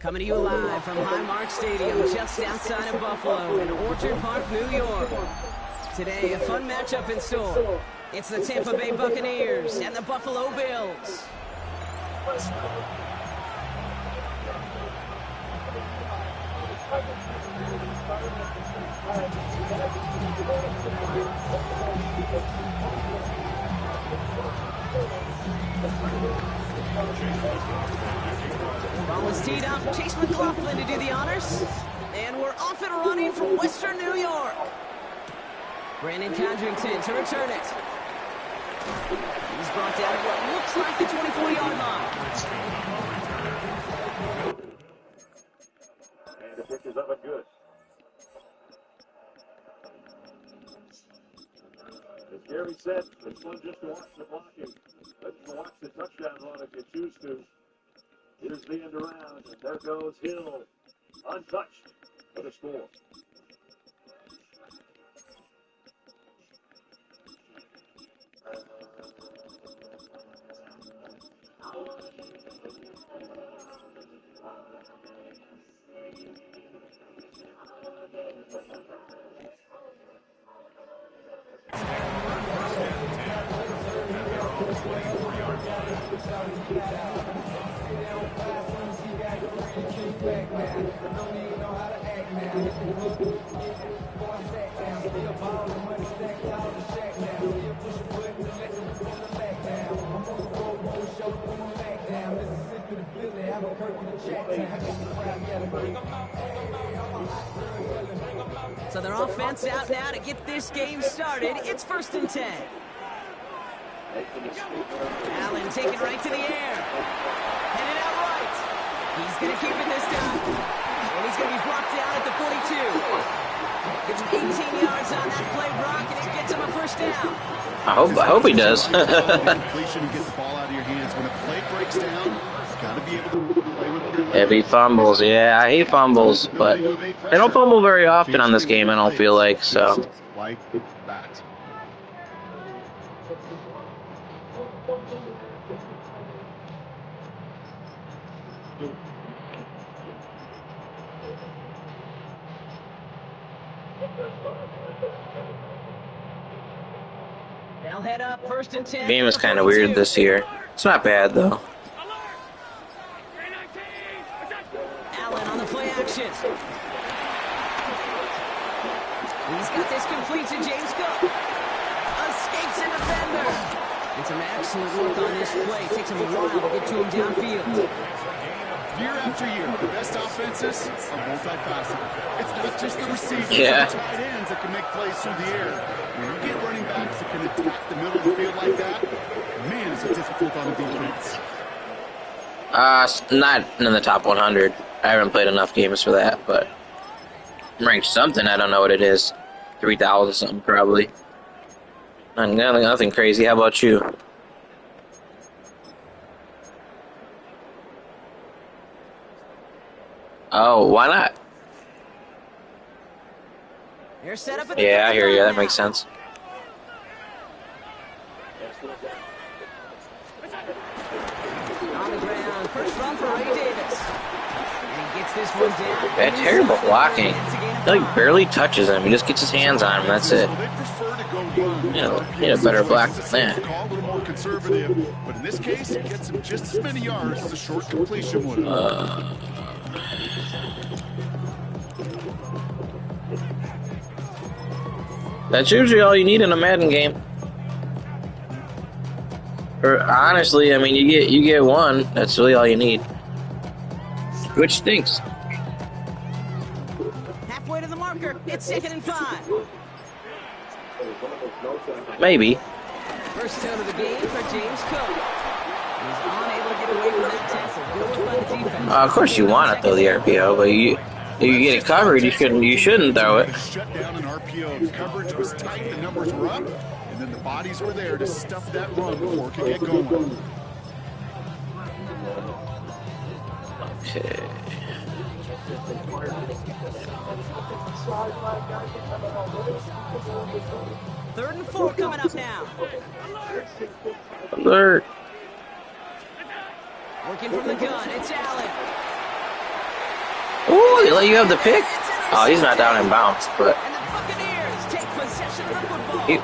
S3: Coming to you live from Highmark Stadium, just outside of Buffalo in Orchard Park, New York. Today, a fun matchup in store. It's the Tampa Bay Buccaneers and the Buffalo Bills. Ball is teed up. Chase McLaughlin to do the honors. And we're off and running from Western New York. Brandon Condrington to return it. He's brought down at what looks like the 24-yard line.
S5: And the pitch is up and good. As Gary said, it's fun just to watch the blocking. Let's watch the touchdown run if you choose to. Here's the end around, and there goes Hill, untouched for the score.
S3: So their offense out now to get this game started. It's 1st and 10. Allen taken right to the air. Headed out right. He's going to keep it this time. And he's going to be brought down at the 42. Gives him 18 yards on that play, Brock, and it gets him a 1st down.
S2: I hope he does.
S6: Completion and get the ball out of your hands. When a play breaks down, you got to be able to play with your
S2: Heavy fumbles, yeah, I hate fumbles, but they don't fumble very often on this game, I don't feel like, so.
S6: Like that.
S3: They'll head up 1st and 10.
S2: The game is kind of weird this year. It's not bad, though.
S3: Allen on the play action. He's got this complete to James Cook. Escapes a defender. And some excellent work on this play. Takes him a while to get to him downfield.
S6: Year after year, the best offenses are multifaceted. It's not just the receivers
S2: Yeah.
S6: and the tight ends that can make plays through the air. When you get running backs that can attack the middle of the field like that, man, is it difficult on the defense.
S2: Not in the top 100. I haven't played enough games for that, but I'm ranked something. I don't know what it is. 3,000 something probably. Nothing crazy. How about you? Oh, why not?
S3: They're set up at
S2: Yeah, I hear you. That makes sense.
S3: On the ground, first run for Ray Davis. And he gets this one down.
S2: Bad, terrible blocking. He like barely touches him. He just gets his hands on him. That's it. Need a better block than that.
S6: A little more conservative, but in this case, it gets him just as many yards as a short completion would have.
S2: That's usually all you need in a Madden game. Or honestly, I mean, you get one. That's really all you need. Which stinks.
S3: Halfway to the marker. It's 2nd and 5.
S2: Maybe.
S3: First down of the game for James Cook. He's unable to get away from that tackle. Good work by the defense.
S2: Of course you want it though, the RPO, but you get it covered. You shouldn't throw it.
S6: Shut down an RPO. The coverage was tight. The numbers were up, and then the bodies were there to stuff that run before it could get going.
S2: Okay.
S3: 3rd and 4 coming up now.
S2: Alert.
S3: Working from the gun, it's Allen.
S2: Ooh, they let you have the pick? Oh, he's not down in bounds, but he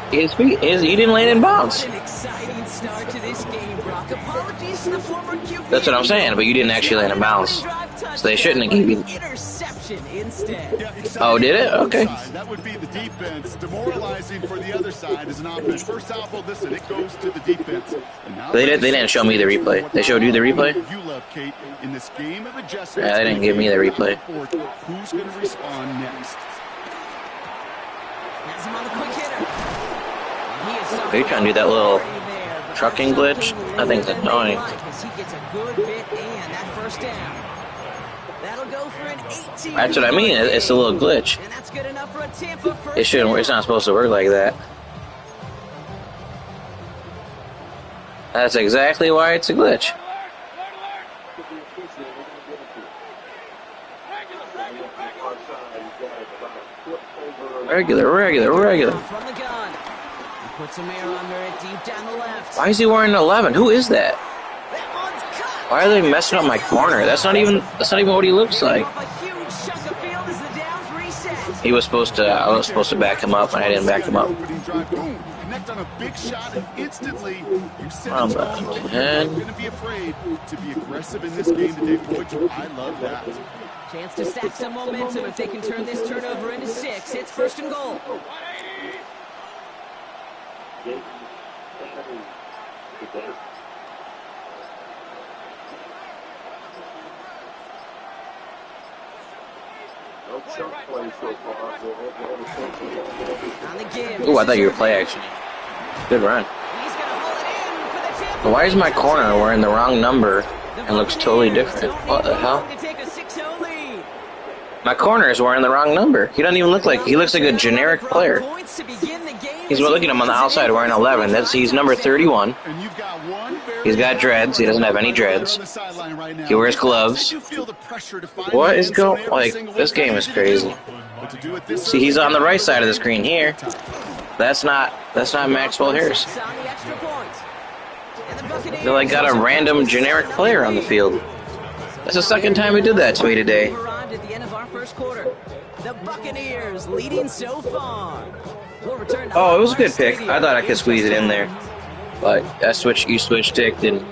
S2: didn't land in bounds.
S3: What an exciting start to this game, Brock. Apologies to the former QB.
S2: That's what I'm saying, but you didn't actually land in bounds. So they shouldn't have given you...
S3: Interception instead.
S6: Yeah,
S2: oh, did it? Okay.
S6: That would be the defense. Demoralizing for the other side as an offense. First half, well, listen, it goes to the defense.
S2: They didn't show me the replay. They showed you the replay?
S6: You love, Kate, in this game of adjustments.
S2: Yeah, they didn't give me the replay.
S6: Who's going to respond next?
S3: Has him on the quick hitter.
S2: Are you trying to do that little trucking glitch? I think it's annoying.
S3: He gets a good bit and that first down. That'll go for an 18.
S2: That's what I mean. It's a little glitch.
S3: And that's good enough for a Tampa first.
S2: It shouldn't. It's not supposed to work like that. That's exactly why it's a glitch. Regular.
S3: From the gun. He puts a mirror under it deep down the left.
S2: Why is he wearing 11? Who is that? Why are they messing up my corner? That's not even what he looks like. He was supposed to. I was supposed to back him up, and I didn't back him up.
S6: Connect on a big shot, and instantly you set
S2: I'm
S6: a
S2: back.
S6: tone. You're going to be afraid to be aggressive in this game today, boys. I love that.
S3: Chance to stack some momentum if they can turn this turnover into 6. It's first and goal.
S2: Ooh, I thought you were play action. Good run. Why is my corner wearing the wrong number and looks totally different? What the hell? My corner is wearing the wrong number. He doesn't even look like... He looks like a generic player. He's looking at him on the outside wearing 11. He's number 31. He's got dreads. He doesn't have any dreads. He wears gloves. What is going... Like, this game is crazy. See, he's on the right side of the screen here. That's not Maxwell Harris. They like got a random generic player on the field. That's the second time he did that to me today.
S3: At the end of our first quarter, the Buccaneers leading so far. We'll return to
S2: Oh, it was a good pick. I thought I could squeeze it in there, but you switch ticked, and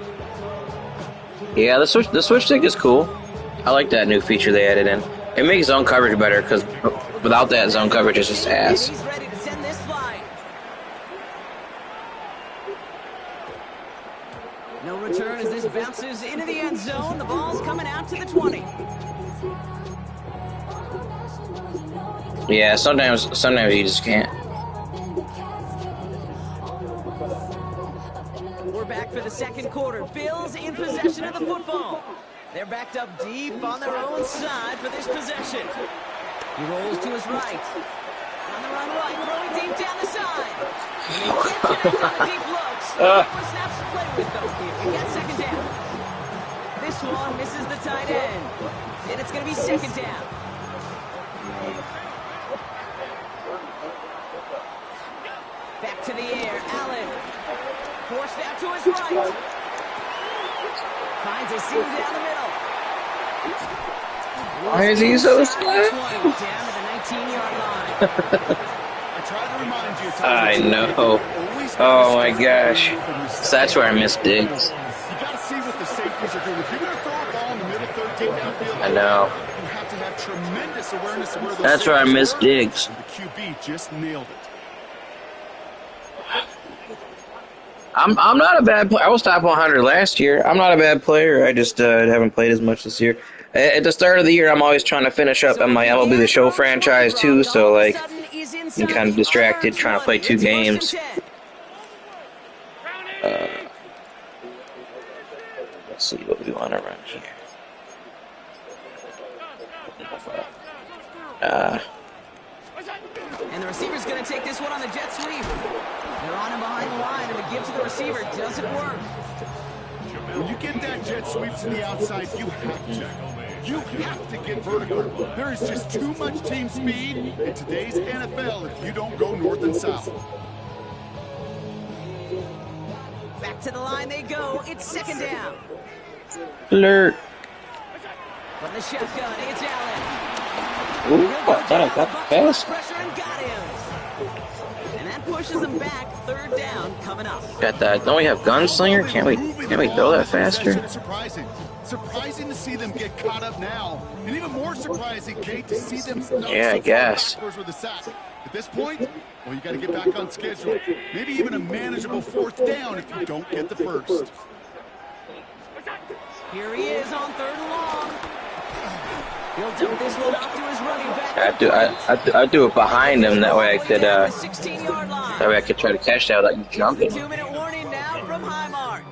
S2: yeah, the switch tick is cool. I like that new feature they added in. It makes zone coverage better because without that, zone coverage is just ass.
S3: He's ready to send this flying. No return as this bounces into the end zone. The ball's coming out to the 20.
S2: Yeah, sometimes you just can't.
S3: We're back for the second quarter. Bills in possession of the football. They're backed up deep on their own side for this possession. He rolls to his right. On the run right, throwing deep down the side. And he gets it on a deep look. More snaps to play with though here. We got second down. This one misses the tight end. And it's going to be second down. Back to the air, Allen. Forced out to his right. Finds a seam down the middle.
S2: Why is he so slow?
S3: Down to the 19-yard line.
S2: I know. Oh my gosh. So that's where I missed Diggs. I know. That's where I missed Diggs.
S6: The QB just nailed it.
S2: I'm not a bad player. I was top 100 last year. I'm not a bad player. I just haven't played as much this year. At the start of the year, I'm always trying to finish up on my MLB The Show franchise too, so like I'm kind of distracted trying to play 2 games. Let's see what we want to run here.
S3: And the receiver's going to take this one on the jet sweep. They're on him behind the line, and the give to the receiver doesn't work.
S6: When you get that jet sweep to the outside, you have to. You have to get vertical. There is just too much team speed in today's NFL if you don't go north and south.
S3: Back to the line they go. It's second down.
S2: Alert.
S3: From the shotgun, it's Allen.
S2: Ooh, I thought I got past.
S3: Pressure and got him. And that pushes him back. Third down coming up.
S2: Got that. Don't we have Gunslinger? Can't we throw that faster?
S6: Surprising to see them get caught up now. And even more surprising, Kate, to see them
S2: Yeah, I guess.
S6: with a sack. At this point, well, you got to get back on schedule. Maybe even a manageable fourth down if you don't get the first.
S3: Here he is on third and long. He'll dump this one off to his running back.
S2: I do it behind him. That way I could. That way I could try to catch that without you jumping.
S3: 2-minute warning now from Highmark.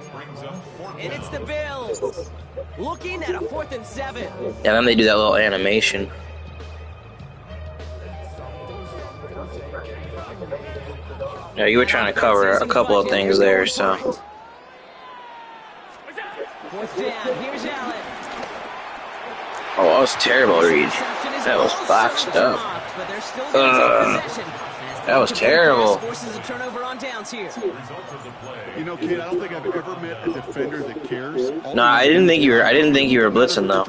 S3: And it's the Bills. Looking at a 4th and 7.
S2: Yeah, then they do that little animation. Yeah, you were trying to cover a couple of things there, so.
S3: 4th down, here's Allen.
S2: Oh, that was terrible, Reed. That was boxed up. That was terrible.
S3: Forces a turnover on downs here.
S6: You know, kid, I don't think I've ever met a defender that cares.
S2: No, I didn't think you were blitzing though.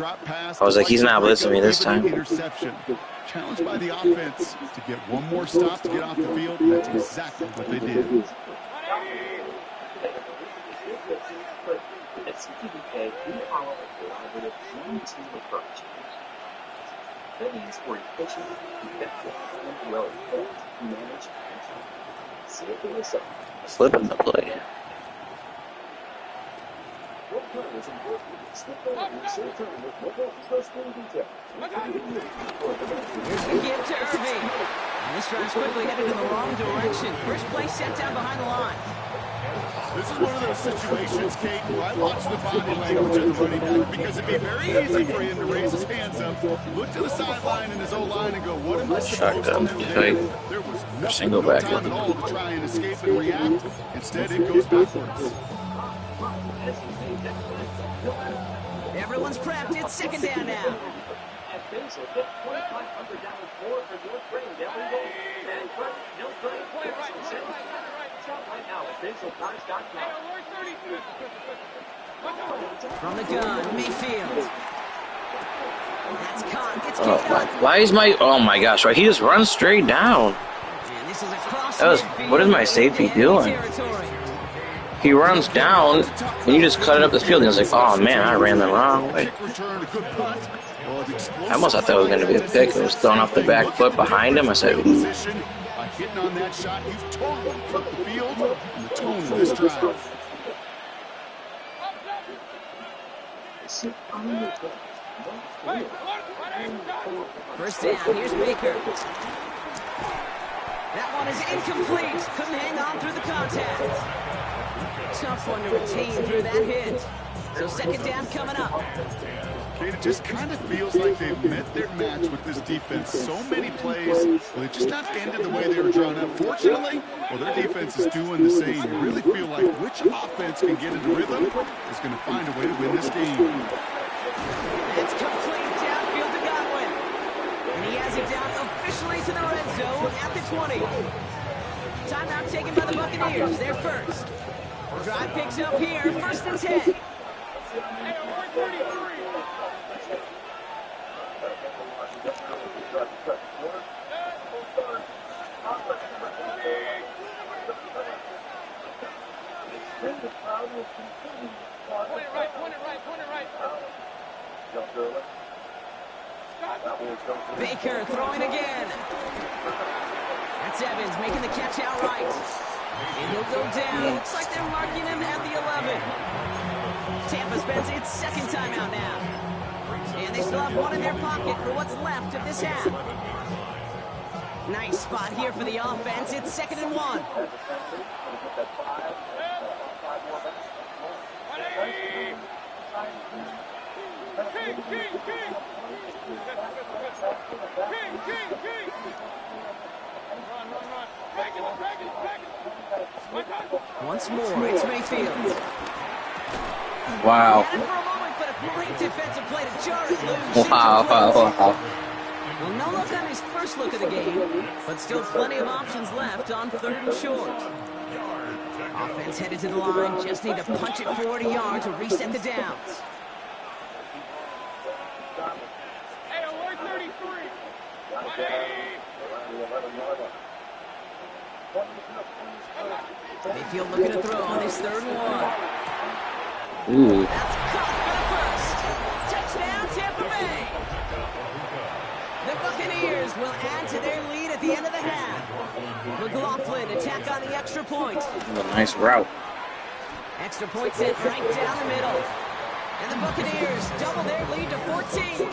S2: I was like, he's not blitzing me this time.
S6: Interception. Challenged by the offense to get one more stop to get off the field, and that's exactly what they did.
S12: At CTBK, we follow a collaborative one-team approach. That means we're efficient, effective, and well-equipped to manage and see it for yourself.
S2: Flipping the play.
S3: Here's the give to Irving. And this drive's quickly headed in the wrong direction. First play set down behind the line.
S6: This is one of those situations, Kate, where I watch the body language of the running back because it'd be very easy for him to raise his hands up, look to the sideline in his O-line and go, what am I supposed to do there? There was nothing, no time at all to try and escape and react. Instead, it goes backwards.
S3: Everyone's prepped. It's 2nd down now. From the gun, Mayfield. That's caught. It's
S2: why is my? Oh my gosh! Right, he just runs straight down.
S3: And this is across
S2: what is my safety doing? He runs down, and you just cut it up the field. And he's like, oh man, I ran the wrong way. I almost thought that was going to be a pick. It was thrown off the back foot behind him. I said,
S6: hitting on that shot, you've totally flipped the field and the tone of this drive.
S3: First down, here's Baker. That one is incomplete. Couldn't hang on through the contact. Tough one to retain through that hit. So 2nd down coming up.
S6: It just kind of feels like they've met their match with this defense. So many plays, well, they just not ended the way they were drawn up. Fortunately, well, their defense is doing the same. You really feel like which offense can get into rhythm is going to find a way to win this game.
S3: It's complete downfield to Godwin. And he has it down officially to the red zone at the 20. Timeout taken by the Buccaneers. They're first. Drive picks up here. 1st and 10. Baker throwing again. That's Evans making the catch outright. And he'll go down. Looks like they're marking him at the 11. Tampa spends its 2nd timeout now. And they still have one in their pocket for what's left of this half. Nice spot here for the offense. It's 2nd and 1. Once more, it's Mayfield.
S2: Wow.
S3: For a moment, but a great defensive play to jar it loose.
S2: Wow.
S3: Well, no look on his first look of the game, but still plenty of options left on 3rd and short. Offense headed to the line, just need to punch it 40 yards to reset the downs. Mayfield looking to throw on his third and 1.
S2: Ooh.
S3: That's caught for the first. Touchdown, Tampa Bay. The Buccaneers will add to their lead at the end of the half. McLaughlin attack on the extra point.
S2: A nice route.
S3: Extra point sent right down the middle. And the Buccaneers double their lead to 14.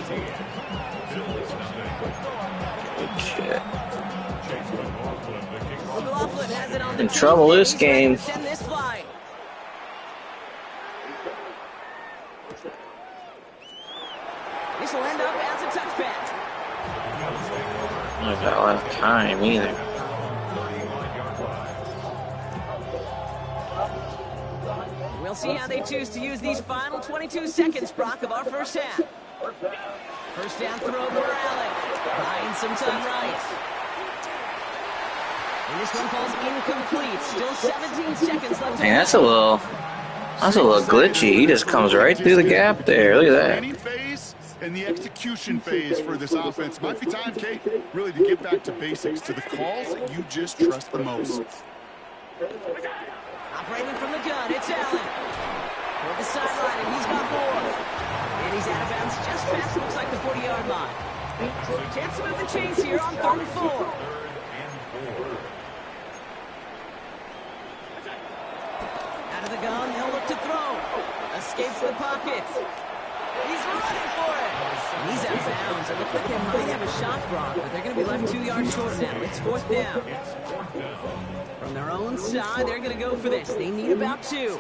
S2: Good shit.
S3: McLaughlin has it on the
S2: In trouble this game.
S3: Send this fly. This will end up as a touchback.
S2: Not got a lot of time either.
S3: We'll see how they choose to use these final 22 seconds, Brock, of our first half. First down throw for Allen. Buying some time right. And this one falls incomplete. Still 17 seconds left.
S2: Man, that's a little glitchy. He just comes right through the gap there. Look at that.
S6: And the execution phase for this offense. Might be time, Kate, really to get back to basics, to the calls that you just trust the most.
S3: Operating from the gun, it's Allen. Toward the sideline, and he's got more. And he's out of bounds just past, looks like the 40-yard line. Chance to move the chains here on 3rd and 4. Out of the gun, they'll look to throw. Escapes the pocket. He's running for it. And he's out of bounds. It looks like they might have a shot, Brock, but they're going to be left 2 yards short now. It's 4th down. From their own side, they're going to go for this. They need about 2.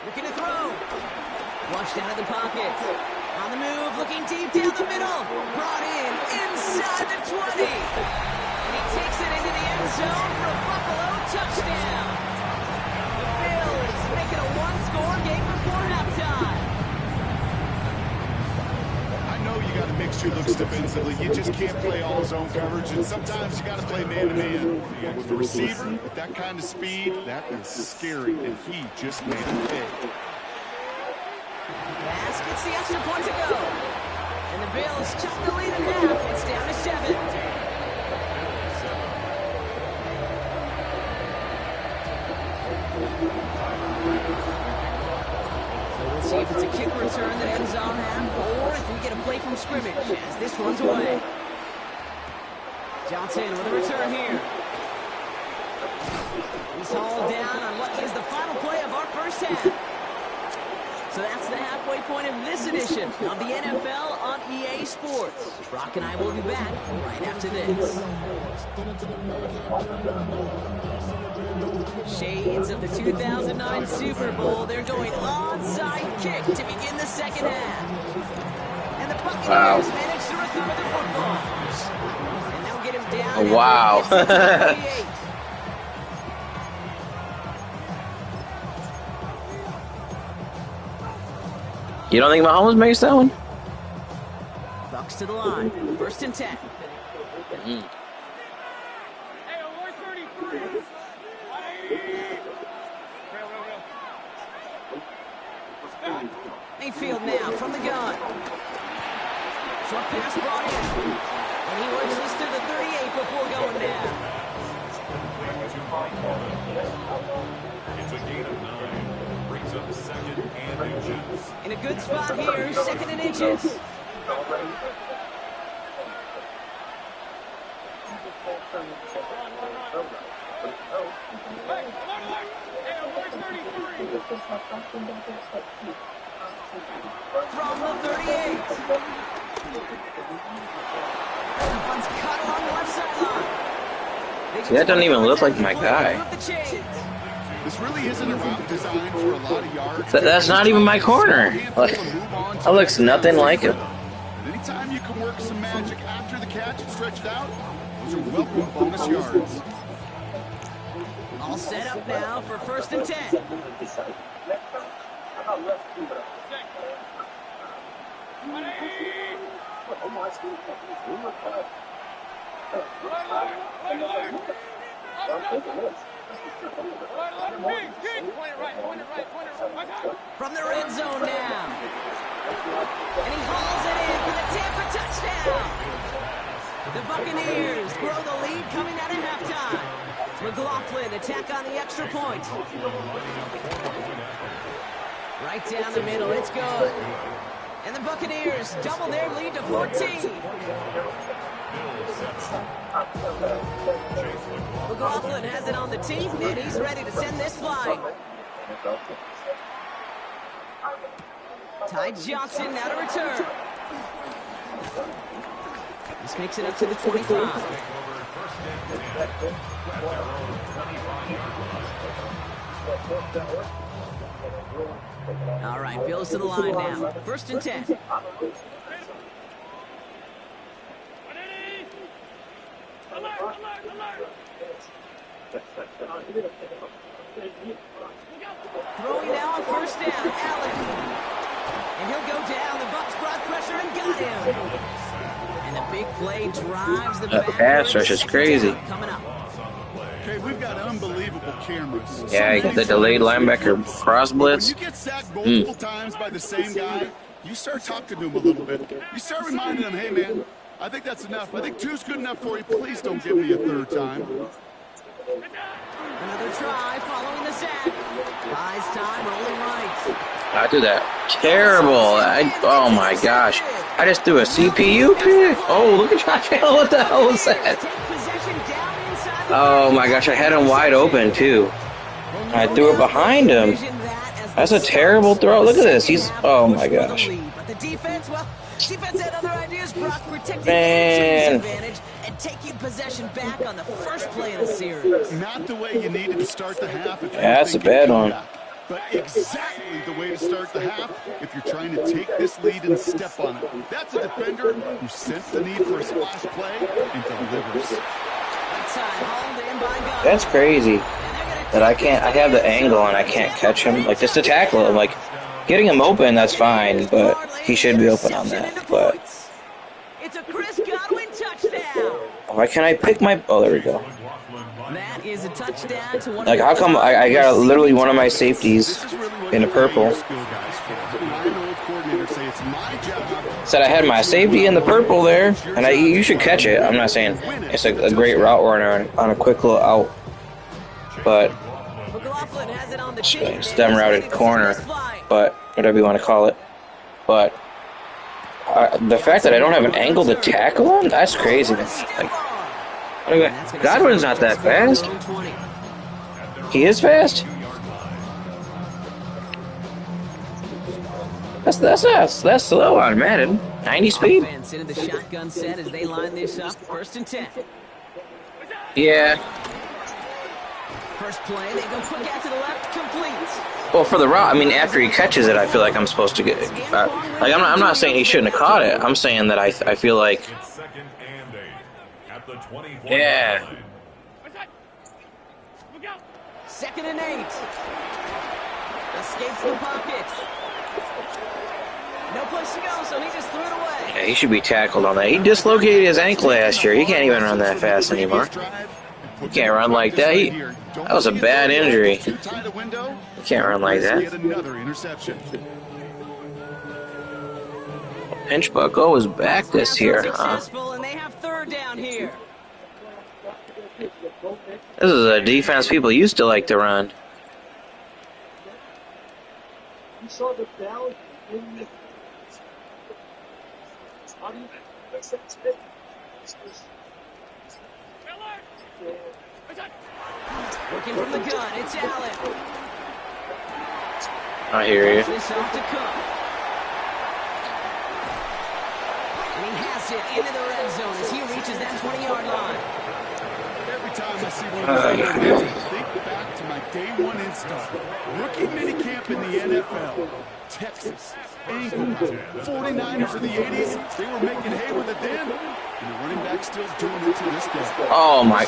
S3: Looking to throw. Flushed out of the pocket. On the move, looking deep down the middle. Brought in inside the 20. And he takes it into the end zone for a Buffalo touchdown. The Bills make it a one-score game before halftime.
S6: I know you got to mix your looks defensively. You just can't play all zone coverage, and sometimes you got to play man-to-man. With the receiver, with that kind of speed, that is scary, and he just made a pay.
S3: Pass gets the extra point to go. And the Bills chop the lead in half. It's down to 7. So we'll see if it's a kick return that ends on half, or if we get a play from scrimmage as this runs away. Johnson with a return here. He's hauled down on what is the final play of our first half. So that's the halfway point of this edition of the NFL on EA Sports. Brock and I will be back right after this. Shades of the 2009 Super Bowl. They're going onside kick to begin the second half. And the Buccaneers manage to recover the football. And they'll get him down.
S2: Wow. You don't think Mahomes makes that one?
S3: Bucks to the line. 1st and 10. Mayfield now from the gun. Short pass brought in. And he works this to the 38 before going down.
S7: It's a gain of 9. Brings up 2nd and inches.
S3: In a good spot here, 2nd and inches. From the 38. One's cut along the left sideline.
S2: See, that doesn't even look like my guy.
S6: This really isn't a route designed for a lot of yards.
S2: That's not even my corner. That looks nothing like him.
S6: Anytime you can work some magic after the catch and stretch it out, those are welcome bonus yards.
S3: All set up now for 1st and 10. From the red zone now. And he hauls it in for the Tampa touchdown. The Buccaneers grow the lead coming out of halftime. McLaughlin attack on the extra point. Right down the middle, it's good. And the Buccaneers double their lead to 14. McLaughlin has it on the tee, and he's ready to send this flying. Ty Johnson now to return. This makes it up to the 25. All right, Bills to the line now. 1st and 10. Throwing now on 1st down, Allen. And he'll go down. The Bucs brought pressure and got him. And the big play drives the back.
S2: Pass rush is crazy.
S3: Coming up.
S6: Okay, we've got unbelievable cameras.
S2: Yeah, you got the delayed linebacker cross blitz.
S6: When you get sacked multiple times by the same guy, you start talking to him a little bit. You start reminding him, hey, man, I think that's enough. I think 2's good enough for you. Please don't give me a 3rd time.
S3: Another try following the sack. Buys time, rolling right.
S2: I do that. Terrible. Oh, my gosh. I just threw a CPU pick. Oh, look at Josh Allen. What the hell was that? Oh, my gosh. I had him wide open, too. I threw it behind him. That's a terrible throw. Look at this. He's... Oh, my gosh.
S3: But the defense, well, defense had other ideas, Brock, protecting
S2: Man.
S3: the advantage and taking possession back on the first play of the series.
S6: Not the way you needed to start the half.
S2: Yeah, that's a bad one.
S6: But exactly the way to start the half if you're trying to take this lead and step on it. That's a defender who sensed the need for a splash play and delivers.
S2: That's crazy. That I have the angle and I can't catch him. Like, just to tackle him. Like, getting him open, that's fine, but he should be open on that. But
S3: it's a Chris Godwin touchdown.
S2: why can't I pick my... Oh, there we go.
S3: That is a touchdown to one.
S2: Like, how come I got literally one of my safeties in the purple? Said I had my safety in the purple there, and you should catch it. I'm not saying it's a great route runner on a quick little out, but stem routed corner, but whatever you want to call it. But the fact that I don't have an angle to tackle him, that's crazy. Like, Godwin's not that fast. He is fast. That's slow on Madden. 90 speed.
S3: Into the shotgun set as they line this up. 1st and 10.
S2: Yeah.
S3: First play, they go quick out to the left, complete.
S2: Well, for the route, I mean, after he catches it, I feel like I'm supposed to get. Like, I'm not saying he shouldn't have caught it. I'm saying that I feel like. Yeah.
S3: 2nd and 8. Escapes the pocket. No place to go, so he just threw it away.
S2: Yeah, he should be tackled on that. He dislocated his ankle last year. He can't even run that fast anymore. He can't run like that. That was a bad injury. He can't run like that. Pinch Bucko is back this year, huh?
S3: And they have 3rd down here.
S2: This is a defense people used to like to run.
S15: You saw the value in the... How do you fix that spin?
S3: Working from the gun, it's Allen.
S2: I hear you.
S3: This off to Cook. And he has it into the red zone as he reaches that 20-yard line.
S6: Every time I see one of these games, I think back to my day one install. Rookie minicamp in the NFL. Texas, England, 49ers of the 80s. They were making hay with it then, and the running back still doing it to this day.
S2: Oh my,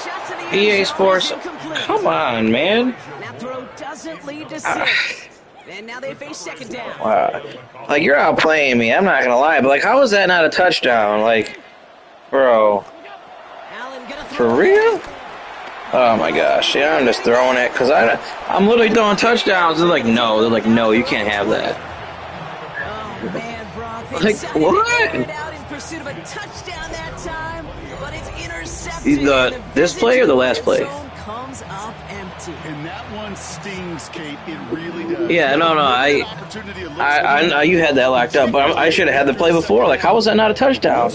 S2: EA Sports, come on, man.
S3: That throw doesn't lead to 6. And now they face 2nd down.
S2: Wow. Like, you're outplaying me, I'm not gonna lie, but like, how is that not a touchdown? Like, bro. For real? Oh my gosh! Yeah, I'm just throwing it because I'm literally throwing touchdowns. They're like, no, you can't have that.
S3: Oh man, Brock, they
S2: Like
S3: decided to air
S2: what?
S3: it out in pursuit of a touchdown that time, but it's intercepted. And the
S2: This
S3: visit
S2: play
S3: to
S2: or the
S3: the
S2: last
S3: red
S2: play?
S3: zone comes up empty.
S6: And that one stings, Kate. It really does.
S2: Yeah, no, you had that locked up, but I should have had the play before. Like, how was that not a touchdown?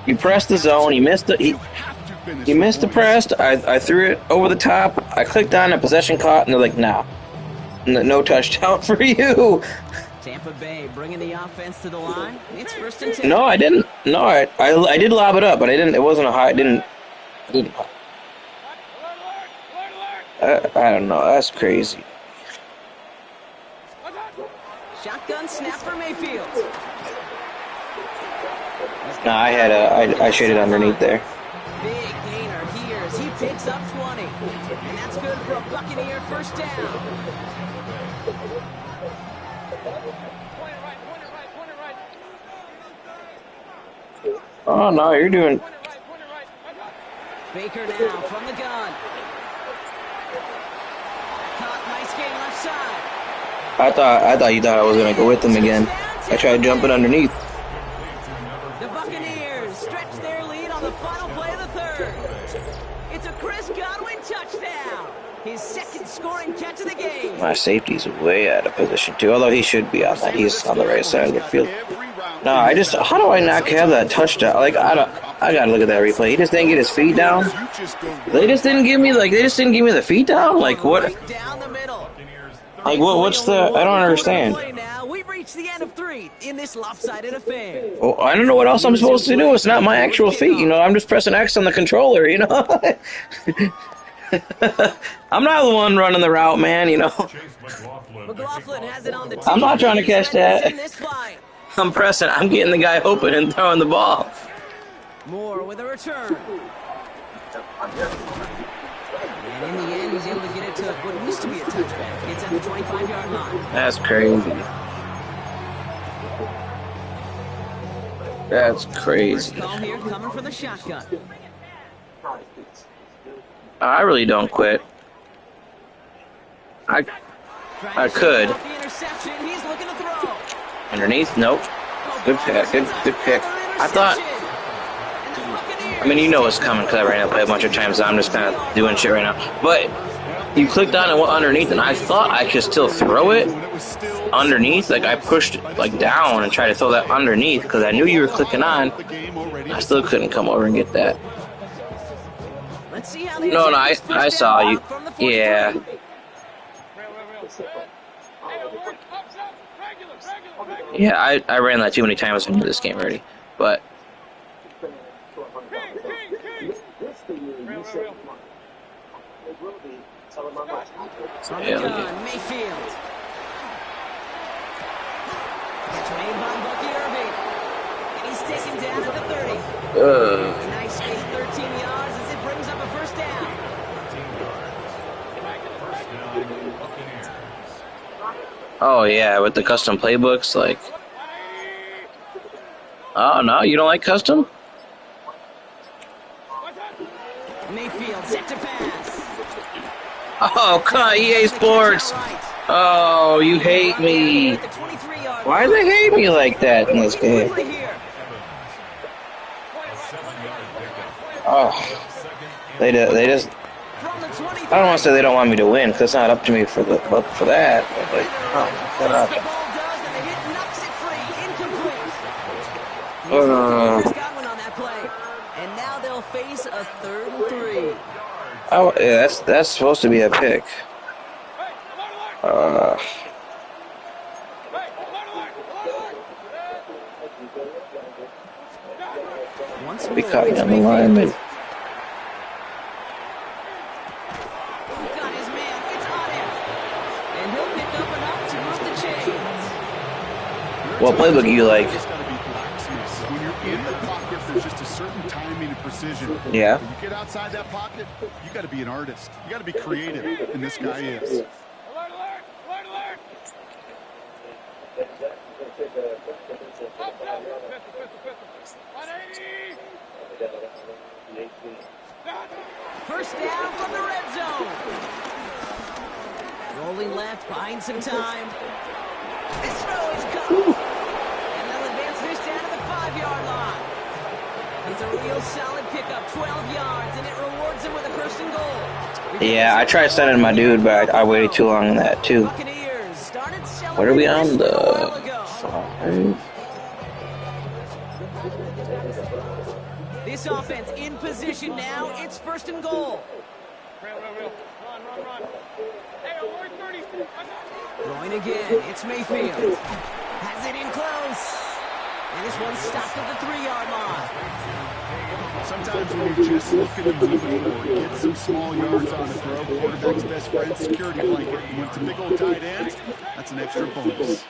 S2: You pressed the zone, you missed the press. I threw it over the top. I clicked on it, possession caught, and they're like, nah, no touchdown for you.
S3: Tampa Bay bringing the offense to the line. It's 1st and 10.
S2: No, I didn't. No, I did lob it up, but I didn't. It wasn't a high. I didn't. I don't know. That's crazy.
S3: Shotgun snap for Mayfield.
S2: No, I shaded underneath there.
S3: Big gainer here as he picks up 20. And that's good for a Buccaneer 1st down.
S2: Oh no, you're doing.
S3: Baker now from the gun. Caught, nice game left side.
S2: I thought you thought I was gonna go with him again. I tried jumping underneath.
S3: The Buccaneers stretch their lead on the final play of the 3rd. It's a Chris Godwin touchdown. His 2nd scoring catch of the game.
S2: My safety's way out of position too, although he should be on that. He's on the right side of the field. No, how do I not have that touchdown? Like, I gotta look at that replay. He just didn't get his feet down. They just didn't give me the feet down. Like what? Like what's the? I don't understand.
S3: We've reached the end of 3 in this lopsided affair.
S2: Well, I don't know what else I'm supposed to do. It's not my actual feet. You know, I'm just pressing X on the controller. You know. I'm not the one running the route, man. You know.
S3: McLaughlin has it on the
S2: I'm not trying to catch that. I'm pressing. I'm getting the guy open and throwing the ball.
S3: Moore with a return. And in the end, he's able to get it to what used to be a touchback. It's at the 25-yard line.
S2: That's crazy. That's crazy.
S3: First call here coming from the shotgun.
S2: I really don't quit. I could.
S3: He's looking to throw.
S2: Underneath? Nope. Good pick. Good pick. I thought. I mean, you know what's coming because I ran that play a bunch of times. So I'm just kind of doing shit right now. But you clicked on it went underneath, and I thought I could still throw it underneath. Like I pushed like down and tried to throw that underneath because I knew you were clicking on. I still couldn't come over and get that. No, I saw you. Yeah. Yeah, I ran that too many times into this game already. But
S3: Mayfield. Catch made by Bucky Irving. And he's taken down at the 30. A nice 13 yards as it brings up a 1st down.
S2: oh yeah, with the custom playbooks, like. Oh no, you don't like custom?
S3: Mayfield set to pass.
S2: Oh, come on, EA Sports. Oh, you hate me. Why do they hate me like that in this game? Oh, they just. I don't want to say they don't want me to win because it's not up to me for that. But like, oh, God.
S3: And now they'll face a 3rd and 3.
S2: Oh, yeah, that's supposed to be a pick. Be caught on the lineman.
S3: Got his man. It's on him. And he'll pick up enough to move the chains.
S2: What playbook do you like?
S6: When you're in the pocket, there's just a certain timing and precision.
S2: Yeah.
S6: When you get outside that pocket, you got to be an artist. You got to be creative, and this guy is.
S3: First down from the red zone. Rolling left, buying some time. This throw is caught. And they'll advance this down to the 5-yard line. It's a real solid pickup, 12 yards, and it rewards him with a first and goal.
S2: Yeah, I tried sending my dude, but I waited too long on that too. What are we on? The 5?
S3: This offense in position now. It's first and goal. Throwing again. It's Mayfield. Has it in close. And this one's stopped at the 3-yard line.
S6: Sometimes when you're just looking to move it forward, get some small yards on the throw, quarterback's best friend, security blanket. And when it's a big old tight end, that's an extra bonus.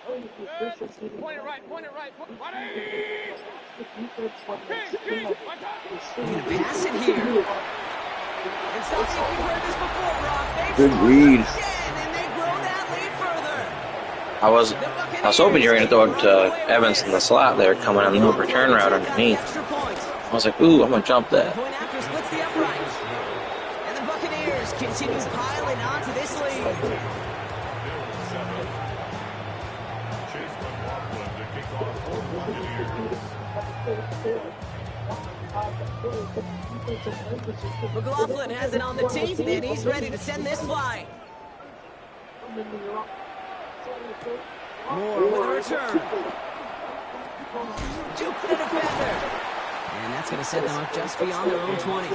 S5: Point it right.
S3: He's going to pass it here. And something you've heard this before, Brock.
S2: Good read.
S3: And they grow that lead further.
S2: I was hoping you were going to throw it to Evans in the slot there, coming on the return route underneath. I was like, ooh, I'm going to jump that.
S3: Point after splits the upright. And the Buccaneers continue piling onto this lead. McLaughlin has it on the team, and he's ready to send this flying. Moore with a return. Duke the defender. And that's going to set them up just beyond their own 20.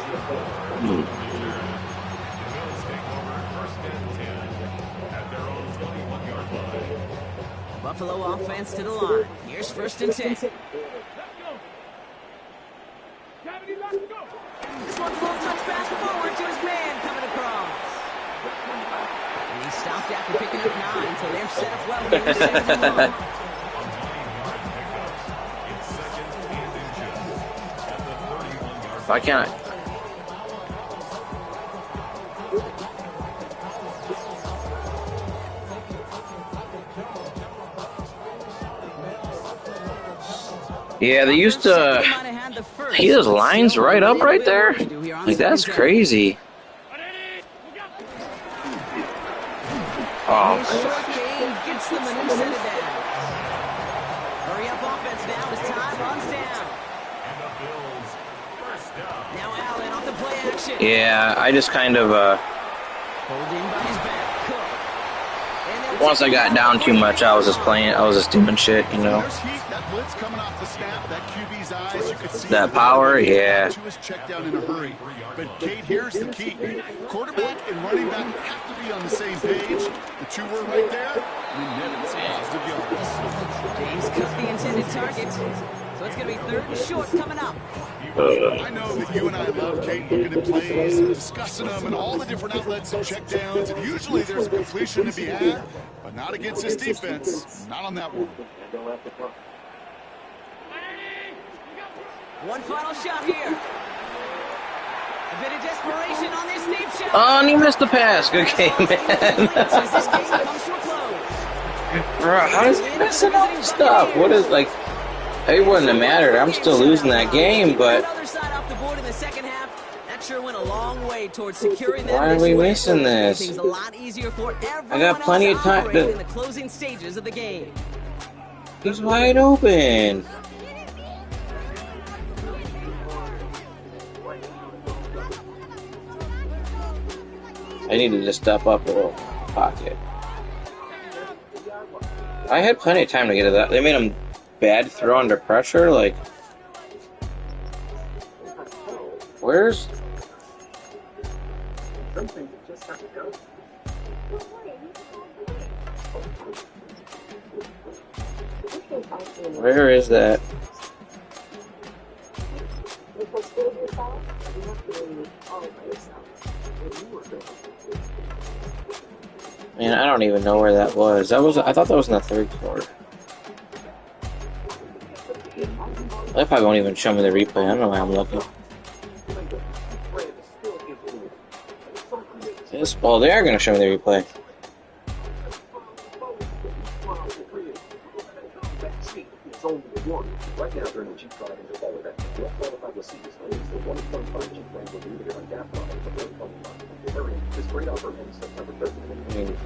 S3: Buffalo offense to the line. Here's first and 10. This one's a little touch pass forward to his man coming across. And he stopped after picking up 9, so they're set up well here. Second and long.
S2: Why can't I? Yeah, they used to. He has lines right up right there. Like, that's crazy. Oh.
S3: Gets them a new set of downs. Hurry up offense now as time runs down. Now Allen off the play action.
S2: Yeah, I just kind of once I got down too much, I was just doing shit, you know. That power, yeah.
S6: Check down in a hurry. But Kate, here's the key. Quarterback and running back have to be on the same page. The two were right there. And then it's positive yards.
S3: James cut the intended target. So it's going to be 3rd and short coming up.
S6: I know that you and I love Kate looking at plays and discussing them and all the different outlets and checkdowns. And usually there's a completion to be had, but not against this defense. Not on that one.
S3: One final shot here. A bit of desperation on this deep shot.
S2: Oh, and he missed the pass. Good game, man. Bro, how does he miss all this stuff? What is, like, it wouldn't have mattered. I'm still losing that game, but why are we missing this? I got plenty of time to.
S3: In the closing stages of the game.
S2: He's wide open. I needed to step up a little pocket. I had plenty of time to get to that. They made him bad throw under pressure. Like, where's? Where is that? Man, I don't even know where that was. I thought that was in the 3rd quarter. They probably won't even show me the replay. I don't know why I'm looking. Oh, they are going to show me the replay.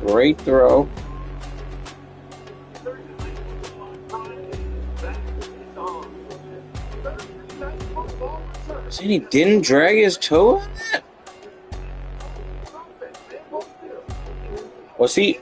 S2: Great throw. See, he didn't drag his toe on that? Was he?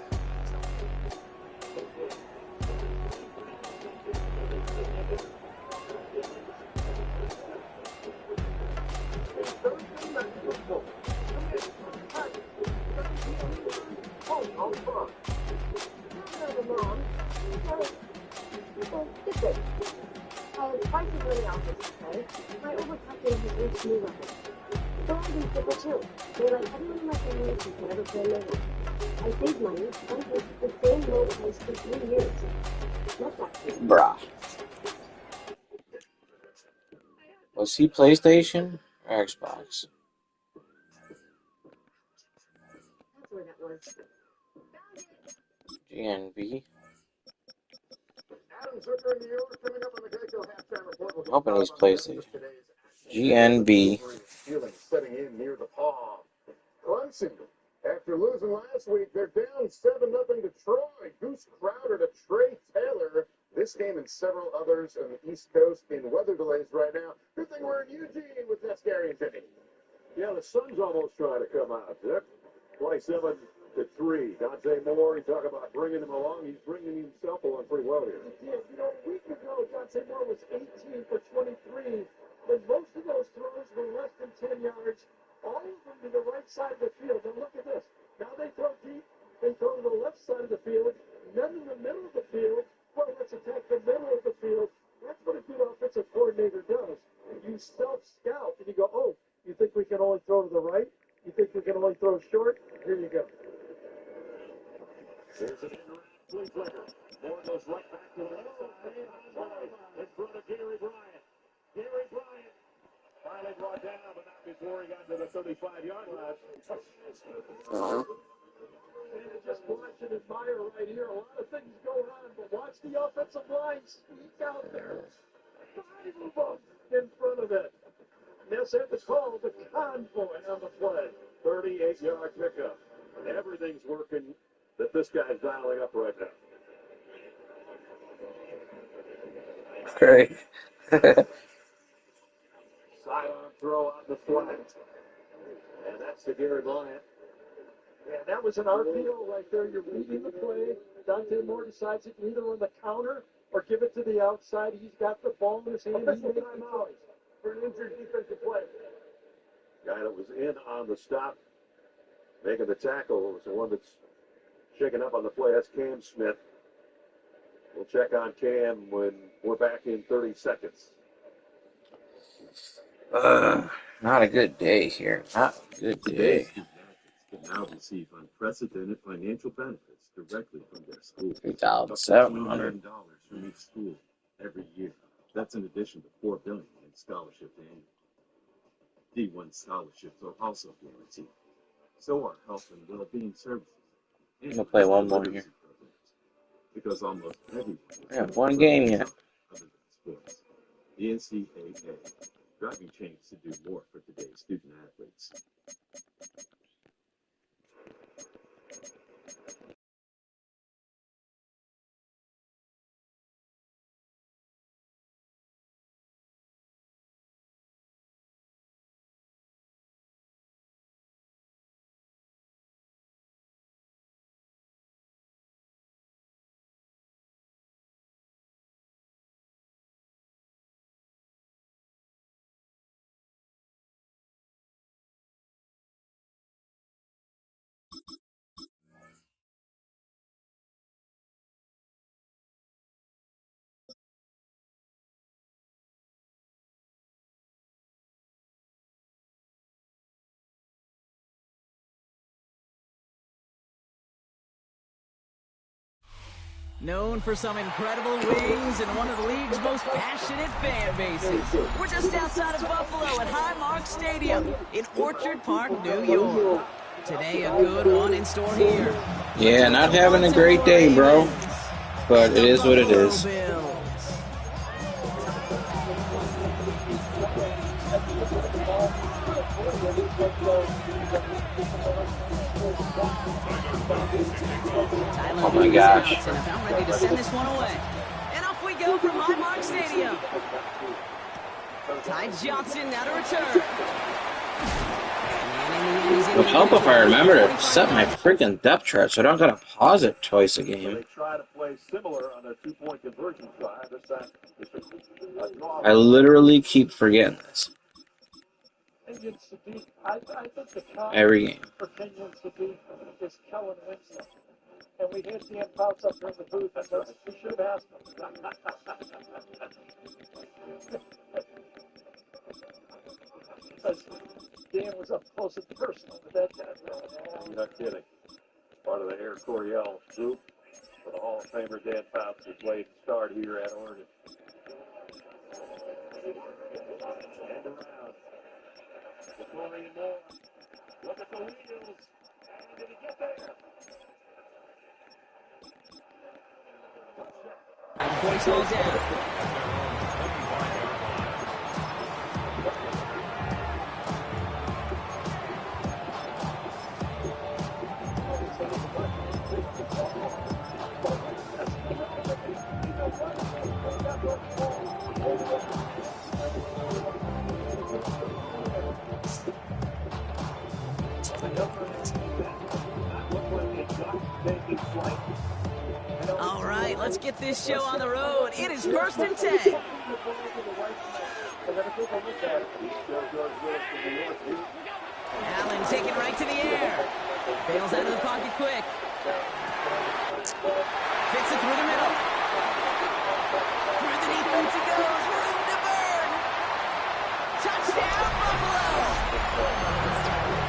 S2: Bruh. Was he PlayStation or Xbox? GNB. I'm hoping he's PlayStation. GNB.
S11: Setting in near the palm. Clemson, after losing last week, they're down 7-0 to Troy. Goose Crowder to Trey Taylor. This game and several others on the East Coast in weather delays right now. Good thing we're in Eugene with that Gary and Vinny.
S5: Yeah, the sun's almost trying to come out. 27-3. Dante Moore, you talk about bringing him along. He's bringing himself along pretty well here.
S10: Yeah, a week ago, Dante Moore was 18 for 23, but most of those throws were less than 10 yards, all of them to the right side of the field. And look at this. Now they throw deep. They throw to the left side of the field, none in the middle of the field. Well, let's attack the middle of the field. That's what a good offensive coordinator does. You self-scout, and you go, oh, you think we can only throw to the right? You think we can only throw short? Here you go.
S5: There's an flea flicker. Moore goes right back to the middle. In front of Gary Bryant. Gary Bryant finally brought down, but not before he got to the 35-yard line.
S10: And just watch and admire right here. A lot of things going on, but watch the offensive line sneak out there. 5 of them in front of it. This had to call the convoy on the play.
S5: 38-yard pickup. Everything's working that this guy's dialing up right now.
S2: Great.
S5: Sidearm throw on the flat. And that's to Gary Bryant.
S10: Yeah, that was an RPO right there. You're reading the play. Dante Moore decides he can either run the counter or give it to the outside. He's got the ball in his hand. He's making a choice for an injured defensive play.
S5: Guy that was in on the stop, making the tackle, was the one that's shaking up on the play. That's Cam Smith. We'll check on Cam when we're back in 30 seconds.
S2: Not a good day here. Not a good day.
S16: Can now receive unprecedented financial benefits directly from their school.
S2: $3,700
S16: from each school every year. That's in addition to $4 billion in scholarships annually. D1 scholarships are also guaranteed. So are health and well-being services.
S2: I'm gonna play one more here.
S16: Because almost everyone
S2: have one game yet.
S16: Other than sports. The NCAA driving change to do more for today's student athletes.
S3: Known for some incredible wings and one of the league's most passionate fan bases. We're just outside of Buffalo at Highmark Stadium in Orchard Park, New York. Today, a good one in store here.
S2: Yeah, not having a great day, bro. But it is what it is. Oh my gosh.
S3: And about ready to send this one away. And off we go from Highmark Stadium. Ty Johnson now to return.
S2: It would help if I remember to set my freaking depth chart so I don't gotta pause it twice a game.
S5: They try to play similar on their two-point conversion try. This time,
S2: I literally keep forgetting this.
S1: I think the
S2: Every game.
S1: for Kenyon Sadiq is Kellen Winslow. And we hear Dan Fouts up here in the booth. And we should have asked him. Because Dan was up close and personal with that guy.
S5: You're not kidding. Part of the Air Coryell group for the Hall of Famer Dan Fouts, who played start here at Oregon. And around. Florian Moore. Look at the wheels. Did he get there?
S3: Before he slows down. All right, let's get this show on the road. It is 1st and 10. Allen taking right to the air. Bails out of the pocket quick. Fits it through the middle. Through the defense he goes. Room to burn. Touchdown, Buffalo.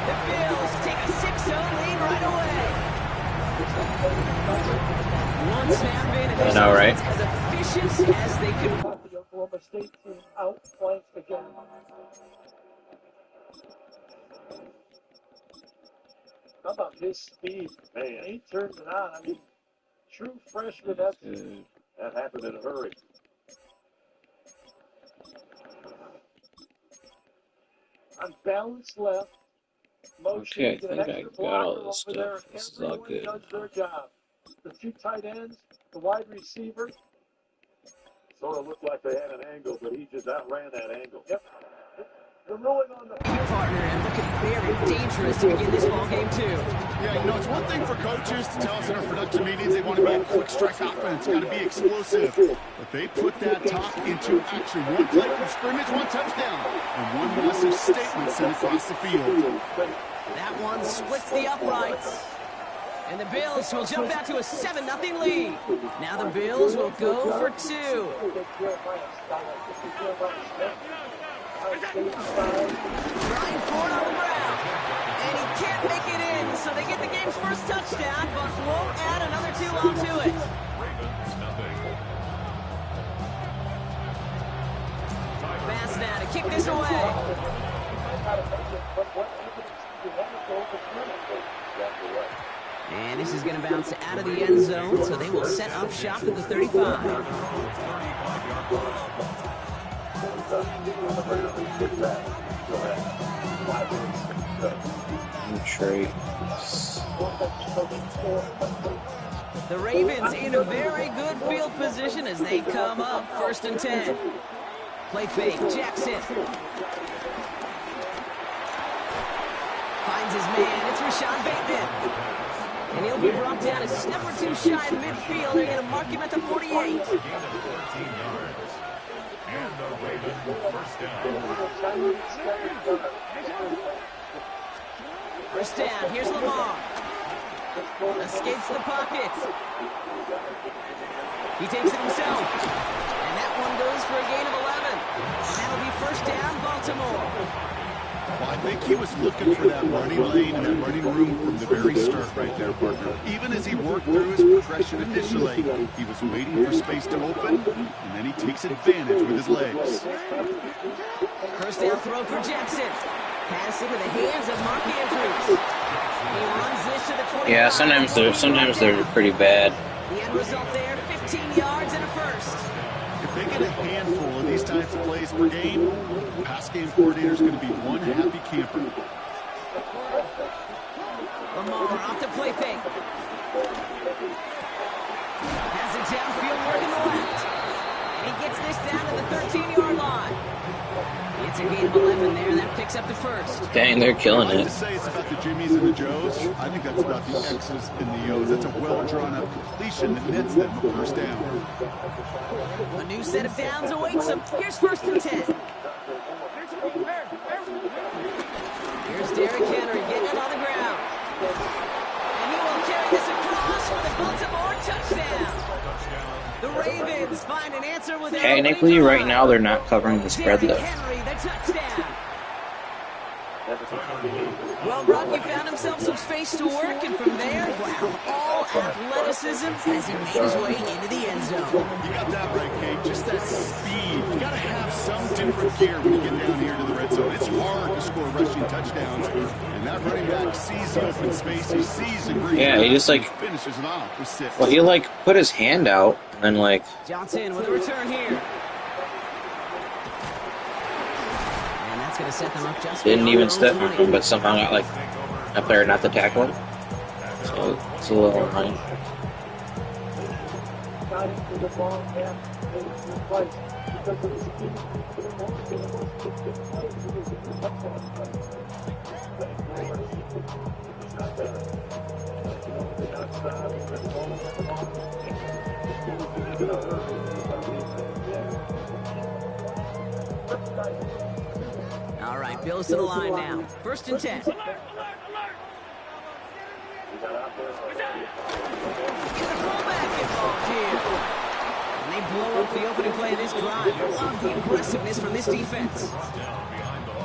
S3: The Bills take a 6-0 lead right away. One snap in, and
S2: I know, right?
S3: as efficient as they could.
S1: The Oklahoma State team outflanked again. How about his speed? Man, he turns it on. I mean, true freshman.
S5: That happened in a hurry.
S1: On balance left. Motion,
S2: Okay, I think I got all this stuff. This is all good.
S1: Does their job. The two tight ends, the wide receiver.
S5: Sort of looked like they had an angle, but he just outran that angle.
S1: Yep. They're rolling on the
S3: partner and looking very dangerous to begin this ball game too.
S6: Yeah, you know, it's one thing for coaches to tell us in our production meetings they want to be a quick strike offense, got to be explosive. But they put that talk into action. One play from scrimmage, one touchdown, and one massive statement sent across the field.
S3: That one splits the uprights. And the Bills will jump out to a 7-0 lead. Now the Bills will go for two. Trying for it on the ground. And he can't make it in, so they get the game's first touchdown, but won't add another two onto it. Fast now to kick this away. And this is going to bounce out of the end zone, so they will set up shop at the 35. The Ravens in a very good field position as they come up 1st and 10. Play fake, Jackson. Finds his man, it's Rashad Bateman. And he'll be brought down a step or two shy of midfield. They're going to mark him at the 48.
S7: And the Ravens first down.
S3: First down, here's Lamar. Escapes the pocket. He takes it himself. And that one goes for a gain of 11. And that'll be first down, Baltimore.
S6: Well, I think he was looking for that running lane and that running room from the very start right there, partner. Even as he worked through his progression initially, he was waiting for space to open, and then he takes advantage with his legs.
S3: First down throw for Jackson. Pass into the hands of Mark Andrews. He runs this to the 25.
S2: Yeah, sometimes they're pretty bad.
S3: The end result there, 15 yards and a first.
S6: If they can get a handful of these types of plays per game, the pass game coordinator is going to be one happy camper.
S3: Lamar off the play fake. Has it downfield working the left. And he gets this down to the 13-yard line. It's a gain of 11 there. That picks up the first.
S2: Dang, they're killing
S6: I like
S2: it.
S6: to say it's about the Jimmies and the Joes. I think that's about the X's and the O's. That's a well-drawn-up completion that nets them a first down.
S3: A new set of downs awaits them. Here's 1st and 10. Here's Derrick Henry getting it on the ground. And he will carry this across for the Baltimore touchdown. The Ravens find an answer with their
S2: Technically, right now, they're not covering the spread, though.
S3: Henry, the touchdown. Well, Rocky found himself some space to work, and from there, wow, all athleticism as he made his way into the end zone.
S6: You got that right, Kate. Just that speed. You got to have some different gear when you get down here to the red zone. It's hard to score rushing touchdowns, and that running back sees the open space. He sees the green.
S2: Yeah, he just, like,
S6: finishes it off with 6.
S2: well, he, like, put his hand out, and then, like...
S3: Johnson with a return here. Going to set them up just
S2: didn't even step on him, but somehow got like up there not to tackle him. So it's a little annoying.
S3: All right, Bills to the line now. 1st and 10. Get the fullback involved here. And they blow up the opening play of this drive. Love the aggressiveness from this defense.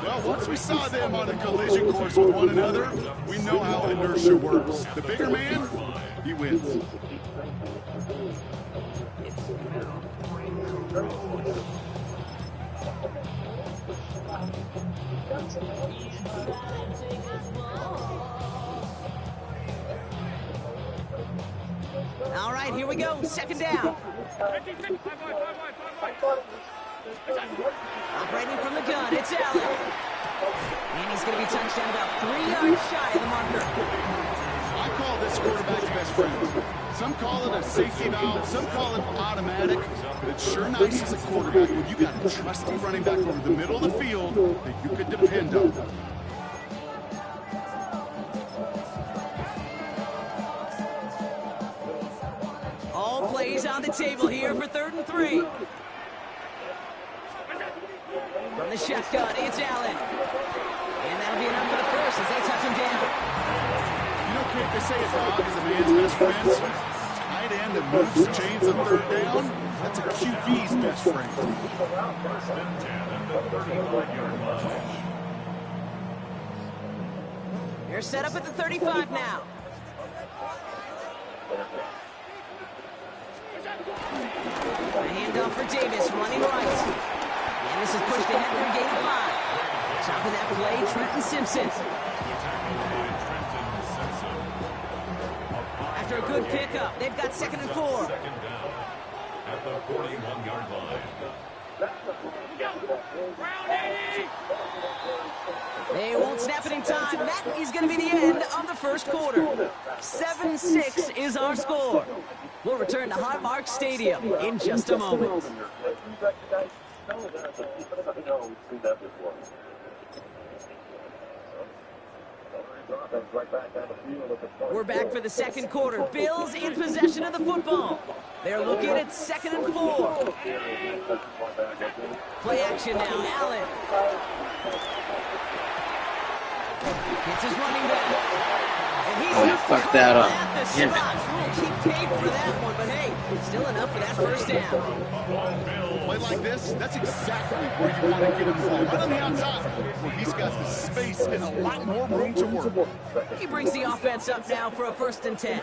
S6: Well, once we saw them on a collision course with one another, we know how inertia works. The bigger man, he wins.
S3: All right, here we go. 2nd down. Operating from the gun, it's Allen. And he's going to be touched down about 3 yards shy of the marker.
S6: I call this quarterback's best friend. Some call it a safety valve, some call it automatic, but it's sure nice as a quarterback when you got a trusty running back over the middle of the field that you could depend on.
S3: All plays on the table here for 3rd and 3. From the shotgun, it's Allen. And that'll be enough for the first as they touch him down.
S6: You know, Kate, they say a dog is a man's best friend. Tight end that moves the chains on 3rd down, that's a QB's best friend.
S3: They're set up at the 35 now. A handoff for Davis, running right. And this is pushed ahead for a gain of 5. Top of that play, Trenton Simpson. After a good pickup, they've got 2nd and 4.
S7: Second down at the 41-yard line.
S3: They won't snap it in time. That is going to be the end of the 1st quarter. 7-6 is our score. We'll return to Highmark Stadium in just a moment. We're back for the 2nd quarter. Bills in possession of the football. They're looking at 2nd and 4. Play action now. Allen. It's his running back. And he's
S2: fuck that up.
S3: We'll keep paid for that one, but hey, still enough for that 1st down.
S6: Play like this, that's exactly where you want to get him the ball. Right on the outside, where he's got the space and a lot more room to work.
S3: He brings the offense up now for a 1st and 10.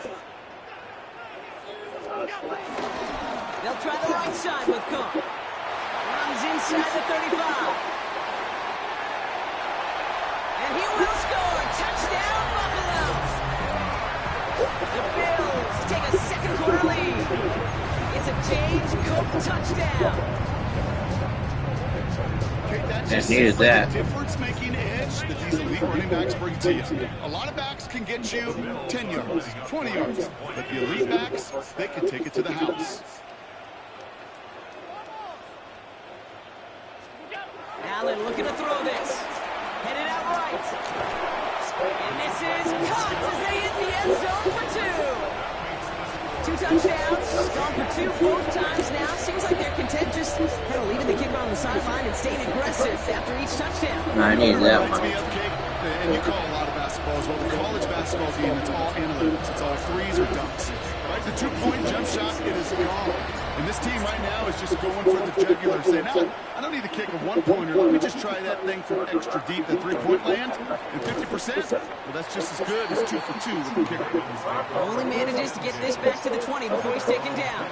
S3: They'll try the right side with Cook. Runs inside the 35. And he will score. Touchdown, Buffalo. The Bills take a 2nd quarter lead. It's a James Cook touchdown.
S6: That
S2: needed that.
S6: Difference-making edge that these elite running backs bring to you. A lot of backs can get you 10 yards, 20 yards, but the elite backs, they can take it to the house.
S3: Allen looking to throw this. Headed out right. And this is caught as they hit the end zone for 2. 2 touchdowns, gone for 2 both times now. Seems like they're content just kind of leaving the kicker on the sideline and staying aggressive after each touchdown.
S2: I need that one.
S6: And you call a lot of basketball as well. The college basketball game, it's all analytics. It's all threes or dunks. Right? The 2-point jump shot, it is gone. And this team right now is just going for the jugular, saying, I don't need to kick a 1-pointer. Let me just try that thing from extra deep, the 3-point land. And 50%, well, that's just as good as 2 for 2 with the kicker.
S3: Only manages to get this back to the 20 before he's taken down.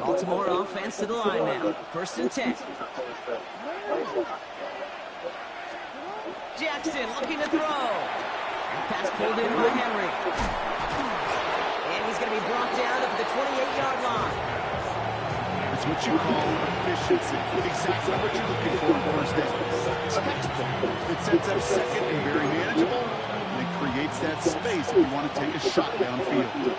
S3: Baltimore offense to the line now. 1st and 10. Jackson looking to throw. Pass pulled in by Henry. And he's going to be brought down at the 28-yard line.
S6: It's what you call efficiency. Exactly what you're looking for on first down. Textbook. It sets up second and very manageable. And it creates that space if you want to take a shot downfield.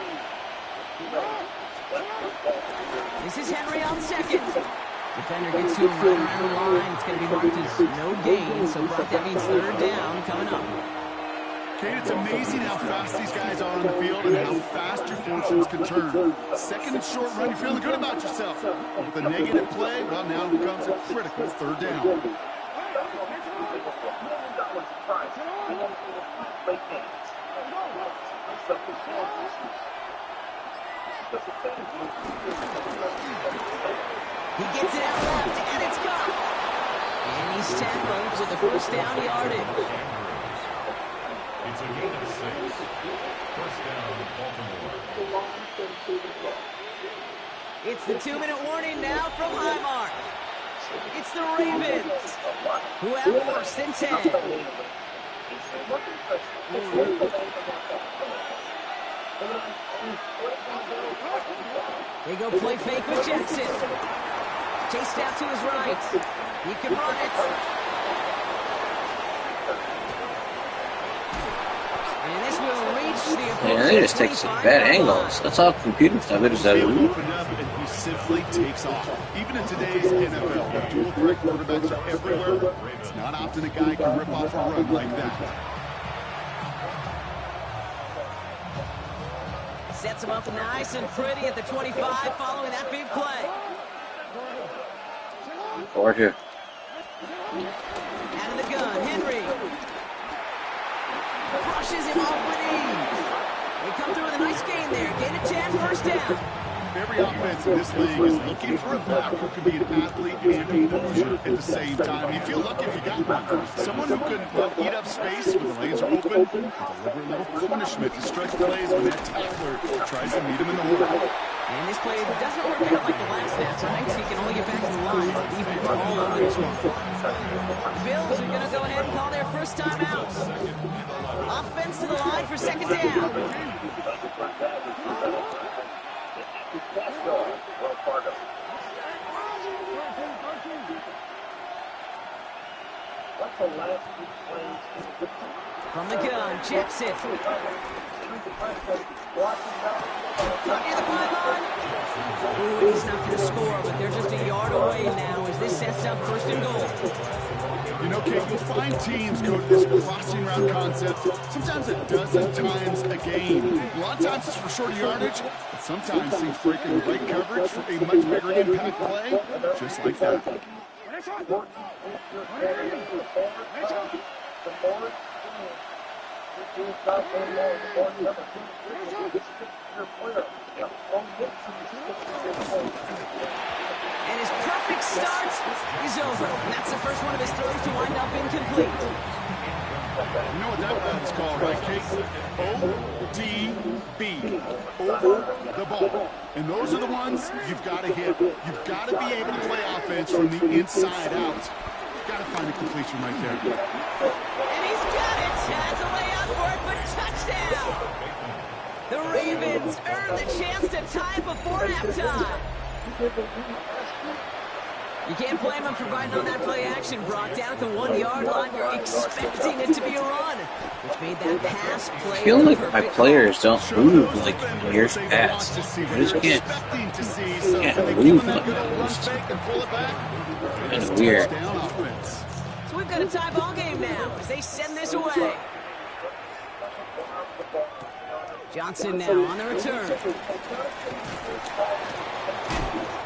S3: This is Henry on second. Defender gets to him right around the line. It's going to be marked as no gain. So, Brock, that means 3rd down coming up.
S6: Kate, it's amazing how fast these guys are on the field and how fast your fortunes can turn. 2nd and short run, you're feeling good about yourself. With a negative play, well, now becomes a critical 3rd down.
S3: He gets it out left, and it's gone. And he's tackled with the 1st down yardage.
S7: It's a gain of 6. 1st down, Baltimore.
S3: It's the 2-minute warning now from Highmark. It's the Ravens, who have 1st and 10. They go play fake with Jackson. Chased out to his right. He can run it. And this will reach the opponent.
S2: Yeah, they just take some bad angles. That's all computer stuff. It just doesn't.
S6: Open up and he simply takes off. Even in today's NFL, where dual threat quarterbacks are everywhere, it's not often a guy can rip off a run like that.
S3: Sets him up nice and pretty at the 25 following that big play.
S2: Georgia.
S3: Out of the gun, Henry. Crushes him off with ease. They come through with a nice gain there. Gain of 10, 1st down.
S6: Every offense in this league is looking for a back who can be an athlete and a pusher at the same time. You feel lucky if you got one. Someone who can eat up space when the lanes are open and deliver a little punishment to stretch plays when that tackler tries to meet him in the hole.
S3: And this play doesn't work out like the last snap, right? So he can only get back to the line. The defense all over this one. The Bills are going to go ahead and call their 1st time out. Offense to the line for 2nd down. From the gun, Jackson. Near the pylon. Ooh, he's not going to score, but they're just a yard away now as this sets up 1st and goal.
S6: You know, Kate, you'll find teams go to this crossing route concept sometimes a dozen times a game. A lot of times it's for short yardage, but sometimes teams breaking the right coverage for a much bigger impact play, just like that.
S3: And his perfect start is over. And that's the first one of his throws to wind up incomplete.
S6: You know what that route is called, right, Kate? ODB. Over the ball. And those are the ones you've got to hit. You've got to be able to play offense from the inside out. Got to find a completion right there.
S3: And he's got it. Has a way out for it, but touchdown! The Ravens earn the chance to tie before halftime. You can't blame him for biting on that play action, Brock. Down at the 1-yard line, you're expecting it to be a run, which made that pass play.
S2: I feel like my players don't move like in years past. I just can't move like that. It's kind of weird.
S3: So we've got a tie ball game now as they send this away. Johnson now on the return.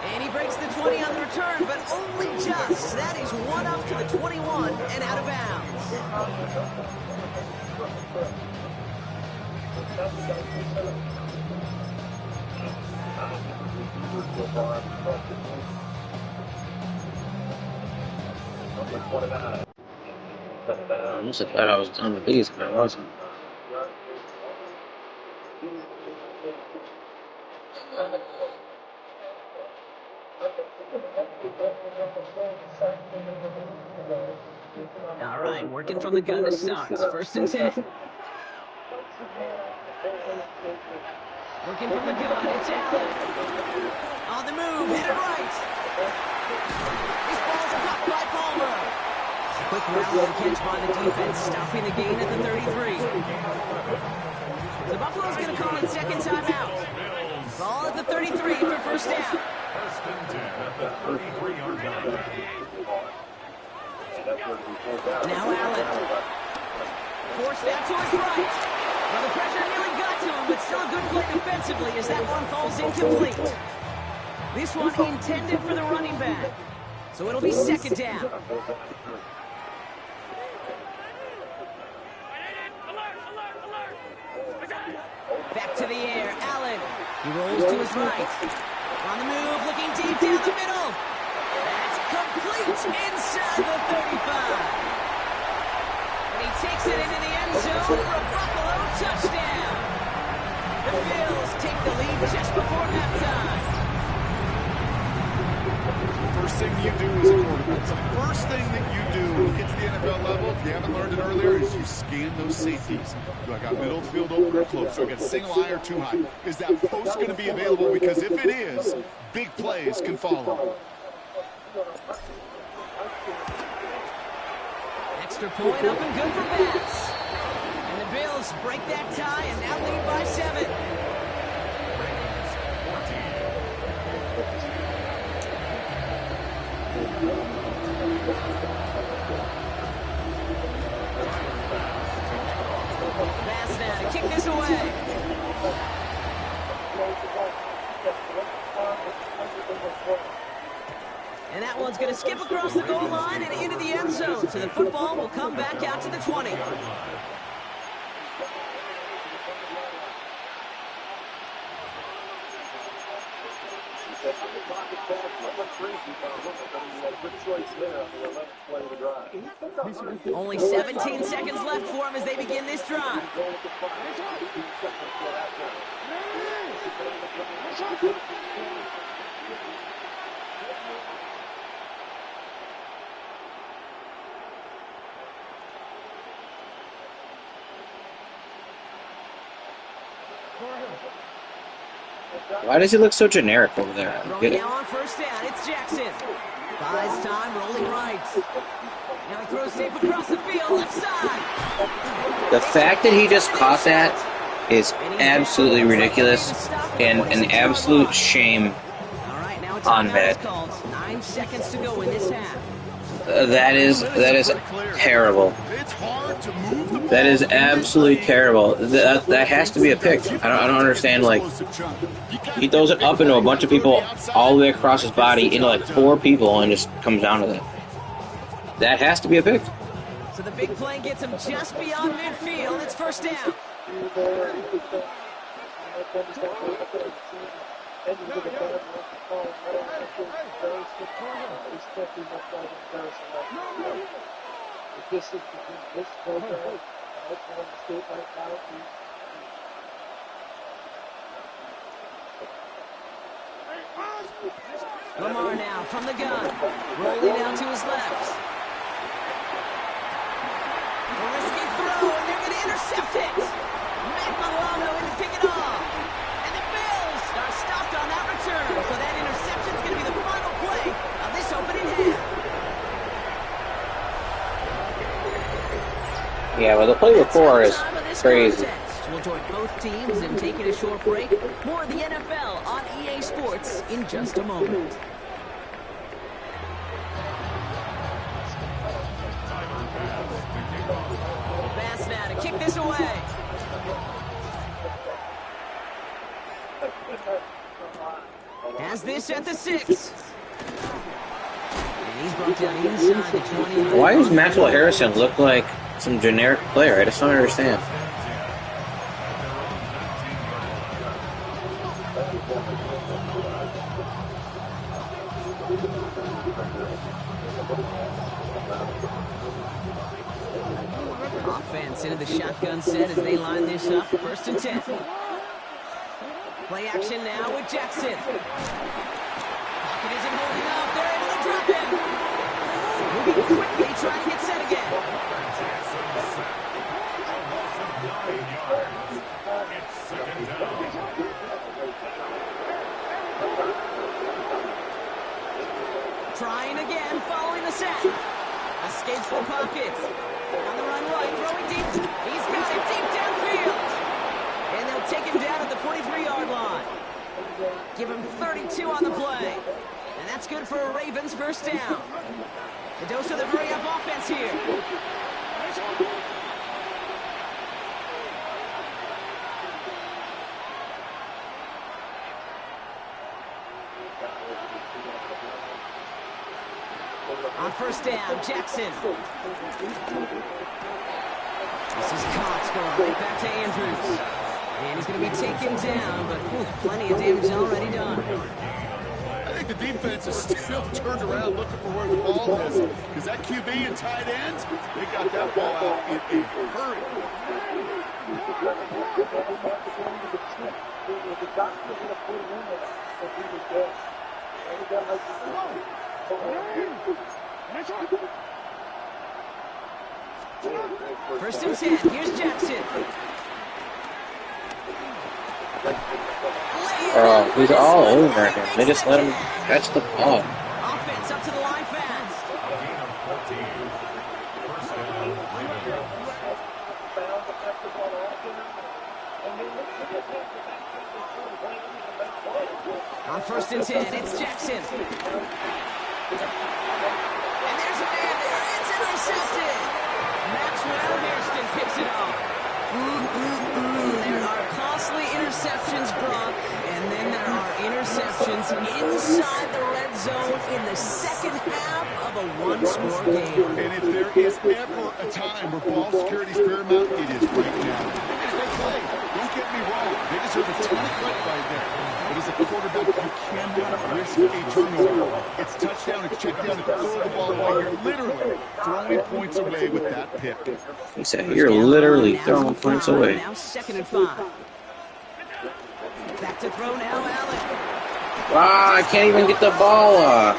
S3: And he breaks the 20 on the return, but only just. That is one up to the 21 and out of bounds.
S2: I almost thought I was done with these, but I wasn't.
S3: All right, working from the gun to start. It's 1st and 10. Working from the gun, it's Allen. On the move, headed right. This ball's caught by Palmer. A quick rally and catch by the defense, stopping the gain at the 33. The Buffalo's going to call it second timeout. Ball at the 33 for first down.
S7: 1st and 10 at the 33-yard line.
S3: Now Allen. Forced out to his right. Well, the pressure nearly got to him, but still a good play defensively as that one falls incomplete. This one intended for the running back. So it'll be second down. Back to the air, Allen. He rolls to his right. On the move, looking deep down the middle. That's complete inside the 35. And he takes it into the end zone for a Buffalo touchdown. The Bills take the lead just before halftime.
S6: First thing you do as a quarterback, the first thing that you do when you get to the NFL level, if you haven't learned it earlier, is you scan those safeties. Do I got middle field open or close? Do I got single high or two high? Is that post going to be available? Because if it is, big plays can follow.
S3: Extra point up and good for Bass. And the Bills break that tie and now lead by 7. Bass now to kick this away. And that one's going to skip across the goal line and into the end zone. So the football will come back out to the 20. Only 17 seconds left for him as they begin this drive.
S2: Why does he look so generic over there? I don't get it.
S3: Now on first down, it's Jackson. Buys time, rolling right. Now he throws deep across the field, left side.
S2: The fact that he just caught that is absolutely ridiculous and an absolute shame on Madden.
S3: 9 seconds to go in this half.
S2: That is terrible. That is absolutely terrible. That has to be a pick. I don't understand. Like, he throws it up into a bunch of people all the way across his body into like 4 people and just comes down to that. That has to be a pick.
S3: So the big play gets him just beyond midfield. It's first down. Lamar now from the gun, rolling out to his left. A risky throw, and they're going to intercept him.
S2: Yeah, well, the play before is crazy.
S3: We'll join both teams in taking a short break. More of the NFL on EA Sports in just a moment. Pass now to kick this away. Has this at the 6. And he's brought down inside the 20.
S2: Why does Maxwell Harrison look like some generic player? I just don't understand.
S3: Offense into the shotgun set as they line this up. 1st and 10. Play action now with Jackson. Pocket isn't holding up. They're able to drop him. Moving quickly, trying to get set again. Trying again, following the set. Escapes the pocket. On the run right, throwing deep. He's got it deep downfield. And they'll take him down at the 43-yard line. Give him 32 on the play. And that's good for a Ravens 1st down. A dose of the hurry-up offense here. On 1st down, Jackson. This is Cox going right back to Andrews. And he's going to be taken down, but plenty of damage already done.
S6: I think the defense is still turned around looking for where the ball is. Because that QB and tight ends, they got that ball out in a hurry.
S3: First and 10, here's Jackson.
S2: Oh, he's all over him. They just let him catch the ball.
S3: Offense up to the line fast. On 1st and 10, it's Jackson. And there's a man there. It's intercepted. Maxwell Hairston picks it off. There are costly interceptions, Brock, and then there are interceptions inside the red zone in the 2nd half of a one-score game.
S6: And if there is ever a time where ball security is paramount, it is right now. They play. Don't get me wrong. They deserve a ton of credit right there. But as a quarterback, you cannot risk a turnover. It's touchdown, it's check down, it's throw the ball away. You're literally throwing points away with that pick.
S2: He said, you're literally throwing points away.
S3: Now 2nd and 5. Back to throw now, Allen.
S2: Wow, I can't even get the ball off.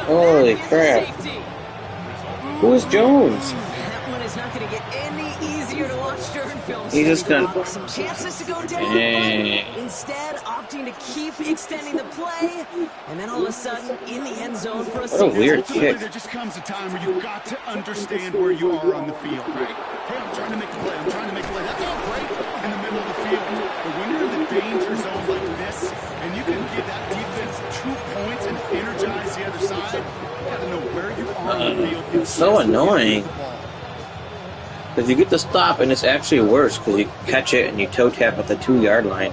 S2: Holy crap. Who's Jones?
S3: That one is not going to get any easier to watch during film.
S2: He's just going to...
S3: Some chances to go down. Instead, opting to keep extending the play. And then all of a sudden, in the end zone for a
S2: What a weird kick.
S6: There just comes a time where you've got to understand where you are on the field, right? Hey, I'm trying to make a play. I'm trying to make a play. That's all great in the middle of the field. But when you're in the danger zone like this, and you can give that defense 2 points and energize the other side, you got to know where you are on the field.
S2: It's so annoying. Because you get the stop, and it's actually worse because you catch it and you toe tap at the 2-yard line.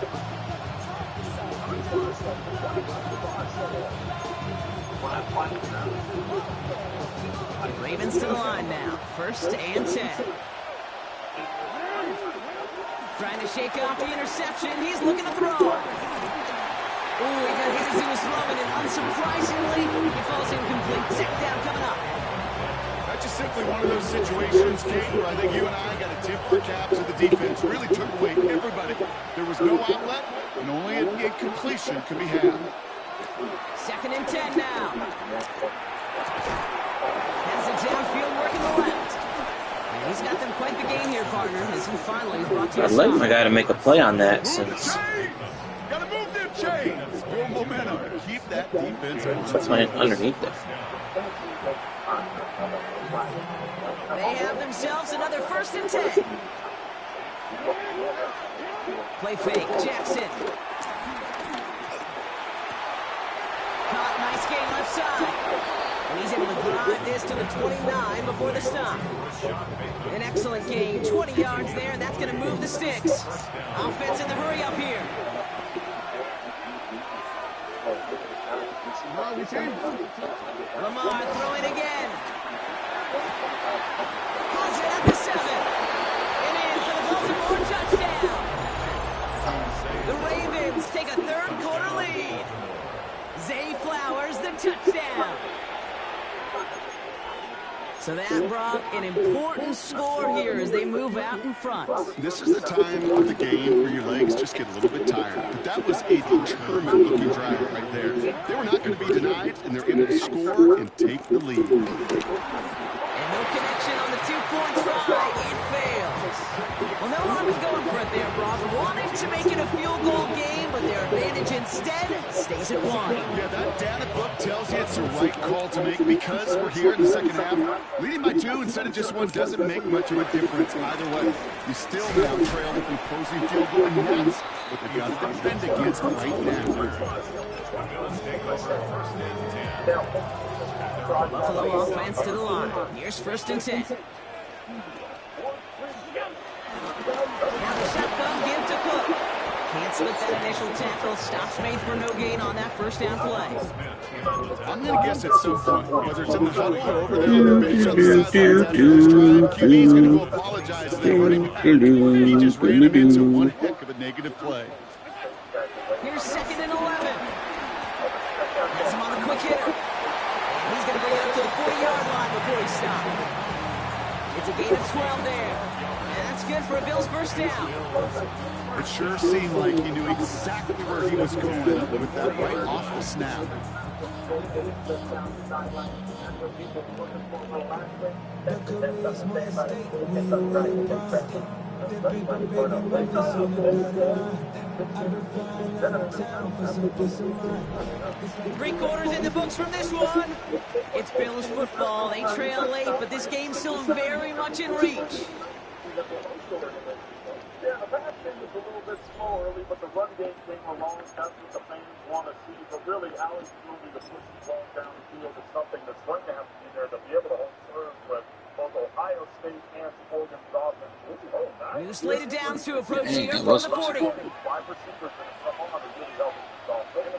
S3: Ravens to the line now. 1st and 10. Trying to shake off the interception. He's looking to throw. Ooh, he got hit as he was throwing, and unsurprisingly, he falls incomplete. 2nd down coming up.
S6: That's just simply one of those situations, Kate, where I think you and I got to tip our caps to the defense. Really took away everybody. There was no outlet, and only an incompletion could be had.
S3: 2nd and 10 now. Has it downfield, working the left. And he's got them quite the game here, partner, as he finally is brought to
S2: I'd
S3: a
S2: like
S3: stop.
S2: my guy to make a play on that since...
S6: Got to move them chains. Build momentum. Keep that defense.
S2: That's my underneath there.
S3: They have themselves another 1st and 10. Play fake, Jackson. Caught, nice gain left side. And he's able to drive this to the 29 before the stop. An excellent gain, 20 yards there, and that's going to move the sticks. Offense in the hurry up here. Lamar throwing again. Has it at the 7. And in for the Baltimore touchdown. The Ravens take a 3rd quarter lead. Zay Flowers, the touchdown. So that brought an important score here as they move out in front.
S6: This is the time of the game where your legs just get a little bit tired. But that was a determined-looking drive right there. They were not going to be denied, and they're able to score and take the lead.
S3: And no connection on the 2-point try. It fails. Well, no harm in going for it there, Brock. Wanting to make it a field goal game, but their advantage instead stays at 1.
S6: Yeah, that data book tells you it's the right call to make because we're here in the second half. Leading by 2 instead of just 1 doesn't make much of a difference either way. You still now trail with the opposing field goal, and that's what they've got to defend against right now.
S3: Buffalo offense to the line. Here's 1st and 10. Now the shotgun give to Cook. Can't slip that initial tackle. Stops made for no gain on that 1st down play.
S6: I'm going to guess at some point, whether it's in the huddle or over there on the bench on the sidelines after this drive, QB's going to go apologize to their running back. He just ran him into one heck of a negative play.
S3: Here's 2nd and 11. Has him on the quick hitter. And he's going to bring it up to the 40-yard line before he stopped. It's a gain of 12 there. And that's good for a Bills 1st down.
S6: It sure seemed like he knew exactly where he was going with that right off the snap.
S3: Three quarters in the books from this one. It's Bills football. They trail late, but this game's still very much in reach.
S11: Yeah, the pass game was a little bit slow early, but the run game came along. That's what the fans want to see. But really, Allen's ability to push the ball down the field is something that's going to have to be there to be able to hold serve with both Ohio State and Oregon's offense. Oh, nice.
S3: New slated downs to approach here from the 40.
S11: 5 receivers in the front line are really helping the offense.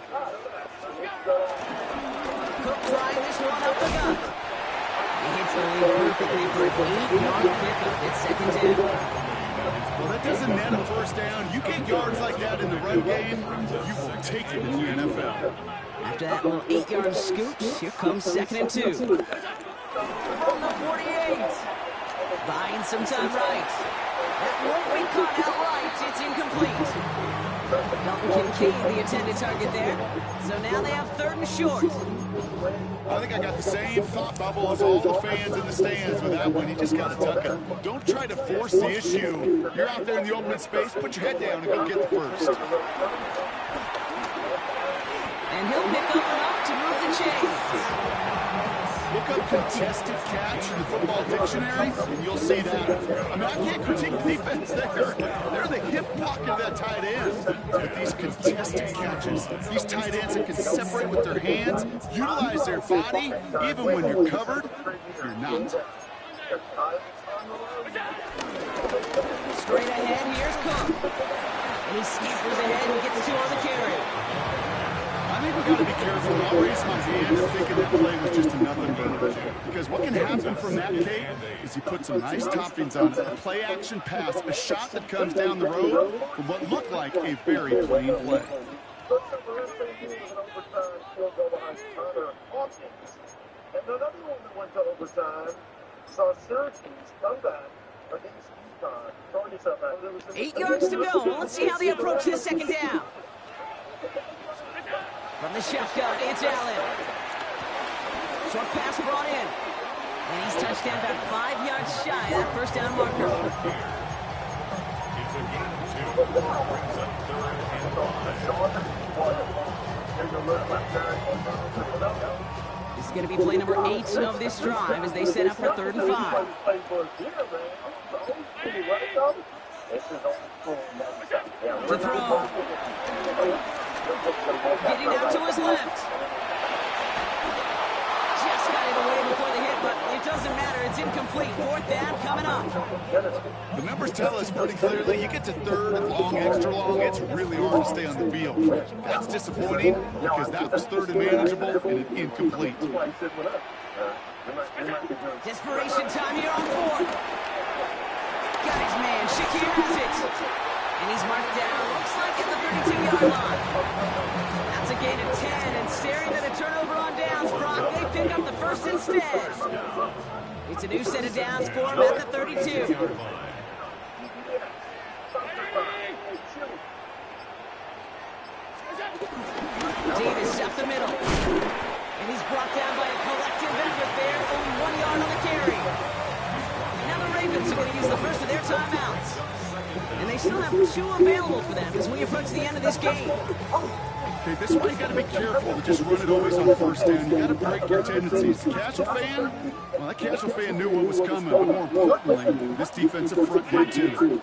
S3: Cook trying this one up the gut. He hits the lead perfectly for an 8-yard pickup. It's 2nd down.
S6: Well, that doesn't net a 1st down. You get yards like that in the run game, you will take it in the NFL.
S3: After that little 8-yard scoop, here comes 2nd and 2. From the 48. Buying some time right. That won't be caught outright. It's incomplete. Dalton Kincaid, the intended target there. So now they have 3rd and short.
S6: I think I got the same thought bubble as all the fans in the stands with that one. You just got to tuck it. Don't try to force the issue. You're out there in the open space. Put your head down and go get the 1st.
S3: And he'll pick up enough to move the chains.
S6: Look up contested catch in the football dictionary, and you'll see that. I mean, I can't critique the defense there. They're the hip pocket of that tight end. But these contested catches, these tight ends that can separate with their hands, utilize their body, even when you're covered, you're not.
S3: Straight ahead, here's Cook. And he scampers ahead and gets 2 on the carry.
S6: I think we got to be careful. I'll raise my hand and thinking that play was just a nothing burger. Because what can happen from that, Kate, is you put some nice toppings on it. A play action pass, a shot that comes down the road from what looked like a very plain play.
S11: And another one that went to overtime saw Syracuse come back against UConn.
S3: 8 yards to go. Let's see how they approach this 2nd down. From the shotgun, it's Allen. Short pass brought in. And he's touchdown about 5 yards shy of that 1st down marker.
S7: It's a gain of 2. Brings up 3rd and 5.
S3: This is going to be play number 8 of this drive as they set up for 3rd and 5. To throw. Getting out to his left. Just got it away before the hit, but it doesn't matter. It's incomplete. 4th down coming up.
S6: The numbers tell us pretty clearly, you get to 3rd and long, extra long, it's really hard to stay on the field. That's disappointing because that was 3rd and manageable and incomplete.
S3: Desperation time here on 4th. Got his man. Shakir has it. And he's marked down. Looks like at the 32-yard line. That's a gain of 10. And staring at a turnover on downs, Brock, they pick up the first instead. It's a new set of downs for him at the 32. Davis up the middle. And he's brought down by a collective effort there. Only 1 yard on the carry. And now the Ravens are going to use the first of their timeouts. And they still have 2 available for them as we approach the end of this game.
S6: Okay, this is why you got to be careful to just run it always on 1st down. You got to break your tendencies. The casual fan, well, that casual fan knew what was coming, but more importantly, this defensive front did too.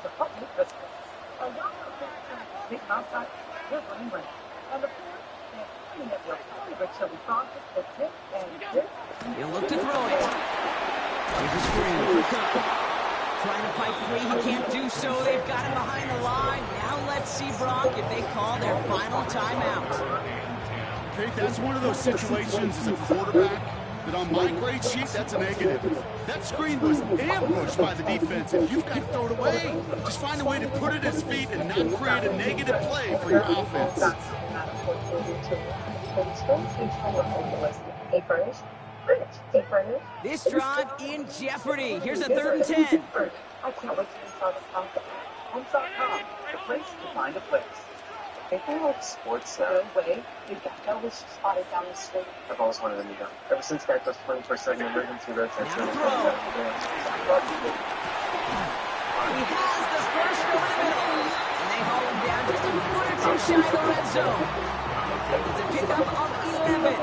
S3: He'll look to throw it. Here's a screen for Cup. Trying to fight free, he can't do so. They've got him behind the line. Now let's see, Brock, if they call their final timeout.
S6: Okay, that's one of those situations as a quarterback that on my grade sheet, that's a negative. That screen was ambushed by the defense, and you've got to throw it away. Just find a way to put it at his feet and not create a negative play for your offense.
S3: This drive in jeopardy. Here's a 3rd and 10.
S12: I can't wait to install this concept. Homes.com, the place to find a place. They like sports center. No way. Your Gecko was spotted down the street. I've always wanted to meet him. Ever since Gecko's 24/7 emergency rotation.
S3: Now to throw. He has the first over the middle. And they haul him down just a foot or 2 shy of the red zone. It's a pickup of 11.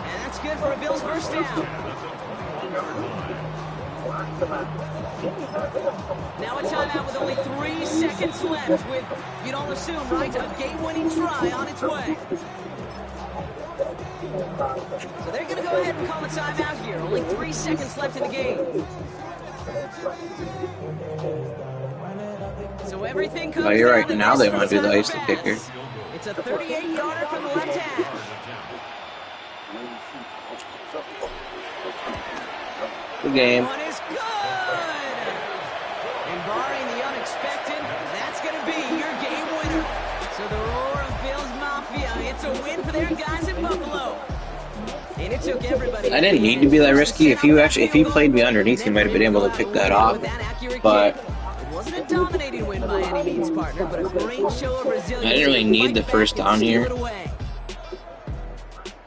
S3: And that's good for a Bills first down. Now a timeout with only 3 seconds left with, you'd all assume, right, a game-winning try on its way. So they're going to go ahead and call a timeout here. Only 3 seconds left in the game. So everything comes
S2: Oh, you're right.
S3: down to
S2: Now
S3: this
S2: they want to do the
S3: first
S2: ice
S3: pass.
S2: kicker.
S3: It's a 38-yarder from the left hash.
S2: Good game.
S3: One is good. And barring the unexpected, that's going to be your game winner. So the roar of Bills Mafia, it's a win for their guys in Buffalo. And it took everybody.
S2: I didn't need to be that risky. If he played me underneath, he might have been able to pick that off. But
S3: it wasn't a dominating win by any means, partner, but a great show of resilience.
S2: I didn't really need the first down here.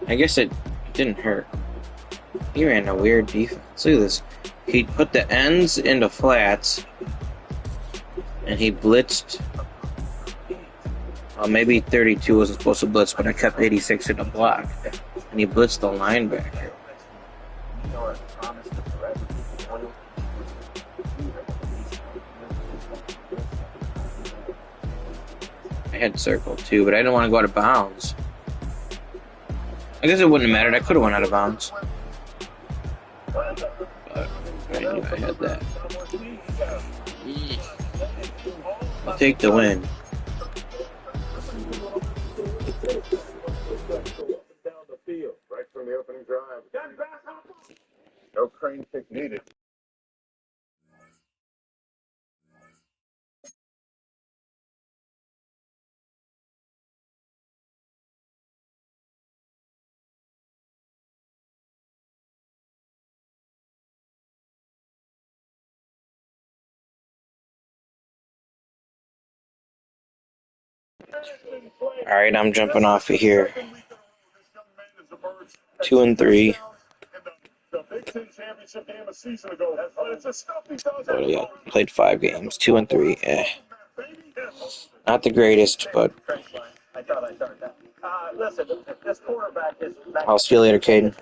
S2: I guess it didn't hurt. He ran a weird defense. Look at this. He put the ends into flats, and he blitzed. Maybe 32 wasn't supposed to blitz, but I kept 86 in the block. And he blitzed the linebacker. I had circled too, but I didn't want to go out of bounds. I guess it wouldn't have mattered. I could have went out of bounds. But I knew I had that. I'll take the win.
S11: Down the field, right from the opening drive. No crane kick needed.
S2: Alright, I'm jumping off of here. 2-3. Oh yeah, played 5 games. 2-3. Not the greatest, but
S12: I thought that. Listen, this quarterback is.
S2: I'll see you later, Caden.